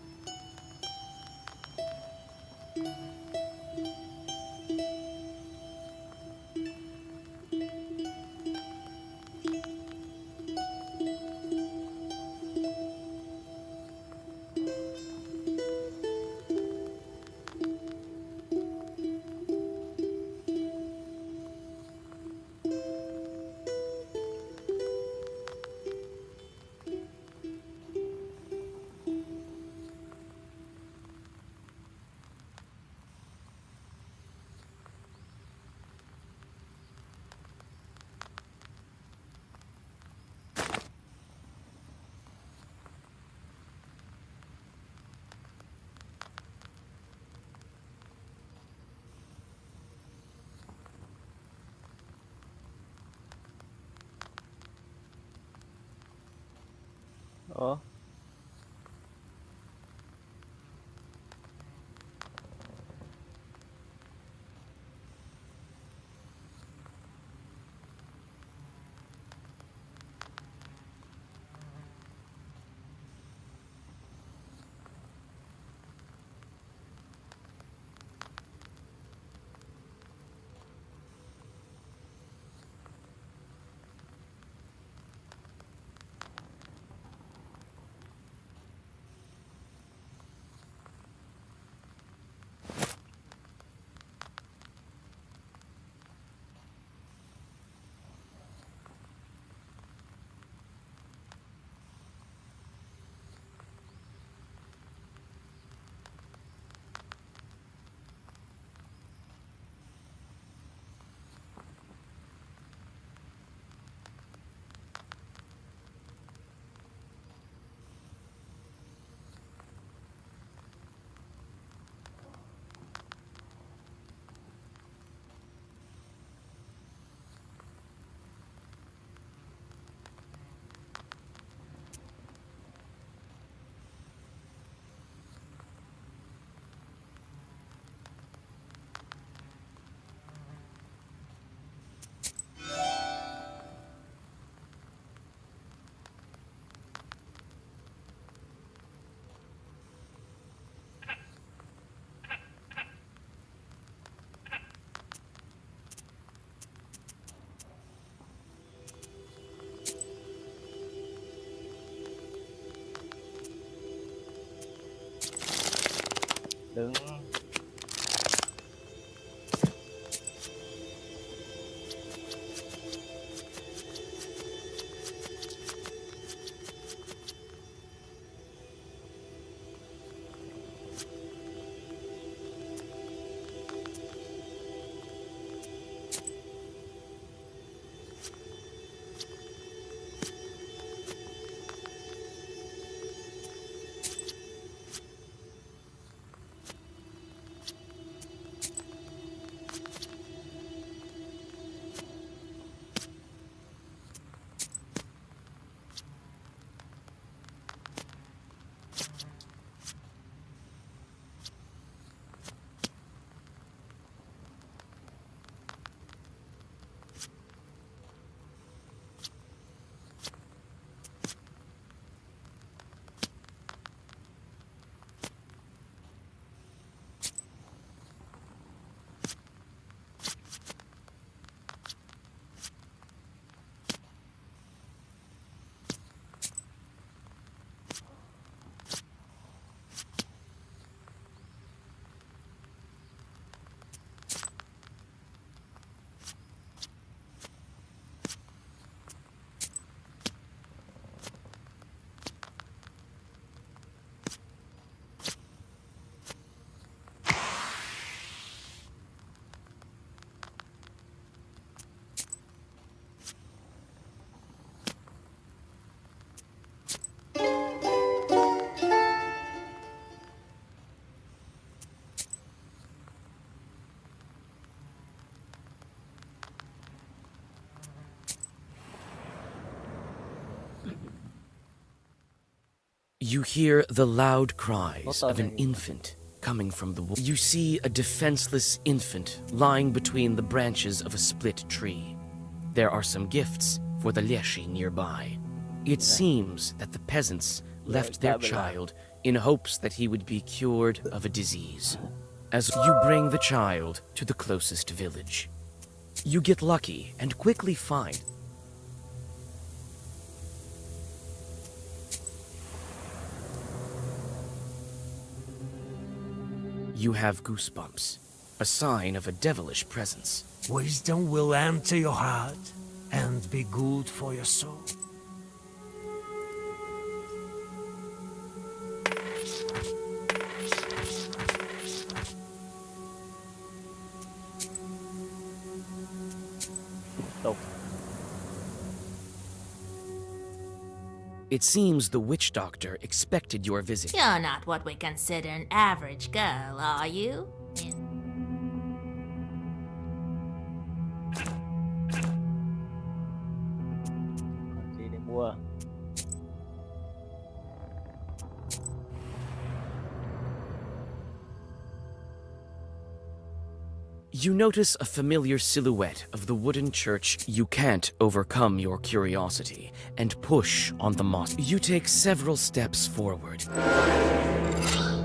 Speaker 5: Ủa? Đứng.
Speaker 3: You hear the loud cries of an infant coming from the woods. You see a defenseless infant lying between the branches of a split tree. There are some gifts for the Leshy nearby. It seems that the peasants left their child in hopes that he would be cured of a disease. As you bring the child to the closest village, you get lucky and quickly find you have goosebumps, a sign of a devilish presence.
Speaker 18: Wisdom will enter your heart and be good for your soul.
Speaker 3: It seems the witch doctor expected your visit.
Speaker 2: You're not what we consider an average girl, are you?
Speaker 5: Còn gì để mua?
Speaker 3: You notice a familiar silhouette of the wooden church. You can't overcome your curiosity and push on the moss. You take several steps forward.
Speaker 5: Ôi giời.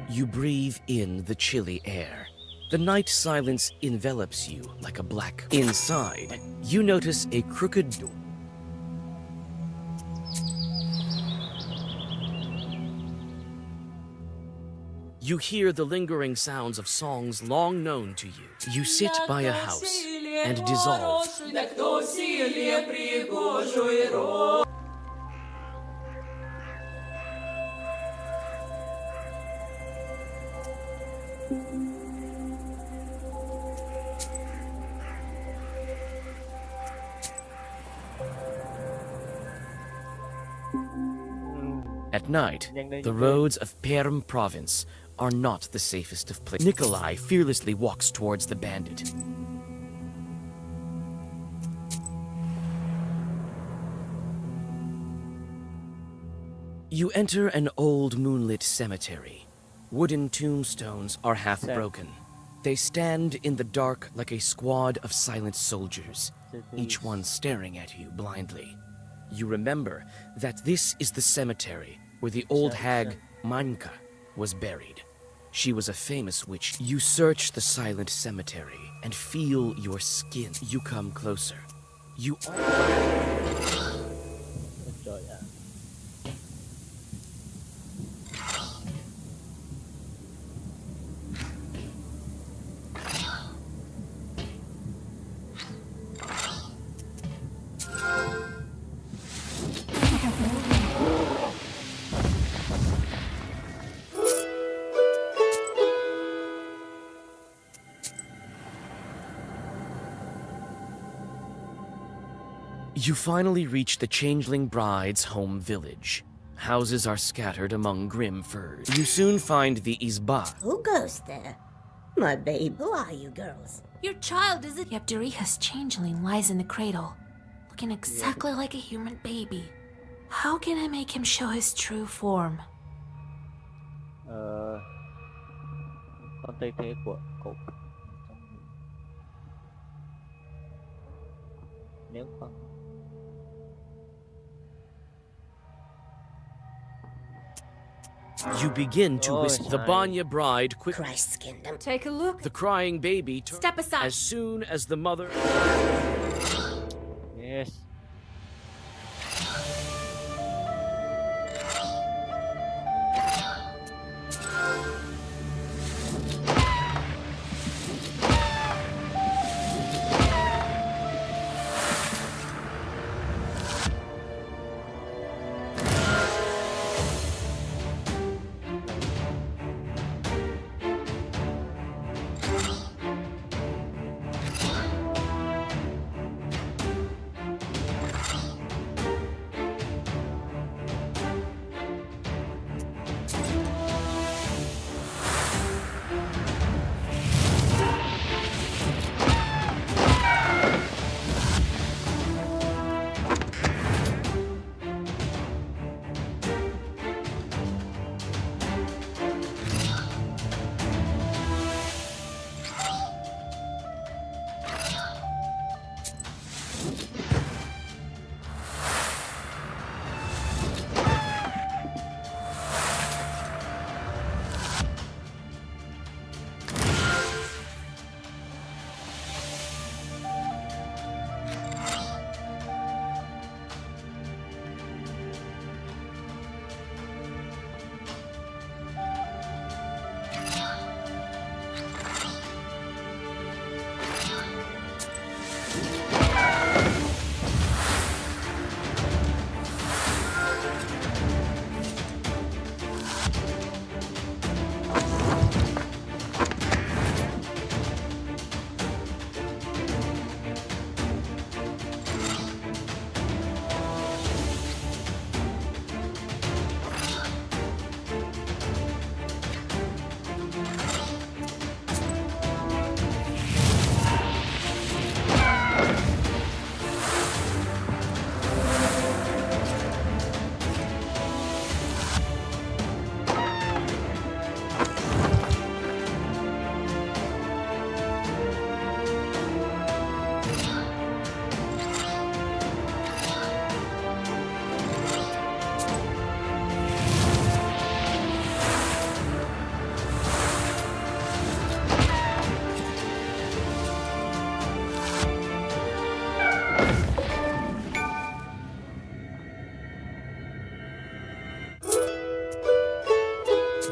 Speaker 3: You breathe in the chilly air. The night silence envelops you like a black. Inside, you notice a crooked door. You hear the lingering sounds of songs long known to you. You sit by a house and dissolve. At night, the roads of Perm province are not the safest of places. Nikolai fearlessly walks towards the bandit. You enter an old moonlit cemetery. Wooden tombstones are half broken. They stand in the dark like a squad of silent soldiers, each one staring at you blindly. You remember that this is the cemetery where the old hag Manka was buried. She was a famous witch. You search the silent cemetery and feel your skin. You come closer. You...
Speaker 5: Trời ạ.
Speaker 3: You finally reach the changeling bride's home village. Houses are scattered among grim firs. You soon find the Izba.
Speaker 8: Who goes there? My babe. Who are you girls?
Speaker 2: Your child is it? Yabduriha's changeling lies in the cradle, looking exactly like a human baby. How can I make him show his true form?
Speaker 5: Con tây thế của cậu. Nếu không.
Speaker 3: You begin to whisper. The Banya bride quickly.
Speaker 8: Christ's kingdom.
Speaker 10: Take a look.
Speaker 3: The crying baby turns.
Speaker 10: Step aside.
Speaker 3: As soon as the mother.
Speaker 5: Yes.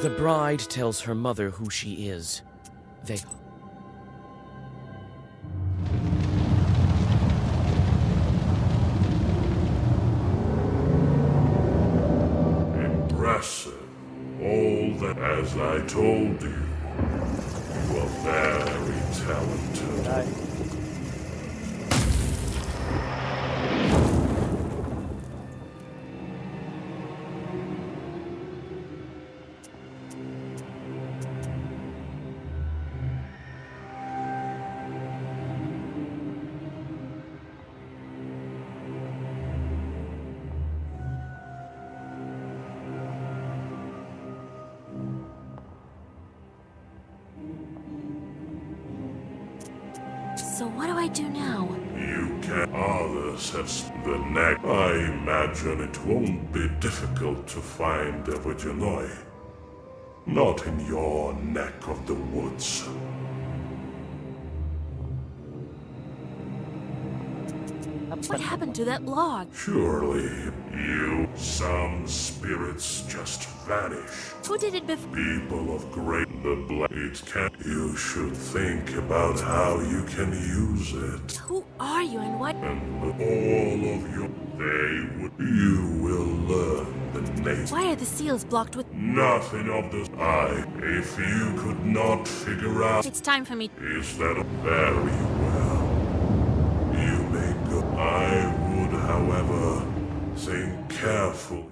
Speaker 3: The bride tells her mother who she is. They...
Speaker 6: Impressive. All that, as I told you, you are very talented.
Speaker 2: So what do I do now?
Speaker 6: You can. Others have the neck. I imagine it won't be difficult to find Evagenoi. Not in your neck of the woods.
Speaker 2: What happened to that log?
Speaker 6: Surely, some spirits just vanish.
Speaker 2: Who did it before?
Speaker 6: People of great it can. You should think about how you can use it.
Speaker 2: Who are you and what?
Speaker 6: And all of you will learn the name.
Speaker 2: Why are the seals blocked with...
Speaker 6: Nothing of this. If you could not figure out...
Speaker 2: It's time for me...
Speaker 6: Is that very well? You may go. I would, however, think carefully.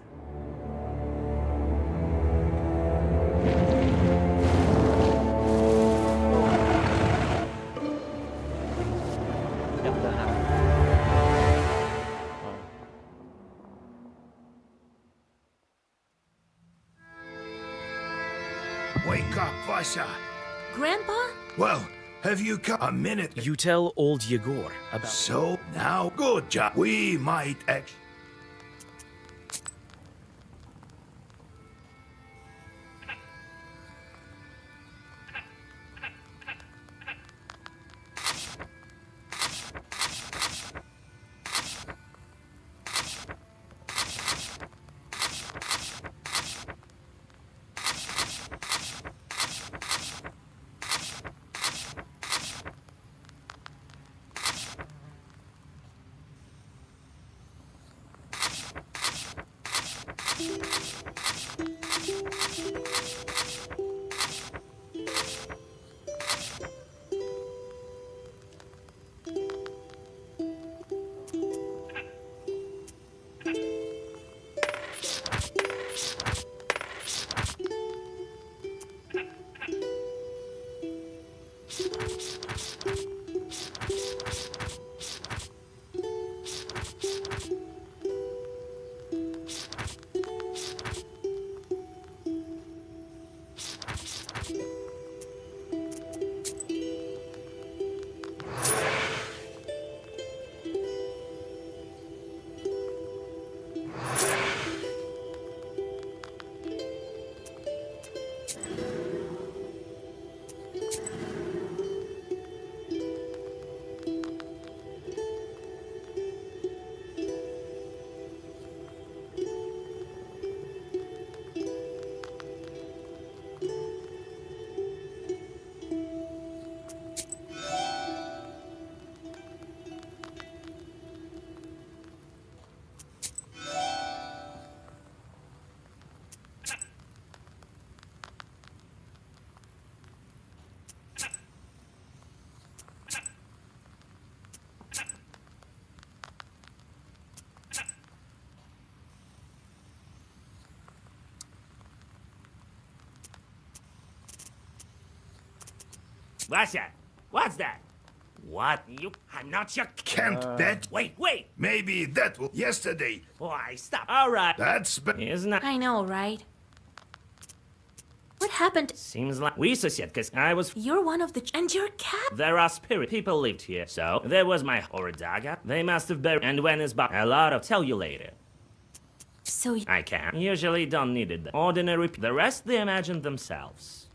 Speaker 4: Wake up, Vasha.
Speaker 2: Grandpa?
Speaker 4: Well, have you got a minute?
Speaker 3: You tell old Yegor about...
Speaker 4: So, now, good job. We might actually...
Speaker 15: What's that? What's that? What? I'm not your...
Speaker 4: Can't bet.
Speaker 15: Wait.
Speaker 4: Maybe that will... Yesterday.
Speaker 15: Why, stop. All right.
Speaker 4: That's...
Speaker 15: Isn't that...
Speaker 2: I know, right? What happened?
Speaker 15: Seems like we associate, because I was...
Speaker 2: You're one of the... And you're cat?
Speaker 15: There are spirit people lived here, so there was my Horadaga. They must have buried... And when is back? A lot of... Tell you later.
Speaker 2: So...
Speaker 15: I can. Usually don't need it. Ordinary... The rest they imagine themselves.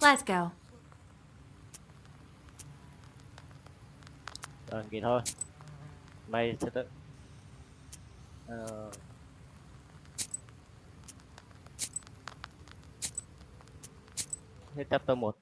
Speaker 2: Let's go.
Speaker 5: Rồi, vậy thôi. Mày sẽ tới. Hết chapter 1.